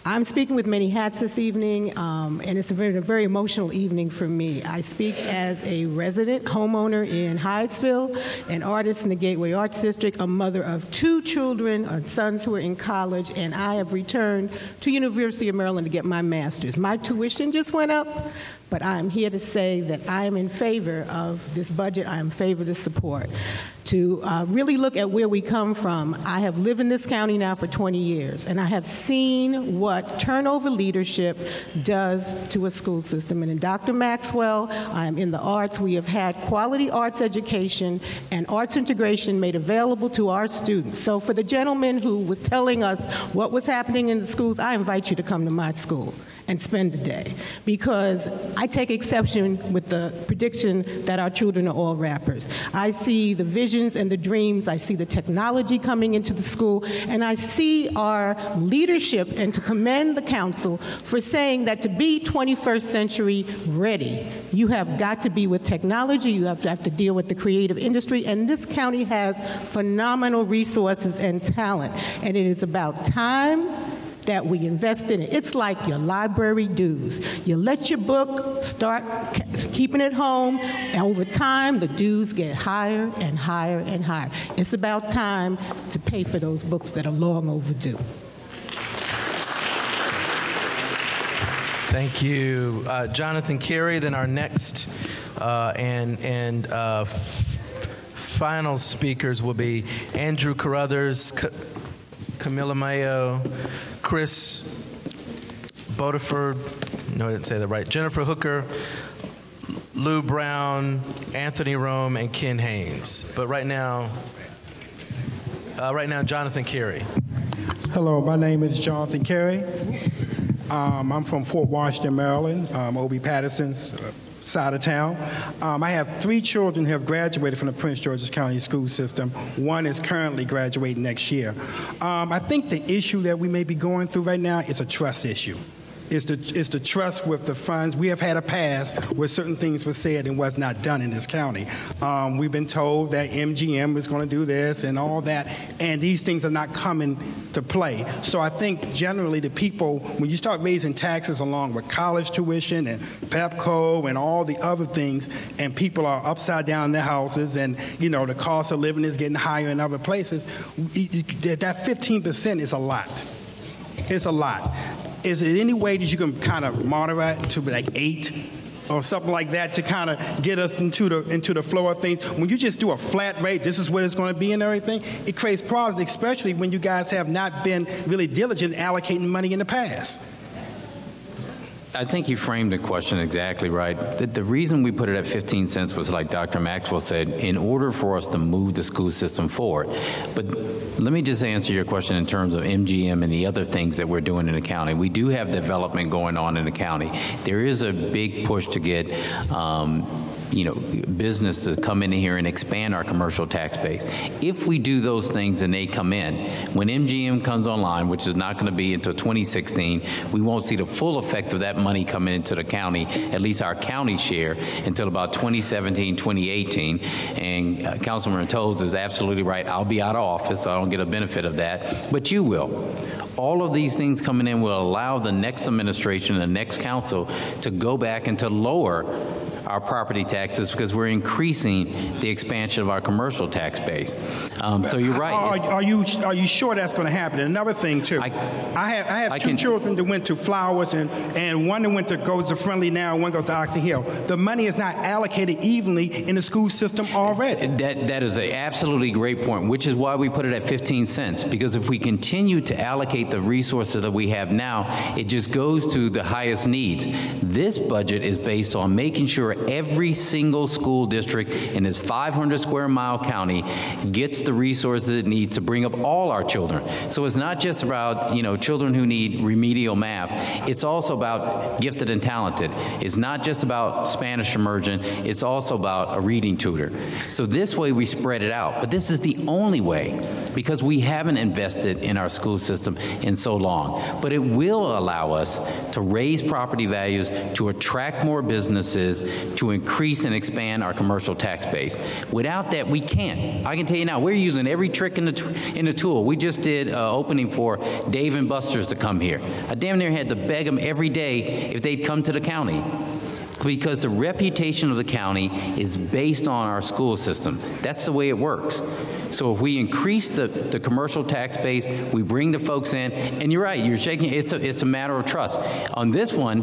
I'm speaking with many hats this evening, and it's a very emotional evening for me. I speak as a resident homeowner in Hyattsville, an artist in the Gateway Arts District, a mother of 2 children, sons who are in college, and I have returned to University of Maryland to get my master's. My tuition just went up, but I'm here to say that I am in favor of this budget. I am in favor of the support. To really look at where we come from, I have lived in this county now for 20 years, and I have seen what turnover leadership does to a school system. And in Dr. Maxwell, I am in the arts. We have had quality arts education and arts integration made available to our students. So for the gentleman who was telling us what was happening in the schools, I invite you to come to my school and spend the day, because I take exception with the prediction that our children are all rappers. I see the visions and the dreams, I see the technology coming into the school, and I see our leadership, and to commend the council for saying that to be 21st century ready, you have got to be with technology, you have to deal with the creative industry, and this county has phenomenal resources and talent, and it is about time that we invest in it. It's like your library dues. You let your book start keeping it home, and over time, the dues get higher and higher and higher. It's about time to pay for those books that are long overdue. Thank you. Jonathan Carey, then our next final speakers will be Andrew Carruthers, Camilla Mayo, Chris Bodiford, no, I didn't say that right, Jennifer Hooker, Lou Brown, Anthony Rome, and Ken Haynes. But right now, Jonathan Carey. Hello, my name is Jonathan Carey. I'm from Fort Washington, Maryland, O.B. Patterson's side of town. I have 3 children who have graduated from the Prince George's County school system. One is currently graduating next year. I think the issue that we may be going through right now is a trust issue. is the trust with the funds. We have had a past where certain things were said and was not done in this county. We've been told that MGM is going to do this and all that, and these things are not coming to play. So I think generally the people, when you start raising taxes along with college tuition and PEPCO and all the other things, and people are upside down in their houses, and the cost of living is getting higher in other places, that 15% is a lot. It's a lot. Is there any way that you can kind of moderate to like 8 or something like that to kind of get us into the flow of things? When you just do a flat rate, this is what it's going to be and everything, it creates problems, especially when you guys have not been really diligent allocating money in the past. I think you framed the question exactly right. The reason we put it at 15 cents was, like Dr. Maxwell said, in order for us to move the school system forward. But let me just answer your question in terms of MGM and the other things that we're doing in the county. We do have development going on in the county. There is a big push to get business to come in here and expand our commercial tax base. If we do those things and they come in, when MGM comes online, which is not going to be until 2016, we won't see the full effect of that money coming into the county, at least our county share, until about 2017, 2018. And Councilman Toles is absolutely right. I'll be out of office, so I don't get a benefit of that, but you will. All of these things coming in will allow the next administration and the next council to go back and to lower our property taxes because we're increasing the expansion of our commercial tax base. So you're right. Are you sure that's going to happen? And another thing too, I have two children that went to Flowers and one that goes to Friendly now, and one goes to Oxon Hill. The money is not allocated evenly in the school system already. That is an absolutely great point, which is why we put it at 15 cents. Because if we continue to allocate the resources that we have now, it just goes to the highest needs. This budget is based on making sure every single school district in this 500 square mile county gets the resources it needs to bring up all our children. So it's not just about, children who need remedial math. It's also about gifted and talented. It's not just about Spanish immersion. It's also about a reading tutor. So this way we spread it out. But this is the only way because we haven't invested in our school system in so long. But it will allow us to raise property values, to attract more businesses, to increase and expand our commercial tax base. Without that, we can't. I can tell you now, we're using every trick in the tool. We just did an opening for Dave & Buster's to come here. I damn near had to beg them every day if they'd come to the county, because the reputation of the county is based on our school system. That's the way it works. So if we increase the commercial tax base, we bring the folks in, and you're right, you're shaking, it's a matter of trust. On this one,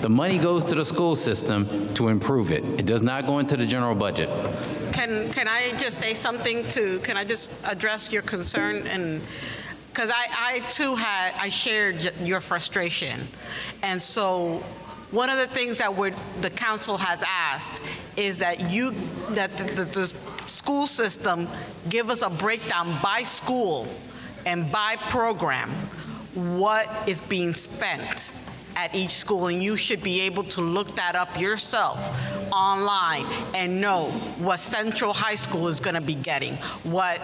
the money goes to the school system to improve it. It does not go into the general budget. Can I just say something can I just address your concern? And because I too I shared your frustration. And so one of the things that the council has asked is that the school system give us a breakdown by school and by program what is being spent at each school, and you should be able to look that up yourself online and know what Central High School is going to be getting, what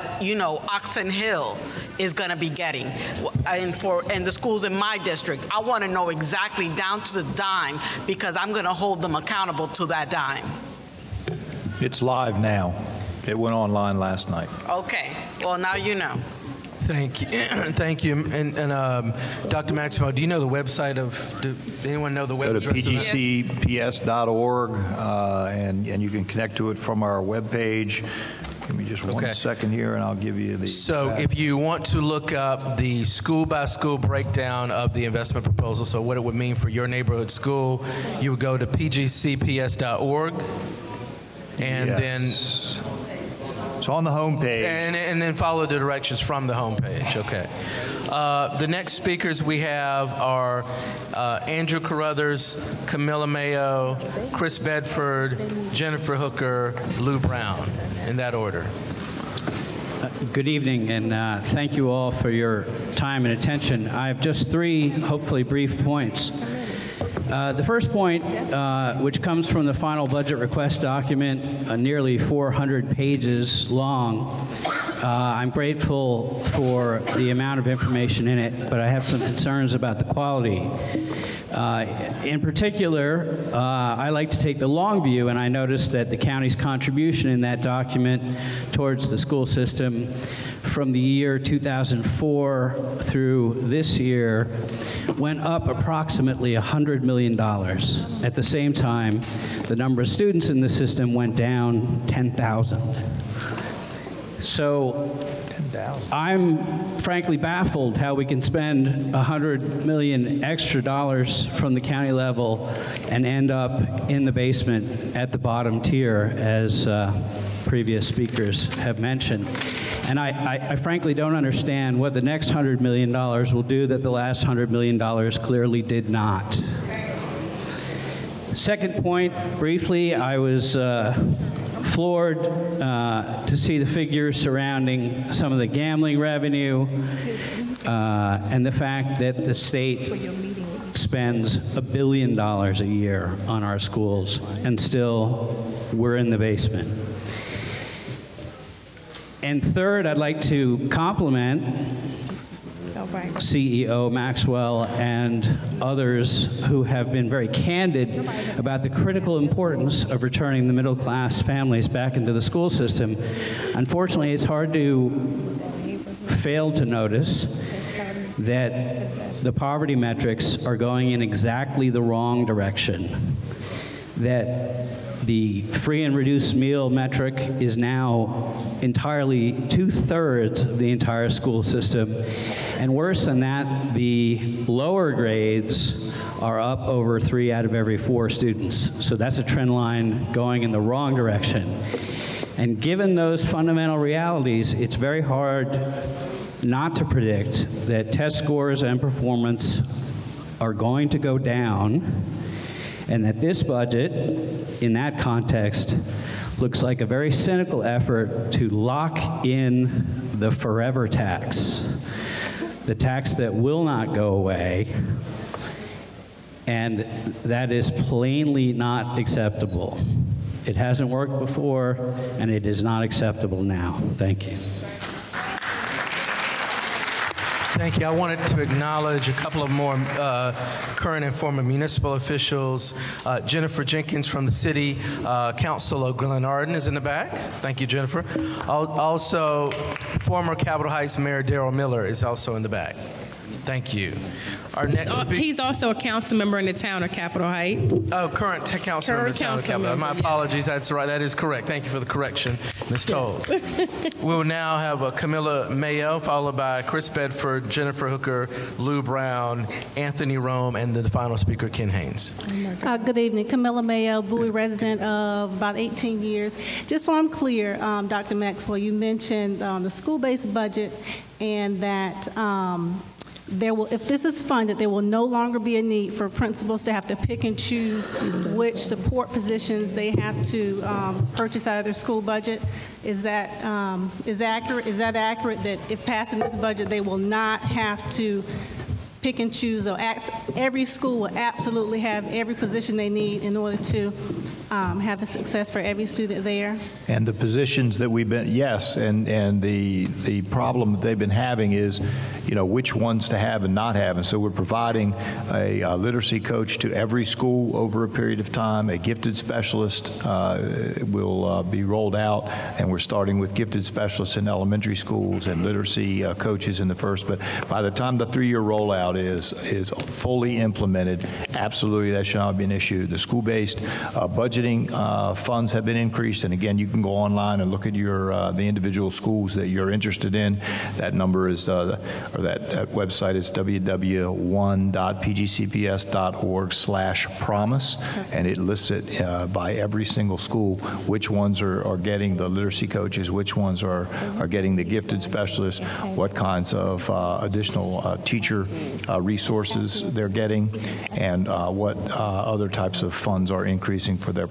Oxon Hill is going to be getting, and the schools in my district. I want to know exactly down to the dime because I'm going to hold them accountable to that dime. It's live now. It went online last night. Okay. Well, now you know. Thank you. Thank you. And Dr. Maxwell, do you know the website does anyone know the website? Go to pgcps.org, and you can connect to it from our webpage. Give me just one second here, and I'll give you the. So if you want to look up the school-by-school breakdown of the investment proposal, so what it would mean for your neighborhood school, you would go to pgcps.org, and then. It's on the homepage. And then follow the directions from the homepage. Okay. The next speakers we have are Andrew Carruthers, Camilla Mayo, Chris Bedford, Jennifer Hooker, Lou Brown, in that order. Good evening, and thank you all for your time and attention. I have just three, hopefully brief points. The first point, which comes from the final budget request document, nearly 400 pages long. I'm grateful for the amount of information in it, but I have some concerns about the quality. In particular, I like to take the long view, and I noticed that the county's contribution in that document towards the school system from the year 2004 through this year went up approximately $100 million. At the same time, the number of students in the system went down 10,000. So I'm frankly baffled how we can spend $100 million extra dollars from the county level and end up in the basement at the bottom tier, as previous speakers have mentioned. And I frankly don't understand what the next $100 million will do that the last $100 million clearly did not. Second point, briefly, I was floored to see the figures surrounding some of the gambling revenue and the fact that the state spends $1 billion a year on our schools, and still we're in the basement. And third, I'd like to compliment CEO Maxwell and others who have been very candid about the critical importance of returning the middle-class families back into the school system. Unfortunately, it's hard to fail to notice that the poverty metrics are going in exactly the wrong direction, that the free and reduced meal metric is now entirely 2/3 of the entire school system. And worse than that, the lower grades are up over 3 out of every 4 students. So that's a trend line going in the wrong direction. And given those fundamental realities, it's very hard not to predict that test scores and performance are going to go down, and that this budget, in that context, looks like a very cynical effort to lock in the forever tax, the tax that will not go away, and that is plainly not acceptable. It hasn't worked before, and it is not acceptable now. Thank you. Thank you. I wanted to acknowledge a couple of more current and former municipal officials. Jennifer Jenkins from the City Council of Glenarden is in the back. Thank you, Jennifer. Also, former Capitol Heights Mayor Darrell Miller is also in the back. Thank you. Our next speaker. He's also a council member in the town of Capitol Heights. Oh, current council member in the town of Capitol Heights. My apologies. That's right. That is correct. Thank you for the correction, Ms. Tolles. We will now have Camilla Mayo, followed by Chris Bedford, Jennifer Hooker, Lou Brown, Anthony Rome, and the final speaker, Ken Haynes. Good evening. Camilla Mayo, Bowie resident of about 18 years. Just so I'm clear, Dr. Maxwell, you mentioned the school-based budget and that if this is funded, there will no longer be a need for principals to have to pick and choose which support positions they have to purchase out of their school budget. Is that accurate? Is that accurate that if passing this budget, they will not have to pick and choose, or every school will absolutely have every position they need in order to have the success for every student there? And the positions that we've been, yes, and the problem that they've been having is, which ones to have and not have. And so we're providing a literacy coach to every school over a period of time. A gifted specialist will be rolled out, and we're starting with gifted specialists in elementary schools and literacy coaches in the first. But by the time the 3-year rollout is fully implemented, absolutely that should not be an issue. The school-based budgeting funds have been increased, and again, you can go online and look at the individual schools that you're interested in. That number is, that website is www.1.pgcps.org/promise, and it lists it by every single school, which ones are getting the literacy coaches, which ones are getting the gifted specialists, what kinds of additional teacher resources they're getting, and what other types of funds are increasing for their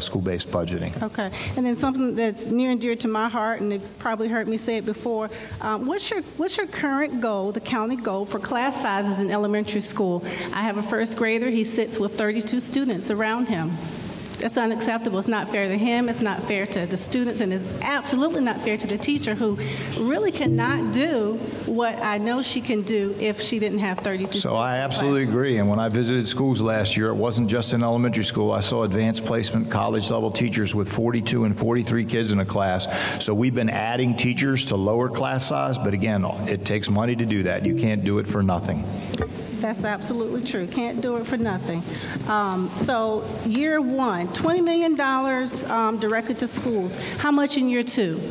school-based budgeting. Okay, and then something that's near and dear to my heart, and you've probably heard me say it before. What's your current goal, the county goal, for class sizes in elementary school? I have a first grader. He sits with 32 students around him. That's unacceptable. It's not fair to him, it's not fair to the students, and it's absolutely not fair to the teacher who really cannot do what I know she can do if she didn't have 32 So I absolutely agree. And when I visited schools last year, it wasn't just in elementary school. I saw advanced placement college level teachers with 42 and 43 kids in a class. So we've been adding teachers to lower class size, but again, it takes money to do that. You can't do it for nothing. That's absolutely true. Can't do it for nothing. So year one, $20 million directed to schools. How much in year two?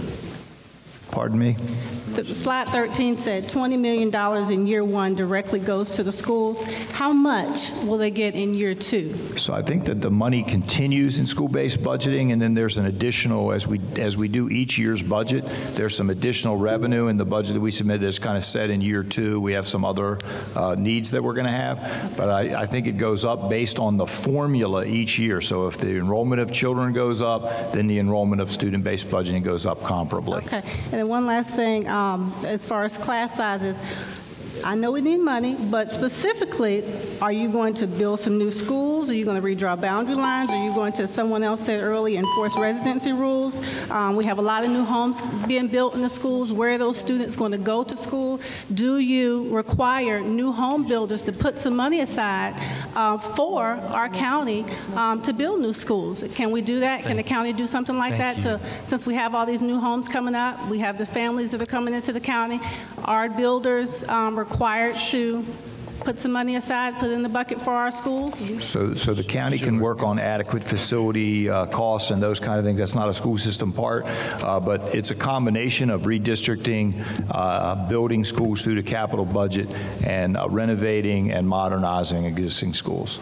Pardon me? Slide 13 said $20 million in year one directly goes to the schools. How much will they get in year two? So I think that the money continues in school-based budgeting, and then there's an additional, as we do each year's budget, there's some additional revenue in the budget that we submit that's kind of set in year two. We have some other needs that we're going to have, but I think it goes up based on the formula each year. So if the enrollment of children goes up, then the enrollment of student-based budgeting goes up comparably. Okay, and then one last thing, as far as class sizes, I know we need money, but specifically, are you going to build some new schools? Are you going to redraw boundary lines? Are you going to, someone else said earlier, enforce residency rules? We have a lot of new homes being built in the schools. Where are those students going to go to school? Do you require new home builders to put some money aside for our county to build new schools? Can we do that? Can the county do something like that? Since we have all these new homes coming up, we have the families that are coming into the county, are builders required to put some money aside, put in the bucket for our schools? So the county can work on adequate facility costs and those kind of things. That's not a school system part, but it's a combination of redistricting, building schools through the capital budget, and renovating and modernizing existing schools.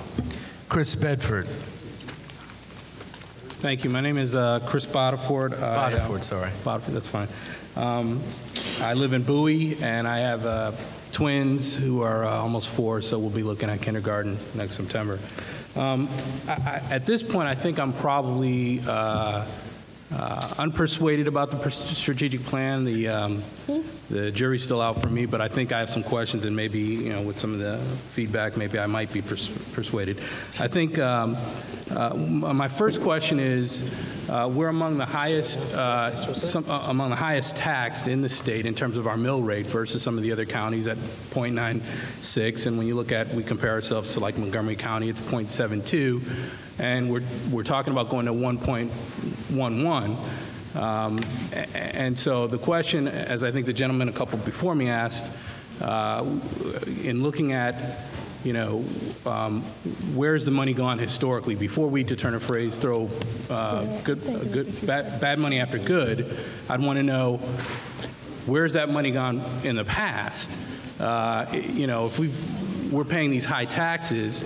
Chris Bedford. Thank you. My name is Chris Boddiford. Boddiford, that's fine. I live in Bowie, and I have twins who are almost 4, so we'll be looking at kindergarten next September. At this point, I think I'm probably unpersuaded about the strategic plan. The jury's still out for me, but I think I have some questions, and maybe, with some of the feedback, maybe I might be persuaded. I think my first question is, we're among the highest taxed in the state in terms of our mill rate versus some of the other counties at 0.96, and when you look at, we compare ourselves to like Montgomery County, it's 0.72, and we're talking about going to 1.11. And so the question, as I think the gentleman a couple before me asked, in looking at, where's the money gone historically? Before we, to turn a phrase, throw bad money after good, I'd want to know, where's that money gone in the past? If we're paying these high taxes,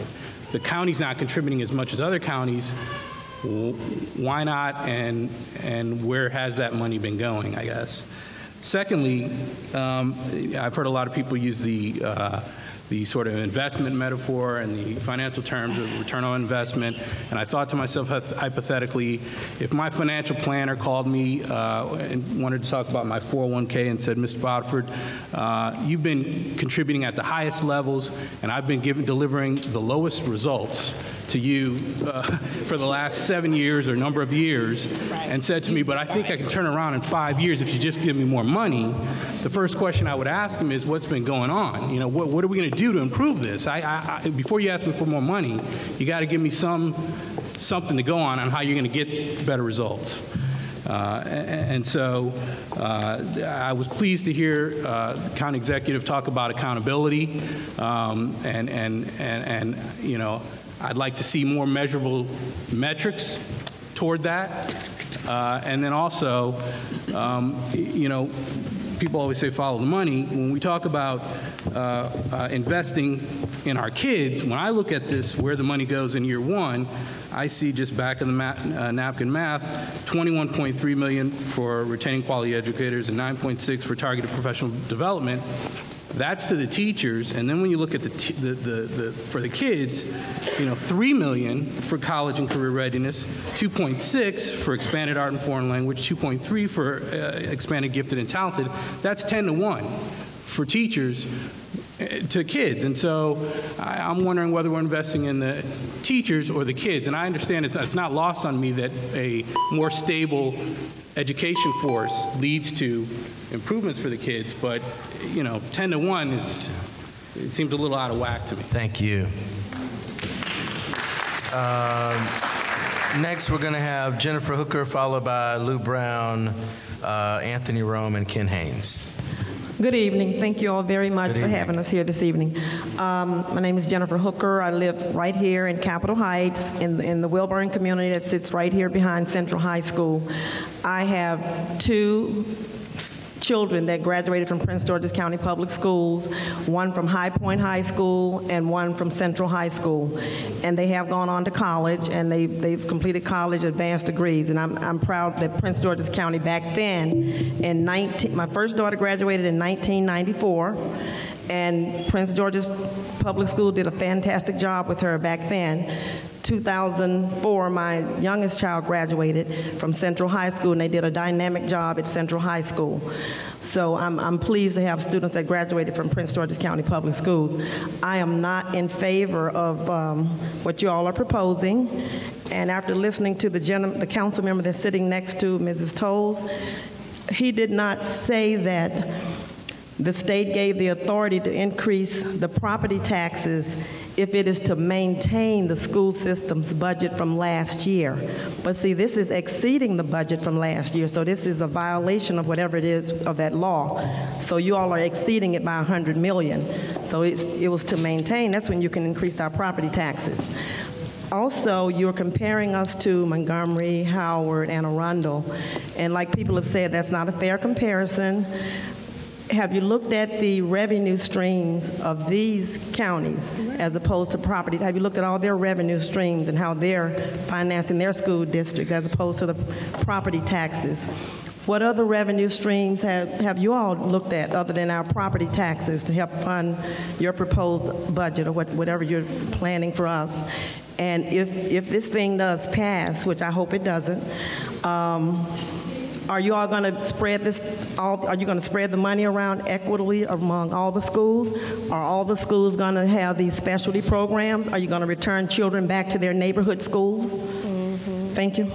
the county's not contributing as much as other counties. Why not, and where has that money been going, I guess? Secondly, I've heard a lot of people use the sort of investment metaphor and the financial terms of return on investment, and I thought to myself, hypothetically, if my financial planner called me and wanted to talk about my 401k and said, Mr. Boddiford, you've been contributing at the highest levels, and I've been delivering the lowest results to you for the last 7 years or number of years, and said to me, but I think I can turn around in 5 years if you just give me more money, the first question I would ask him is, what's been going on? What are we going to do to improve this? Before you ask me for more money, you got to give me something to go on how you're going to get better results. And so I was pleased to hear the county executive talk about accountability, and I'd like to see more measurable metrics toward that. And then also, people always say follow the money. When we talk about investing in our kids, when I look at this, where the money goes in year one, I see just back of the napkin math, $21.3 million for retaining quality educators and $9.6 for targeted professional development. That's to the teachers, and then when you look at for the kids, $3 million for college and career readiness, $2.6 for expanded art and foreign language, $2.3 for expanded gifted and talented. That's 10 to 1 for teachers to kids. And so I'm wondering whether we're investing in the teachers or the kids. And I understand it's not lost on me that a more stable education force leads to improvements for the kids, but 10 to 1 it seems a little out of whack to me. Thank you. Next, we're going to have Jennifer Hooker, followed by Lou Brown, Anthony Rome, and Ken Haynes. Good evening. Thank you all very much for having us here this evening. My name is Jennifer Hooker. I live right here in Capitol Heights in the Wilburn community that sits right here behind Central High School. I have 2 children that graduated from Prince George's County Public Schools, one from High Point High School and one from Central High School. And they have gone on to college, and they've completed college advanced degrees. And I'm proud that Prince George's County back then, my first daughter graduated in 1994, and Prince George's Public School did a fantastic job with her back then. 2004, my youngest child graduated from Central High School, and they did a dynamic job at Central High School. So I'm pleased to have students that graduated from Prince George's County Public Schools. I am not in favor of what you all are proposing, and after listening to the council member that's sitting next to Mrs. Tolles, he did not say that the state gave the authority to increase the property taxes if it is to maintain the school system's budget from last year. But see, this is exceeding the budget from last year, so this is a violation of whatever it is of that law. So you all are exceeding it by $100 million. So it was to maintain, that's when you can increase our property taxes. Also, you're comparing us to Montgomery, Howard, and Arundel. And like people have said, that's not a fair comparison. Have you looked at the revenue streams of these counties as opposed to property? Have you looked at all their revenue streams and how they're financing their school district as opposed to the property taxes? What other revenue streams have you all looked at other than our property taxes to help fund your proposed budget or whatever you're planning for us? And if this thing does pass, which I hope it doesn't, are you all going to spread are you going to spread the money around equitably among all the schools? Are all the schools going to have these specialty programs? Are you going to return children back to their neighborhood schools? Mm-hmm. Thank you.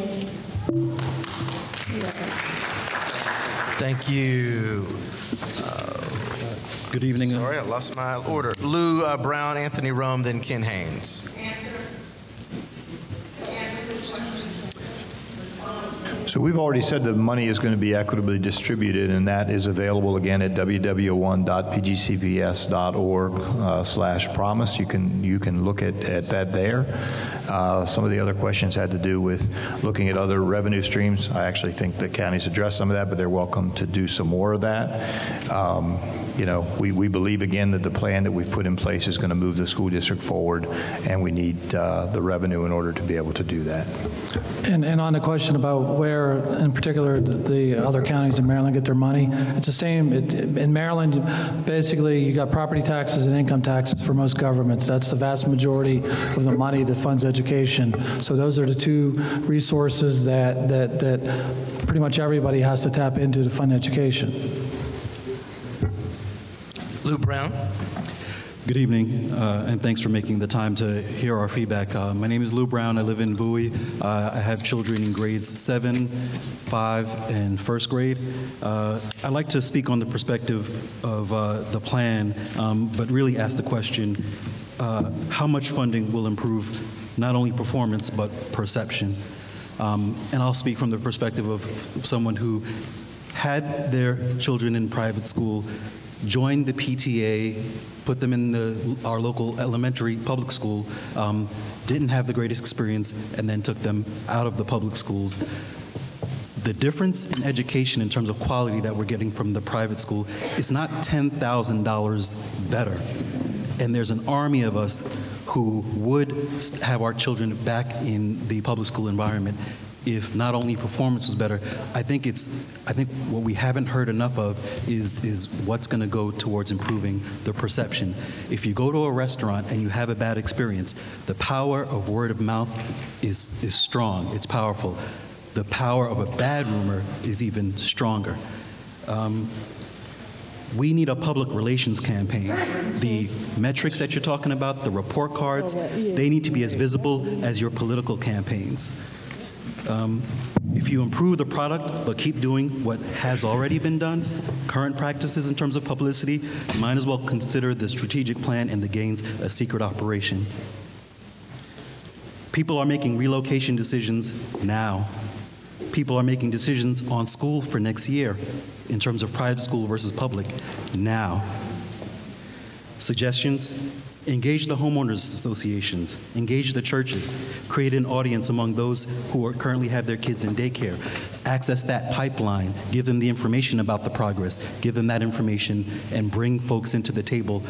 Thank you. Good evening. Sorry, I lost my order. Lou Brown, Anthony Rome, then Ken Haynes. So we've already said the money is going to be equitably distributed, and that is available again at www.pgcps.org/promise. You can look at that there. Some of the other questions had to do with looking at other revenue streams. I actually think the counties addressed some of that, but they're welcome to do some more of that. We believe again that the plan that we've put in place is going to move the school district forward, and we need the revenue in order to be able to do that. And on the question about where, in particular, the other counties in Maryland get their money, it's the same. In Maryland, basically, you got property taxes and income taxes for most governments. That's the vast majority of the money that funds education. So those are the 2 resources that pretty much everybody has to tap into to fund education. Lou Brown. Good evening, and thanks for making the time to hear our feedback. My name is Lou Brown. I live in Bowie. I have children in grades 7, 5, and 1st grade. I'd like to speak on the perspective of the plan, but really ask the question, how much funding will improve not only performance, but perception? And I'll speak from the perspective of someone who had their children in private school, joined the PTA, put them in our local elementary public school, didn't have the greatest experience, and then took them out of the public schools. The difference in education in terms of quality that we're getting from the private school is not $10,000 better. And there's an army of us who would have our children back in the public school environment if not only performance was better. I think what we haven't heard enough of is what's going to go towards improving the perception. If you go to a restaurant and you have a bad experience, the power of word of mouth is strong. It's powerful. The power of a bad rumor is even stronger. We need a public relations campaign. The metrics that you're talking about, the report cards, they need to be as visible as your political campaigns. If you improve the product but keep doing what has already been done, current practices in terms of publicity, you might as well consider the strategic plan and the gains a secret operation. People are making relocation decisions now. People are making decisions on school for next year in terms of private school versus public now. Suggestions? Engage the homeowners associations, engage the churches, create an audience among those who currently have their kids in daycare, access that pipeline, give them the information about the progress, give them that information, and bring folks into the table.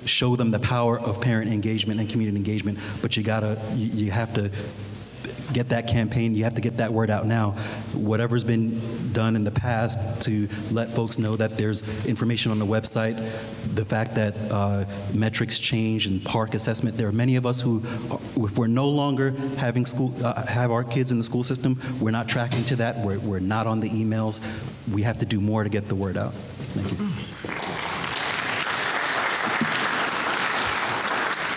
Show them the power of parent engagement and community engagement, but you have to get that campaign, you have to get that word out now. Whatever's been done in the past to let folks know that there's information on the website, the fact that metrics change and park assessment, there are many of us who, if we're no longer having have our kids in the school system, we're not tracking to that, we're not on the emails. We have to do more to get the word out. Thank you.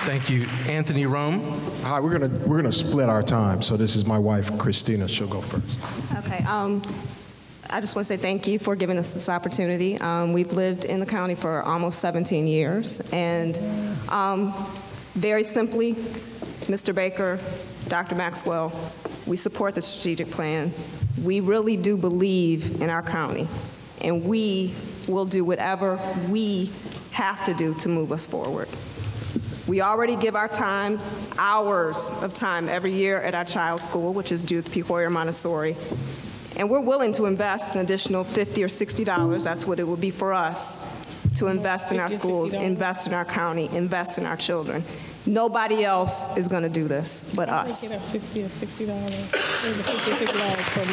Thank you. Anthony Rome. Hi, we're gonna split our time. So this is my wife, Christina. She'll go first. Okay. I just want to say thank you for giving us this opportunity. We've lived in the county for almost 17 years, and very simply, Mr. Baker, Dr. Maxwell, we support the strategic plan. We really do believe in our county, and we will do whatever we have to do to move us forward. We already give our time, hours of time every year at our child's school, which is Judith P. Hoyer Montessori. And we're willing to invest an additional $50 or $60, that's what it would be for us, to invest in our schools, invest in our county, invest in our children. Nobody else is going to do this but us. Get a $50 or $60? Is it $50 or $60 per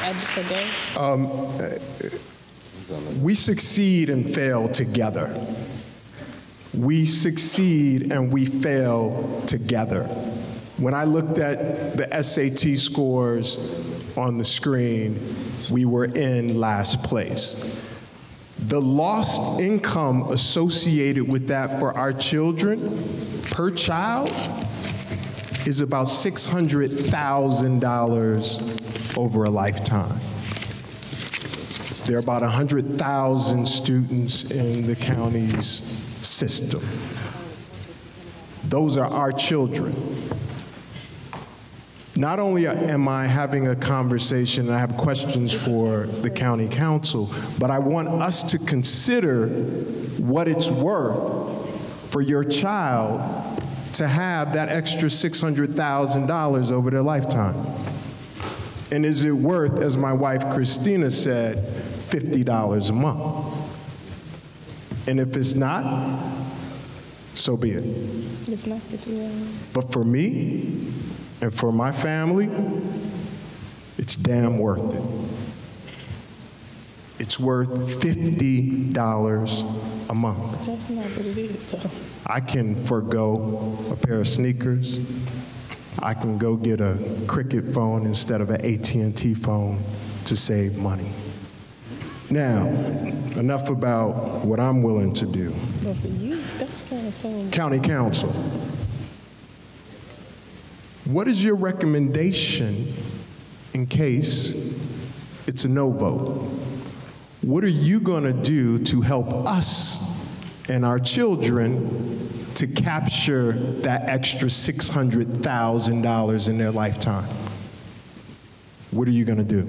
month, per day? We succeed and fail together. We succeed and we fail together. When I looked at the SAT scores on the screen, we were in last place. The lost income associated with that for our children per child is about $600,000 over a lifetime. There are about 100,000 students in the county's system. Those are our children. Not only am I having a conversation, and I have questions for the county council, but I want us to consider what it's worth for your child to have that extra $600,000 over their lifetime. And is it worth, as my wife Christina said, $50 a month? And if it's not, so be it. It's not $50. But for me and for my family, it's damn worth it. It's worth $50 a month. That's not what it is, though. I can forego a pair of sneakers. I can go get a Cricket phone instead of an AT&T phone to save money. Now, enough about what I'm willing to do. But for you, that's kind of so... County Council, what is your recommendation in case it's a no vote? What are you going to do to help us and our children to capture that extra $600,000 in their lifetime? What are you going to do?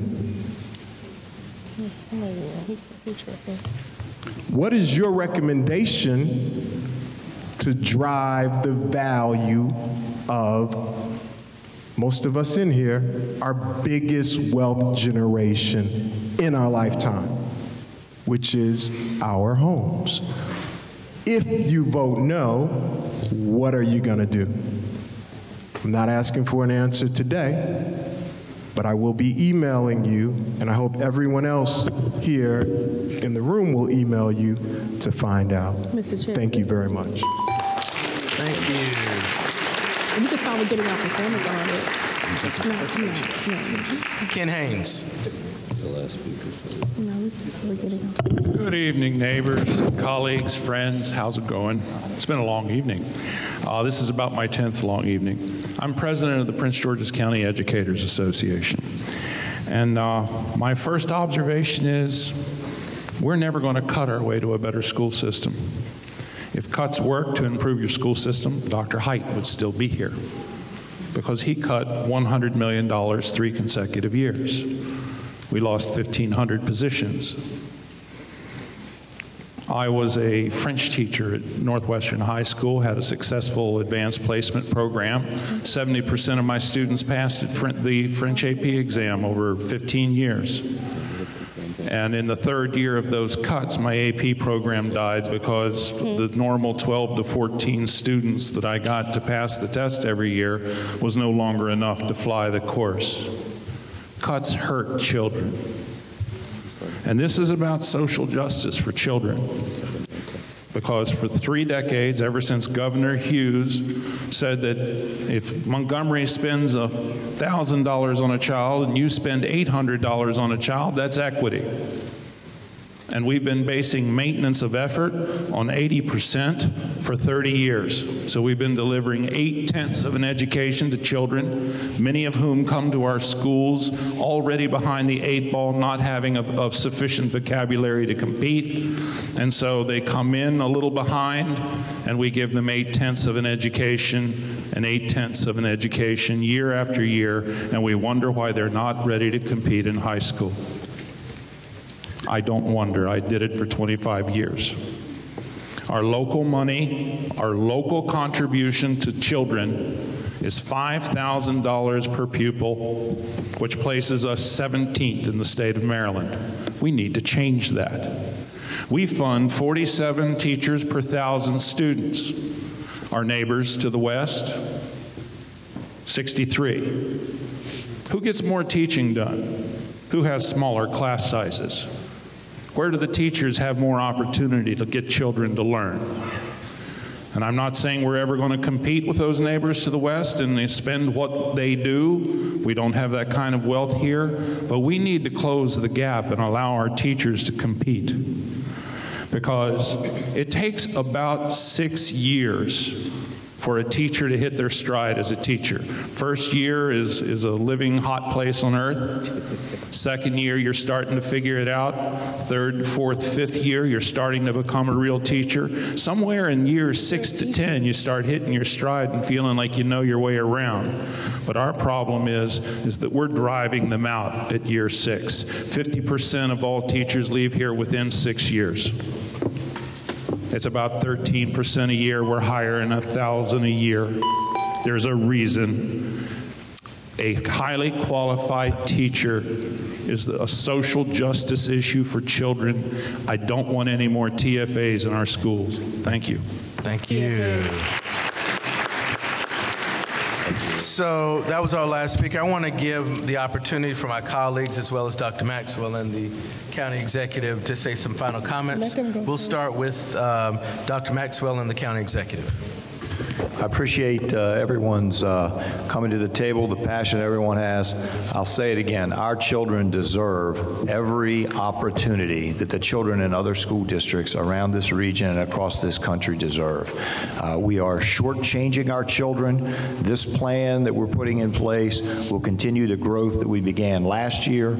What is your recommendation to drive the value of, most of us in here, our biggest wealth generation in our lifetime, which is our homes? If you vote no, what are you going to do? I'm not asking for an answer today, but I will be emailing you, and I hope everyone else here in the room will email you to find out. Mr. Chair. Thank you very much. Thank you. We can probably get our performance on it. Ken Haynes. Good evening, neighbors, colleagues, friends. How's it going? It's been a long evening. This is about my 10th long evening. I'm president of the Prince George's County Educators Association. And my first observation is we're never going to cut our way to a better school system. If cuts work to improve your school system, Dr. Haidt would still be here because he cut $100 million 3 consecutive years. We lost 1,500 positions. I was a French teacher at Northwestern High School, had a successful advanced placement program. 70% of my students passed the French AP exam over 15 years. And in the 3rd year of those cuts, my AP program died because the normal 12 to 14 students that I got to pass the test every year was no longer enough to fly the course. Cuts hurt children. And this is about social justice for children. Because for 3 decades, ever since Governor Hughes said that if Montgomery spends $1,000 on a child and you spend $800 on a child, that's equity. And we've been basing maintenance of effort on 80% for 30 years. So we've been delivering 8/10 of an education to children, many of whom come to our schools already behind the 8 ball, not having of sufficient vocabulary to compete. And so they come in a little behind, and we give them 8/10 of an education and 8/10 of an education year after year, and we wonder why they're not ready to compete in high school. I don't wonder. I did it for 25 years. Our local money, our local contribution to children is $5,000 per pupil, which places us 17th in the state of Maryland. We need to change that. We fund 47 teachers per 1,000 students. Our neighbors to the west, 63. Who gets more teaching done? Who has smaller class sizes? Where do the teachers have more opportunity to get children to learn? And I'm not saying we're ever going to compete with those neighbors to the west and they spend what they do. We don't have that kind of wealth here, but we need to close the gap and allow our teachers to compete. Because it takes about 6 years for a teacher to hit their stride as a teacher. First year is a living hot place on earth. Second year, you're starting to figure it out. 3rd, 4th, 5th year, you're starting to become a real teacher. Somewhere in years 6 to 10, you start hitting your stride and feeling like you know your way around. But our problem is that we're driving them out at year 6. 50% of all teachers leave here within 6 years. It's about 13% a year. We're hiring 1,000 a year. There's a reason. A highly qualified teacher is a social justice issue for children. I don't want any more TFAs in our schools. Thank you. Thank you. So that was our last speaker. I want to give the opportunity for my colleagues as well as Dr. Maxwell and the county executive to say some final comments. We'll start with Dr. Maxwell and the county executive. I appreciate everyone's coming to the table, the passion everyone has. I'll say it again, our children deserve every opportunity that the children in other school districts around this region and across this country deserve. We are shortchanging our children. This plan that we're putting in place will continue the growth that we began last year,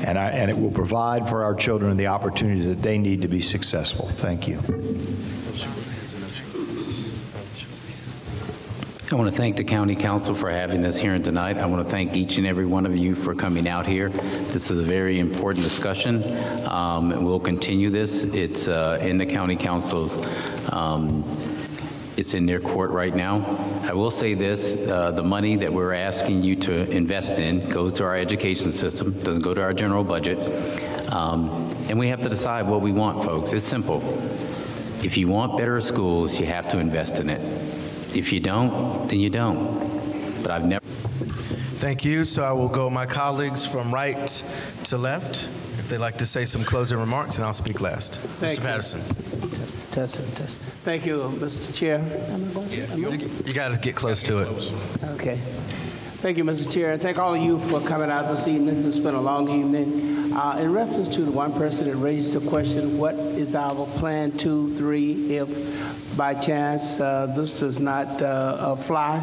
and it will provide for our children the opportunity that they need to be successful. Thank you. I want to thank the County Council for having this hearing tonight. I want to thank each and every one of you for coming out here. This is a very important discussion. We'll continue this. It's in the County Council's, it's in their court right now. I will say this, the money that we're asking you to invest in goes to our education system, doesn't go to our general budget. And we have to decide what we want, folks. It's simple. If you want better schools, you have to invest in it. If you don't, then you don't. But I've never. Thank you. So I will go my colleagues from right to left. If they'd like to say some closing remarks, and I'll speak last. Mr. Patterson. Test. Thank you, Mr. Chair. You got to get close to it. Okay. Thank you, Mr. Chair. Thank all of you for coming out this evening. It's been a long evening. In reference to the one person that raised the question, what is our plan 2, 3 if by chance this does not fly?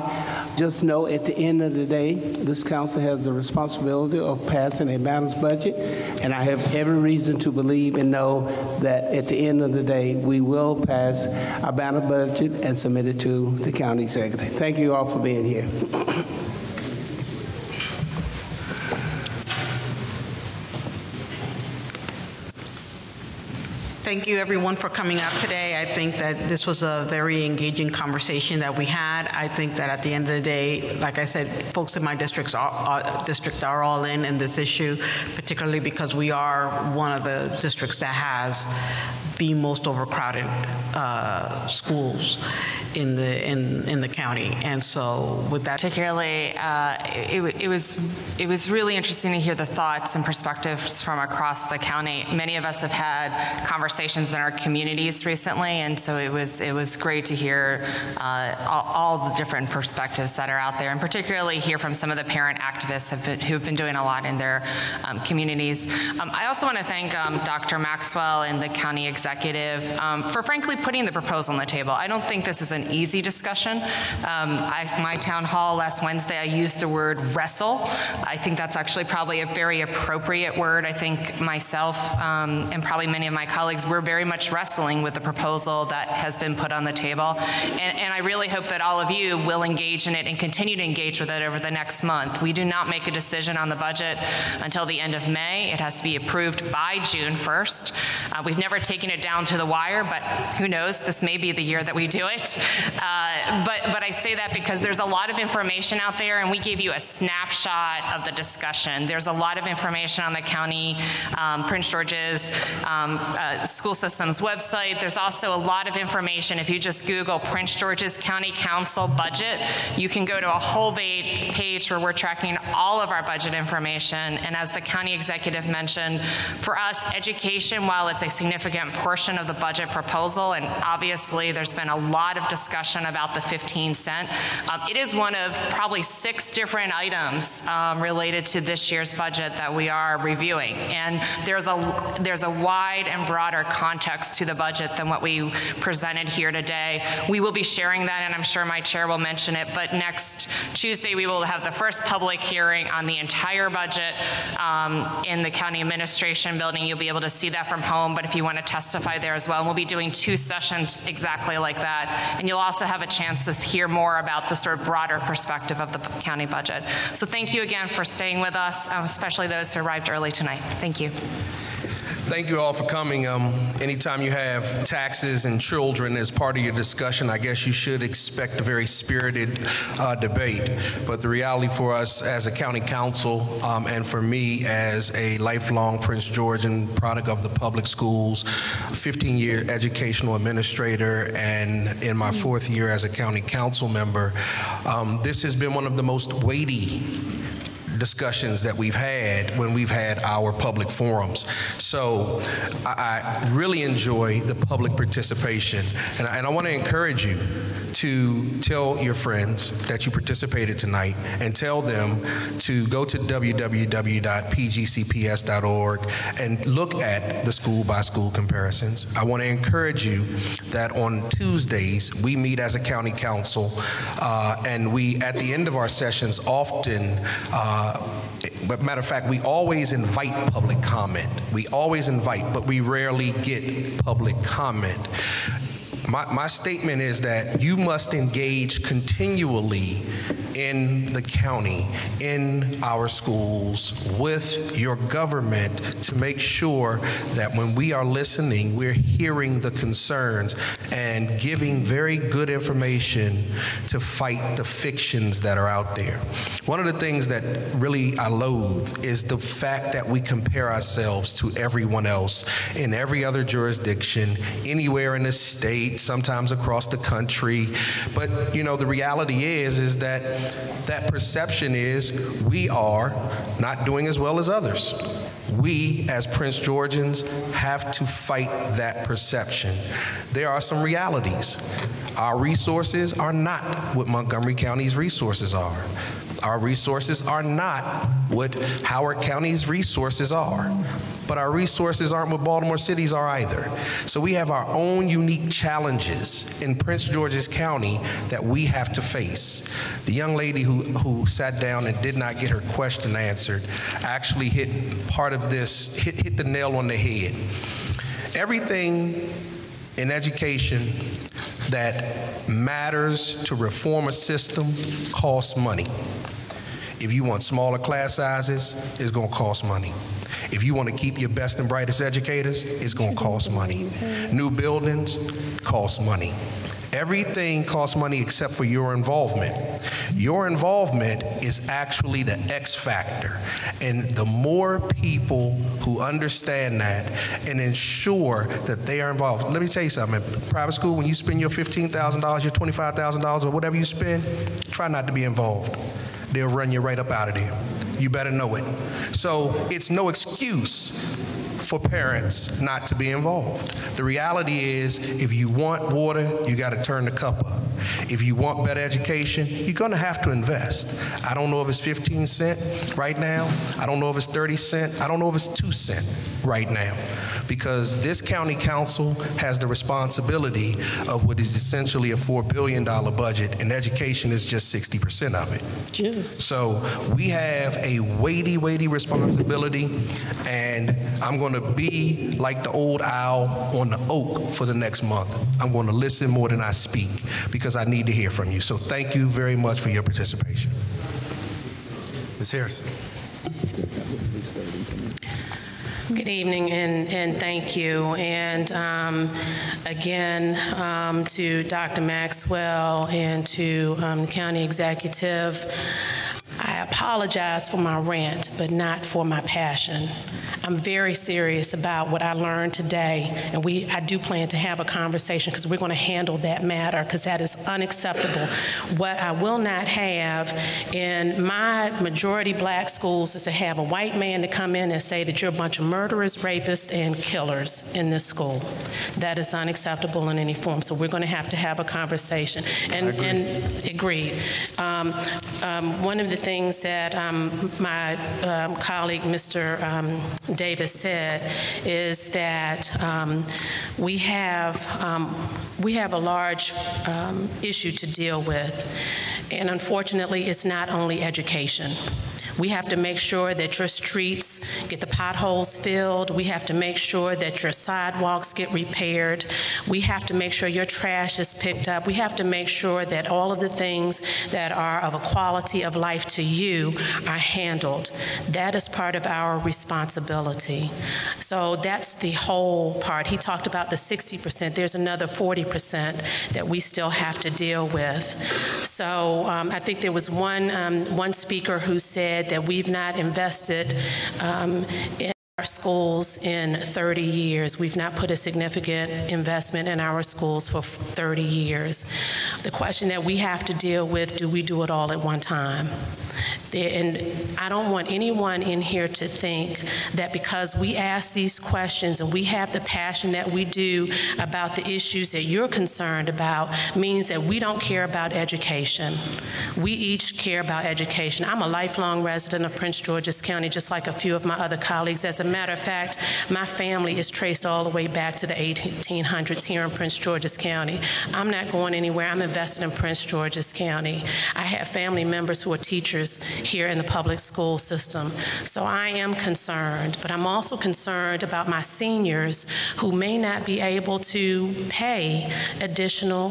Just know at the end of the day, this council has the responsibility of passing a balanced budget, and I have every reason to believe and know that at the end of the day, we will pass a balanced budget and submit it to the county executive. Thank you all for being here. Thank you, everyone, for coming out today. I think that this was a very engaging conversation that we had. I think that at the end of the day, like I said, folks in my district are all in this issue, particularly because we are one of the districts that has the most overcrowded schools in the county, and so with that, particularly, it was really interesting to hear the thoughts and perspectives from across the county. Many of us have had conversations in our communities recently, and so it was great to hear all the different perspectives that are out there, and particularly hear from some of the parent activists who've been doing a lot in their communities. I also want to thank Dr. Maxwell and the county executive for frankly putting the proposal on the table. I don't think this is an easy discussion. My town hall last Wednesday, I used the word wrestle. I think that's actually probably a very appropriate word. I think myself and probably many of my colleagues, we're very much wrestling with the proposal that has been put on the table. And I really hope that all of you will engage in it and continue to engage with it over the next month. We do not make a decision on the budget until the end of May. It has to be approved by June 1st. We've never taken it down to the wire, but who knows, this may be the year that we do it. But I say that because there's a lot of information out there, and we gave you a snapshot of the discussion. There's a lot of information on the county, Prince George's school system's website. There's also a lot of information. If you just Google Prince George's County Council budget, you can go to a whole page where we're tracking all of our budget information. And as the county executive mentioned, for us, education, while it's a significant portion of the budget proposal, and obviously there's been a lot of discussion about the 15 cent, it is one of probably 6 different items related to this year's budget that we are reviewing. And there's a wide and broader context to the budget than what we presented here today. We will be sharing that, and I'm sure my chair will mention it, but next Tuesday we will have the first public hearing on the entire budget in the county administration building. You'll be able to see that from home, but if you want to testify there as well, and we'll be doing 2 sessions exactly like that. And you'll also have a chance to hear more about the sort of broader perspective of the county budget. So thank you again for staying with us, especially those who arrived early tonight. Thank you. Thank you all for coming. Anytime you have taxes and children as part of your discussion, I guess you should expect a very spirited debate. But the reality for us as a county council and for me as a lifelong Prince Georgian product of the public schools, 15-year educational administrator, and in my 4th year as a county council member, this has been one of the most weighty discussions that we've had when we've had our public forums. So I really enjoy the public participation, and I want to encourage you to tell your friends that you participated tonight and tell them to go to www.pgcps.org and look at the school-by-school comparisons. I want to encourage you that on Tuesdays, we meet as a county council, and we, at the end of our sessions, often but matter of fact, we always invite public comment. We always invite, but we rarely get public comment. My statement is that you must engage continually in the county, in our schools, with your government to make sure that when we are listening, we're hearing the concerns and giving very good information to fight the fictions that are out there. One of the things that really I loathe is the fact that we compare ourselves to everyone else in every other jurisdiction, anywhere in the state, sometimes across the country. But, you know, the reality is that perception is we are not doing as well as others. We, as Prince Georgians, have to fight that perception. There are some realities. Our resources are not what Montgomery County's resources are. Our resources are not what Howard County's resources are, but our resources aren't what Baltimore City's are either. So we have our own unique challenges in Prince George's County that we have to face. The young lady who sat down and did not get her question answered actually hit part of this, hit the nail on the head. Everything in education that matters to reform a system costs money. If you want smaller class sizes, it's going to cost money. If you want to keep your best and brightest educators, it's going to cost money. New buildings cost money. Everything costs money except for your involvement. Your involvement is actually the X factor. And the more people who understand that and ensure that they are involved. Let me tell you something. In private school, when you spend your $15,000, your $25,000, or whatever you spend, try not to be involved. They'll run you right up out of there. You better know it. So it's no excuse for parents not to be involved. The reality is, if you want water, you got to turn the cup up. If you want better education, you're going to have to invest. I don't know if it's 15 cents right now. I don't know if it's 30 cents. I don't know if it's 2 cents right now, because this county council has the responsibility of what is essentially a $4 billion budget, and education is just 60% of it. So we have a weighty, weighty responsibility, and I'm going to be like the old owl on the oak for the next month. I'm going to listen more than I speak, because I need to hear from you. So thank you very much for your participation. Ms. Harrison. Good evening, and thank you. And again, to Dr. Maxwell and to the county executive, I apologize for my rant, but not for my passion. I'm very serious about what I learned today, and I do plan to have a conversation, because we're going to handle that matter, because that is unacceptable. What I will not have in my majority black schools is to have a white man to come in and say that you're a bunch of murderers, rapists, and killers in this school. That is unacceptable in any form. So we're going to have a conversation. And agreed. One of the things that my colleague, Mr. Davis, said is that we have a large issue to deal with, and unfortunately, it's not only education. We have to make sure that your streets get the potholes filled. We have to make sure that your sidewalks get repaired. We have to make sure your trash is picked up. We have to make sure that all of the things that are of a quality of life to you are handled. That is part of our responsibility. So that's the whole part. He talked about the 60%. There's another 40% that we still have to deal with. So I think there was one speaker who said that we've not invested in our schools in 30 years. We've not put a significant investment in our schools for 30 years. The question that we have to deal with, do we do it all at one time? And I don't want anyone in here to think that because we ask these questions and we have the passion that we do about the issues that you're concerned about means that we don't care about education. We each care about education. I'm a lifelong resident of Prince George's County, just like a few of my other colleagues. As a matter of fact, my family is traced all the way back to the 1800s here in Prince George's County. I'm not going anywhere. I'm invested in Prince George's County. I have family members who are teachers here in the public school system. So I am concerned, but I'm also concerned about my seniors who may not be able to pay additional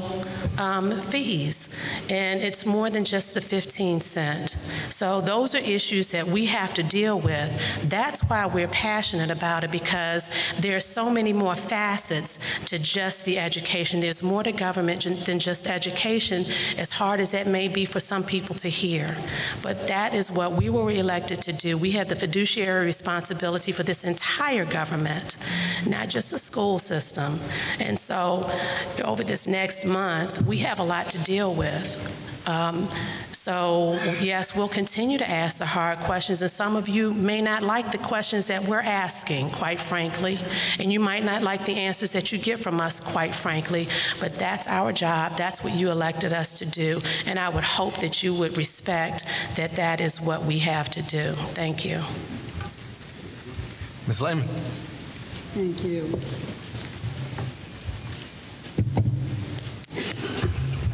fees. And it's more than just the 15 cents. So those are issues that we have to deal with. That's why we're passionate about it, because there's so many more facets to just the education. There's more to government than just education, as hard as that may be for some people to hear. But that is what we were elected to do. We have the fiduciary responsibility for this entire government, not just the school system. And so over this next month, we have a lot to deal with. So yes, we'll continue to ask the hard questions, and some of you may not like the questions that we're asking, quite frankly, and you might not like the answers that you get from us, quite frankly, but that's our job. That's what you elected us to do, and I would hope that you would respect that that is what we have to do. Thank you. Ms. Lehman. Thank you.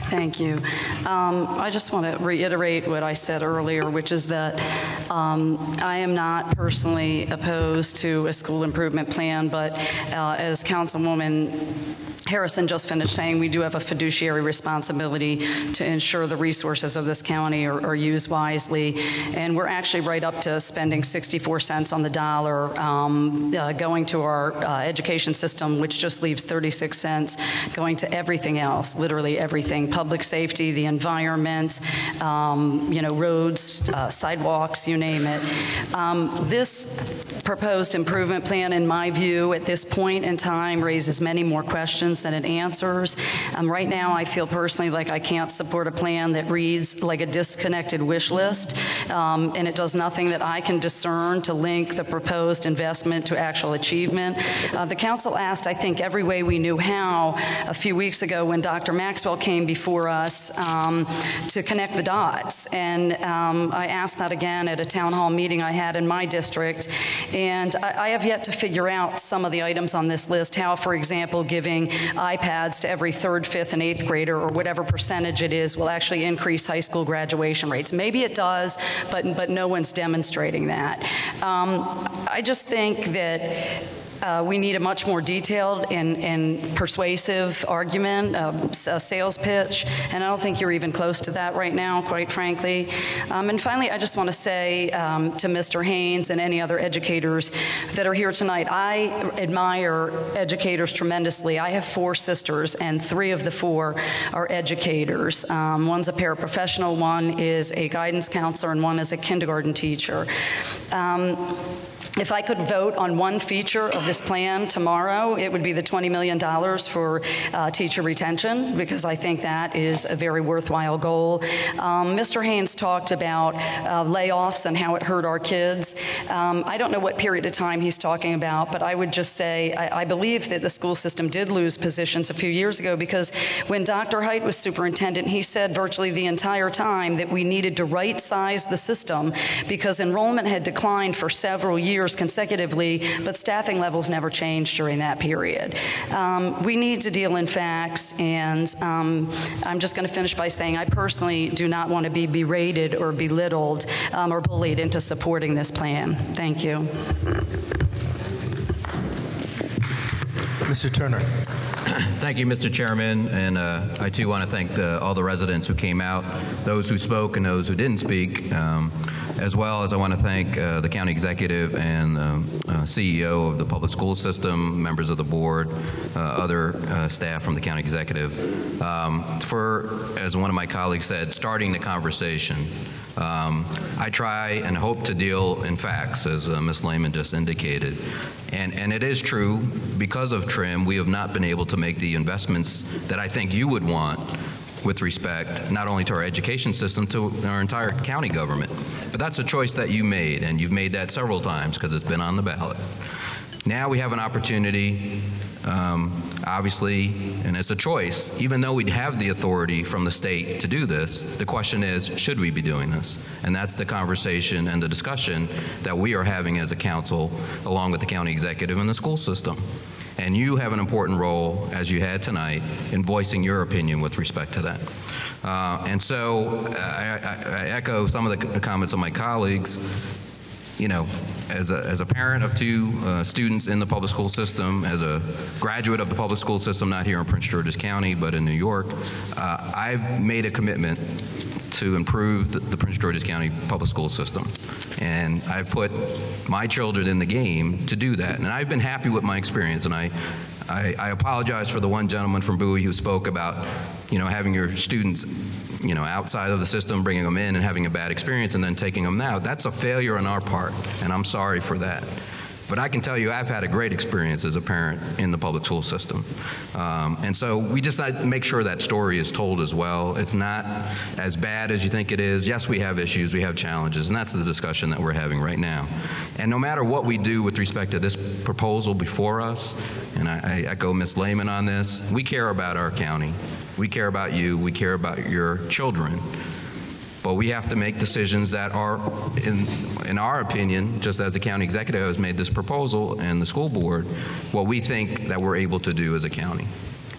Thank you. I just want to reiterate what I said earlier, which is that I am not personally opposed to a school improvement plan, but as Councilwoman Harrison just finished saying, we do have a fiduciary responsibility to ensure the resources of this county are used wisely. And we're actually right up to spending 64 cents on the dollar going to our education system, which just leaves 36 cents going to everything else, literally everything, public safety, the environment, roads, sidewalks, you name it. This proposed improvement plan, in my view, at this point in time, raises many more questions than it answers. Right now, I feel personally like I can't support a plan that reads like a disconnected wish list, and it does nothing that I can discern to link the proposed investment to actual achievement. The council asked, I think, every way we knew how a few weeks ago when Dr. Maxwell came before us to connect the dots, and I asked that again at a town hall meeting I had in my district, and I have yet to figure out some of the items on this list, how, for example, giving iPads to every 3rd, 5th, and 8th grader, or whatever percentage it is, will actually increase high school graduation rates. Maybe it does, but no one's demonstrating that. I just think that we need a much more detailed and persuasive argument, a sales pitch, and I don't think you're even close to that right now, quite frankly. And finally, I just want to say to Mr. Haynes and any other educators that are here tonight, I admire educators tremendously. I have 4 sisters, and 3 of the 4 are educators. One's a paraprofessional, one is a guidance counselor, and one is a kindergarten teacher. If I could vote on one feature of this plan tomorrow, it would be the $20 million for teacher retention, because I think that is a very worthwhile goal. Mr. Haynes talked about layoffs and how it hurt our kids. I don't know what period of time he's talking about, but I would just say I believe that the school system did lose positions a few years ago, because when Dr. Height was superintendent, he said virtually the entire time that we needed to right-size the system because enrollment had declined for several years consecutively, but staffing levels never changed during that period. We need to deal in facts, and I'm just going to finish by saying I personally do not want to be berated or belittled or bullied into supporting this plan. Thank you. Mr. Turner. Thank you, Mr. Chairman, and I too want to thank all the residents who came out, those who spoke and those who didn't speak, as well as I want to thank the county executive and CEO of the public school system, members of the board, other staff from the county executive, for, as one of my colleagues said, starting the conversation. I try and hope to deal in facts, as Ms. Lehman just indicated. And it is true, because of TRIM, we have not been able to make the investments that I think you would want with respect not only to our education system, to our entire county government. But that's a choice that you made, and you've made that several times because it's been on the ballot. Now we have an opportunity, obviously, and it's a choice. Even though we have the authority from the state to do this, the question is, should we be doing this? And that's the conversation and the discussion that we are having as a council, along with the county executive and the school system. And you have an important role, as you had tonight, in voicing your opinion with respect to that. And so I echo some of the comments of my colleagues. You know, as a parent of 2 students in the public school system, as a graduate of the public school system, not here in Prince George's County, but in New York, I've made a commitment to improve the Prince George's County public school system. And I've put my children in the game to do that. And I've been happy with my experience. And I apologize for the one gentleman from Bowie who spoke about, having your students, outside of the system, bringing them in and having a bad experience and then taking them out. That's a failure on our part, and I'm sorry for that. But I can tell you I've had a great experience as a parent in the public school system. And so we just make sure that story is told as well. It's not as bad as you think it is. Yes, we have issues, we have challenges, and that's the discussion that we're having right now. And no matter what we do with respect to this proposal before us, and I echo Ms. Lehman on this, we care about our county. We care about you. We care about your children. But we have to make decisions that are, in our opinion, just as the county executive has made this proposal and the school board, what we think that we're able to do as a county.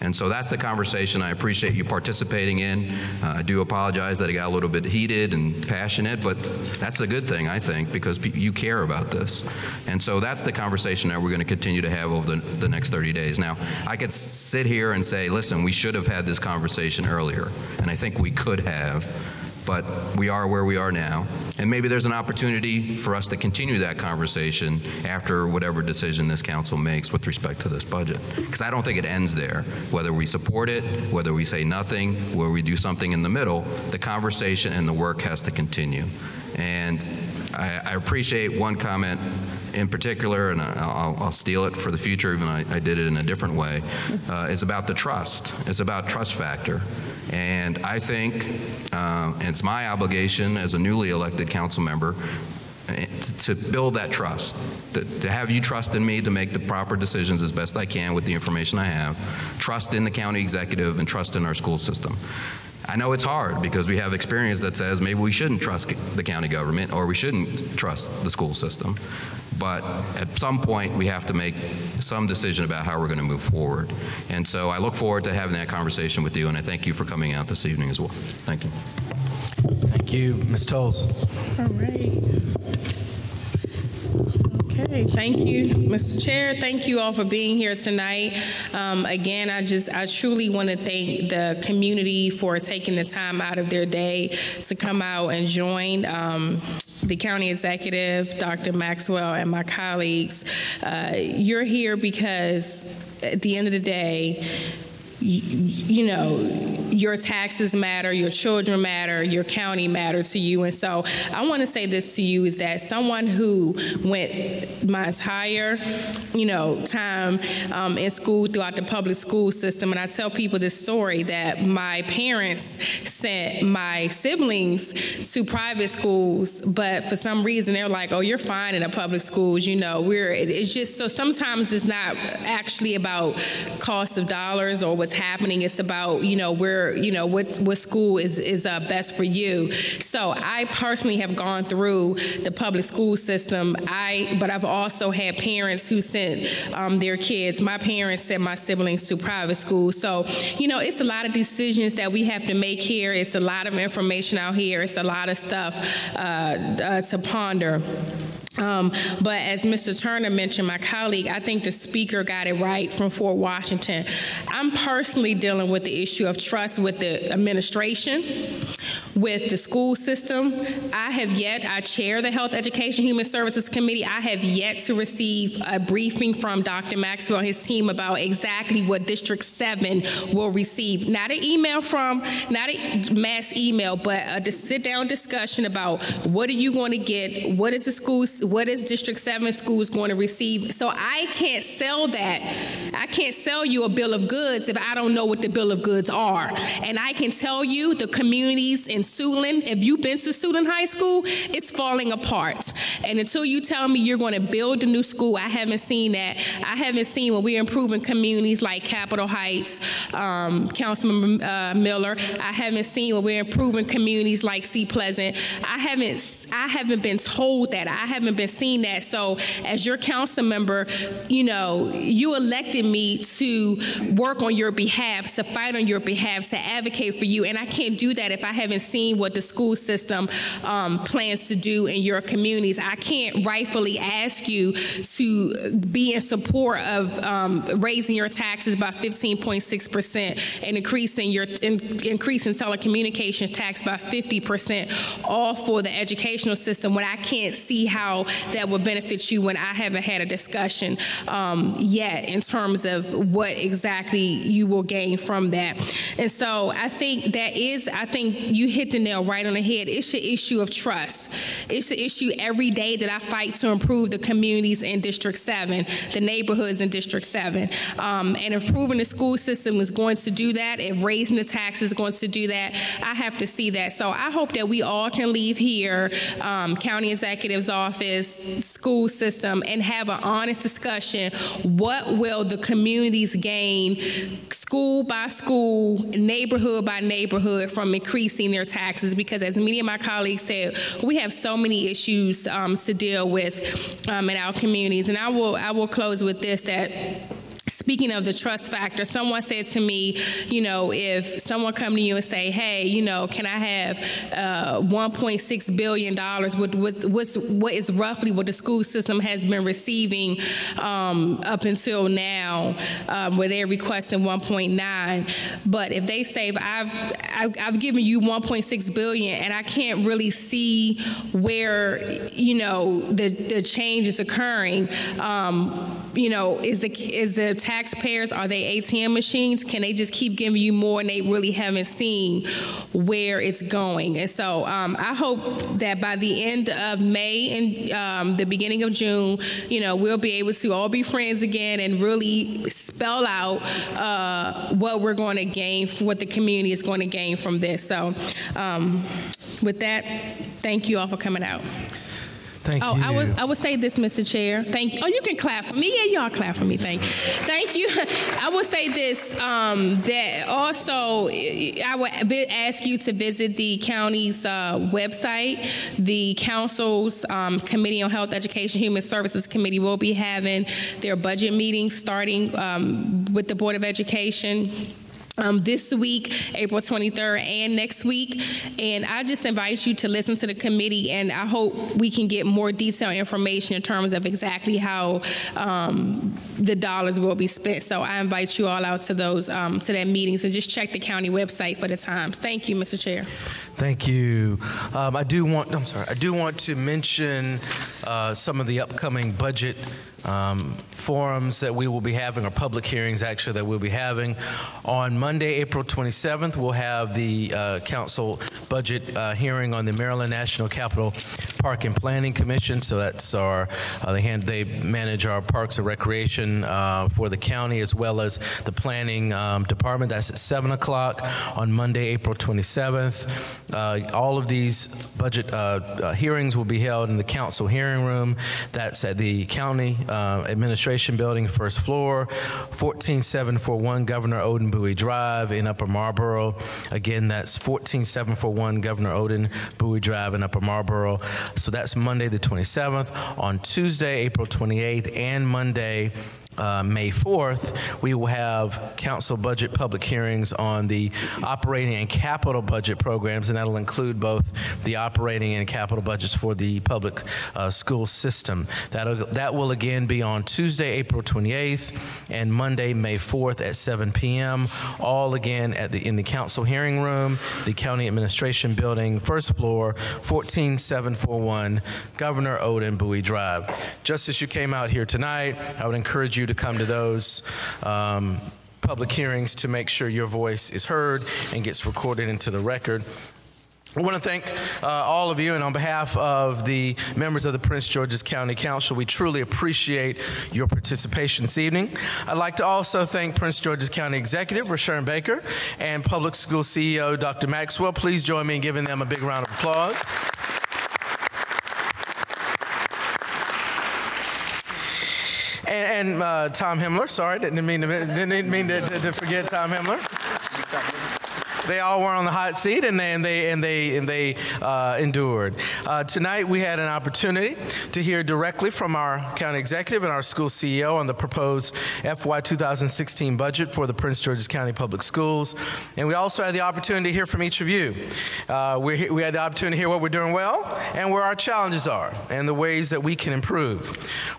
And so that's the conversation I appreciate you participating in. I do apologize that it got a little bit heated and passionate, but that's a good thing, I think, because you care about this. And so that's the conversation that we're going to continue to have over the next 30 days. Now, I could sit here and say, listen, we should have had this conversation earlier, and I think we could have. But we are where we are now. And maybe there's an opportunity for us to continue that conversation after whatever decision this council makes with respect to this budget. Because I don't think it ends there. Whether we support it, whether we say nothing, whether we do something in the middle, the conversation and the work has to continue. And I appreciate one comment in particular, and I'll steal it for the future, even I did it in a different way, is about the trust. It's about trust factor. And I think it's my obligation as a newly elected council member to build that trust, to have you trust in me to make the proper decisions as best I can with the information I have, trust in the county executive, and trust in our school system. I know it's hard because we have experience that says maybe we shouldn't trust the county government or we shouldn't trust the school system. But at some point, we have to make some decision about how we're going to move forward. And so I look forward to having that conversation with you, and I thank you for coming out this evening as well. Thank you. Thank you. Ms. Tolles. All right. Okay, thank you, Mr. Chair. Thank you all for being here tonight. Again, I truly want to thank the community for taking the time out of their day to come out and join the county executive, Dr. Maxwell, and my colleagues. You're here because at the end of the day, you know, your taxes matter, your children matter, your county matter to you. And so I want to say this to you is that someone who went my entire, time in school throughout the public school system, and I tell people this story that my parents sent my siblings to private schools, but for some reason they're like, oh, you're fine in the public schools, it's just, so sometimes it's not actually about cost of dollars or what's happening. It's about, what school is best for you. So I personally have gone through the public school system. But I've also had parents who sent their kids. My parents sent my siblings to private school. So, it's a lot of decisions that we have to make here. It's a lot of information out here. It's a lot of stuff to ponder. But as Mr. Turner mentioned, my colleague, I think the speaker got it right from Fort Washington. I'm personally dealing with the issue of trust with the administration, with the school system. I chair the Health, Education, Human Services Committee. I have yet to receive a briefing from Dr. Maxwell and his team about exactly what District 7 will receive. Not a mass email, but a sit-down discussion about what are you going to get, what is District 7 schools going to receive. So I can't sell that. I can't sell you a bill of goods if I don't know what the bill of goods are. And I can tell you the communities in Suitland, if you've been to Suitland High School, it's falling apart. And until you tell me you're going to build a new school, I haven't seen that. I haven't seen when we're improving communities like Capitol Heights, Councilman Miller. I haven't seen when we're improving communities like Sea Pleasant. I haven't been told that. I haven't been seeing that. So as your council member, you elected me to work on your behalf, to fight on your behalf, to advocate for you. And I can't do that if I haven't seen what the school system plans to do in your communities. I can't rightfully ask you to be in support of raising your taxes by 15.6% and increasing telecommunications tax by 50%, all for the education educational system when I can't see how that would benefit you when I haven't had a discussion yet in terms of what exactly you will gain from that. And so I think you hit the nail right on the head. It's an issue of trust. It's an issue every day that I fight to improve the communities in District 7, the neighborhoods in District 7. And improving the school system is going to do that. If raising the taxes is going to do that, I have to see that. So I hope that we all can leave here, county executive's office, school system, and have an honest discussion. What will the communities gain, school by school, neighborhood by neighborhood, from increasing their taxes? Because as many of my colleagues said, we have so many issues to deal with in our communities. And I will close with this, that speaking of the trust factor, someone said to me, if someone come to you and say, hey, can I have $1.6 billion, what is roughly what the school system has been receiving up until now, where they're requesting 1.9. But if they say, I've given you 1.6 billion and I can't really see where, the change is occurring, is the taxpayers, are they ATM machines? Can they just keep giving you more and they really haven't seen where it's going? And so I hope that by the end of May and the beginning of June, we'll be able to all be friends again and really spell out what we're going to gain, what the community is going to gain from this. So with that, thank you all for coming out. Thank you. I would say this, Mr. Chair. Thank you. Oh, you can clap for me. Yeah, y'all clap for me. Thank you. I would say this, that also I would ask you to visit the county's website. The council's Committee on Health, Education, Human Services Committee will be having their budget meeting starting with the Board of Education this week, April 23rd, and next week. And I just invite you to listen to the committee, and I hope we can get more detailed information in terms of exactly how the dollars will be spent. So I invite you all out to those to that meeting. So just check the county website for the times. Thank you, Mr. Chair. Thank you. I do want to mention some of the upcoming budget forums that we will be having, or public hearings actually that we'll be having. On Monday, April 27th, we'll have the council budget hearing on the Maryland National Capital Park and Planning Commission. So that's they manage our parks and recreation for the county, as well as the planning department. That's at 7 o'clock on Monday, April 27th. All of these budget hearings will be held in the council hearing room. That's at the county administration building, first floor, 14741 Governor Odin Bowie Drive in Upper Marlboro. Again, that's 14741 Governor Odin Bowie Drive in Upper Marlboro. So that's Monday the 27th. On Tuesday, April 28th, and Monday, May 4th, we will have council budget public hearings on the operating and capital budget programs, and that'll include both the operating and capital budgets for the public school system. That will again be on Tuesday, April 28th, and Monday, May 4th at 7 p.m. All again in the council hearing room, the county administration building, first floor, 14741 Governor Odin Bowie Drive. Just as you came out here tonight, I would encourage you to come to those public hearings to make sure your voice is heard and gets recorded into the record. I want to thank all of you, and on behalf of the members of the Prince George's County Council, we truly appreciate your participation this evening. I'd like to also thank Prince George's County Executive, Rashawn Baker, and Public School CEO, Dr. Maxwell. Please join me in giving them a big round of applause. And Tom Himmler, sorry, didn't mean to forget Tom Himmler. They all were on the hot seat, and they endured. Tonight, we had an opportunity to hear directly from our county executive and our school CEO on the proposed FY 2016 budget for the Prince George's County Public Schools. And we also had the opportunity to hear from each of you. We had the opportunity to hear what we're doing well and where our challenges are and the ways that we can improve.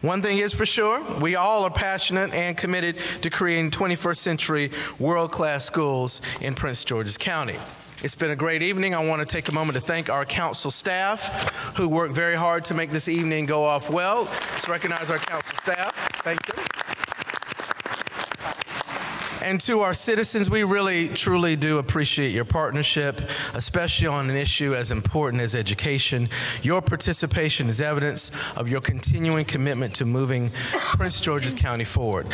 One thing is for sure, we all are passionate and committed to creating 21st century world-class schools in Prince George's County. It's been a great evening. I want to take a moment to thank our council staff who worked very hard to make this evening go off well. Let's recognize our council staff. Thank you. And to our citizens, we really, truly do appreciate your partnership, especially on an issue as important as education. Your participation is evidence of your continuing commitment to moving Prince George's County forward.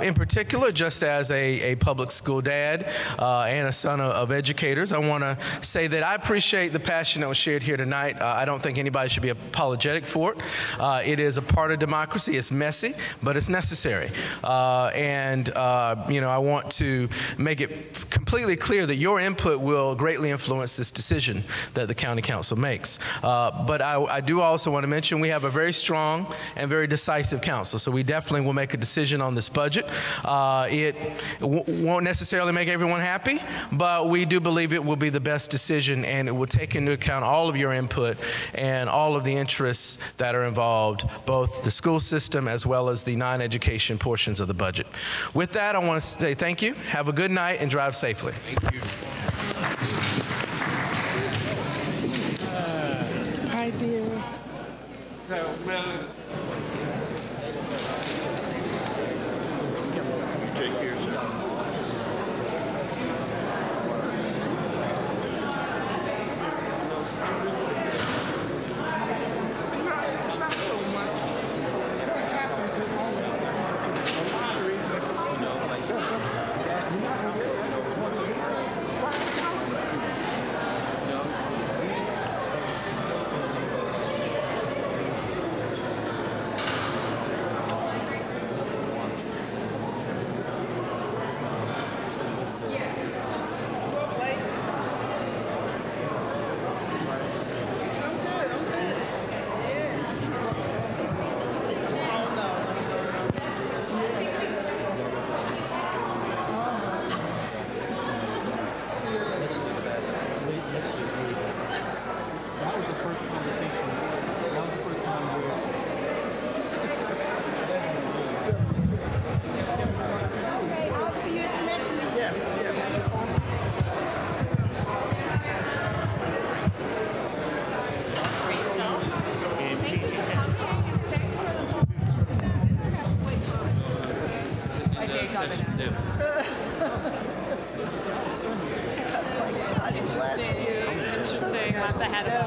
In particular, just as a public school dad and a son of educators, I want to say that I appreciate the passion that was shared here tonight. I don't think anybody should be apologetic for it. It is a part of democracy. It's messy, but it's necessary. I want to make it completely clear that your input will greatly influence this decision that the county council makes. But I do also want to mention we have a very strong and very decisive council, so we definitely will make a decision on this budget. It won't necessarily make everyone happy, but we do believe it will be the best decision, and it will take into account all of your input and all of the interests that are involved, both the school system as well as the non-education portions of the budget. With that, I want to say thank you. Have a good night and drive safely. Thank you. Hi, dear. Take care, sir. Interesting. Not the head of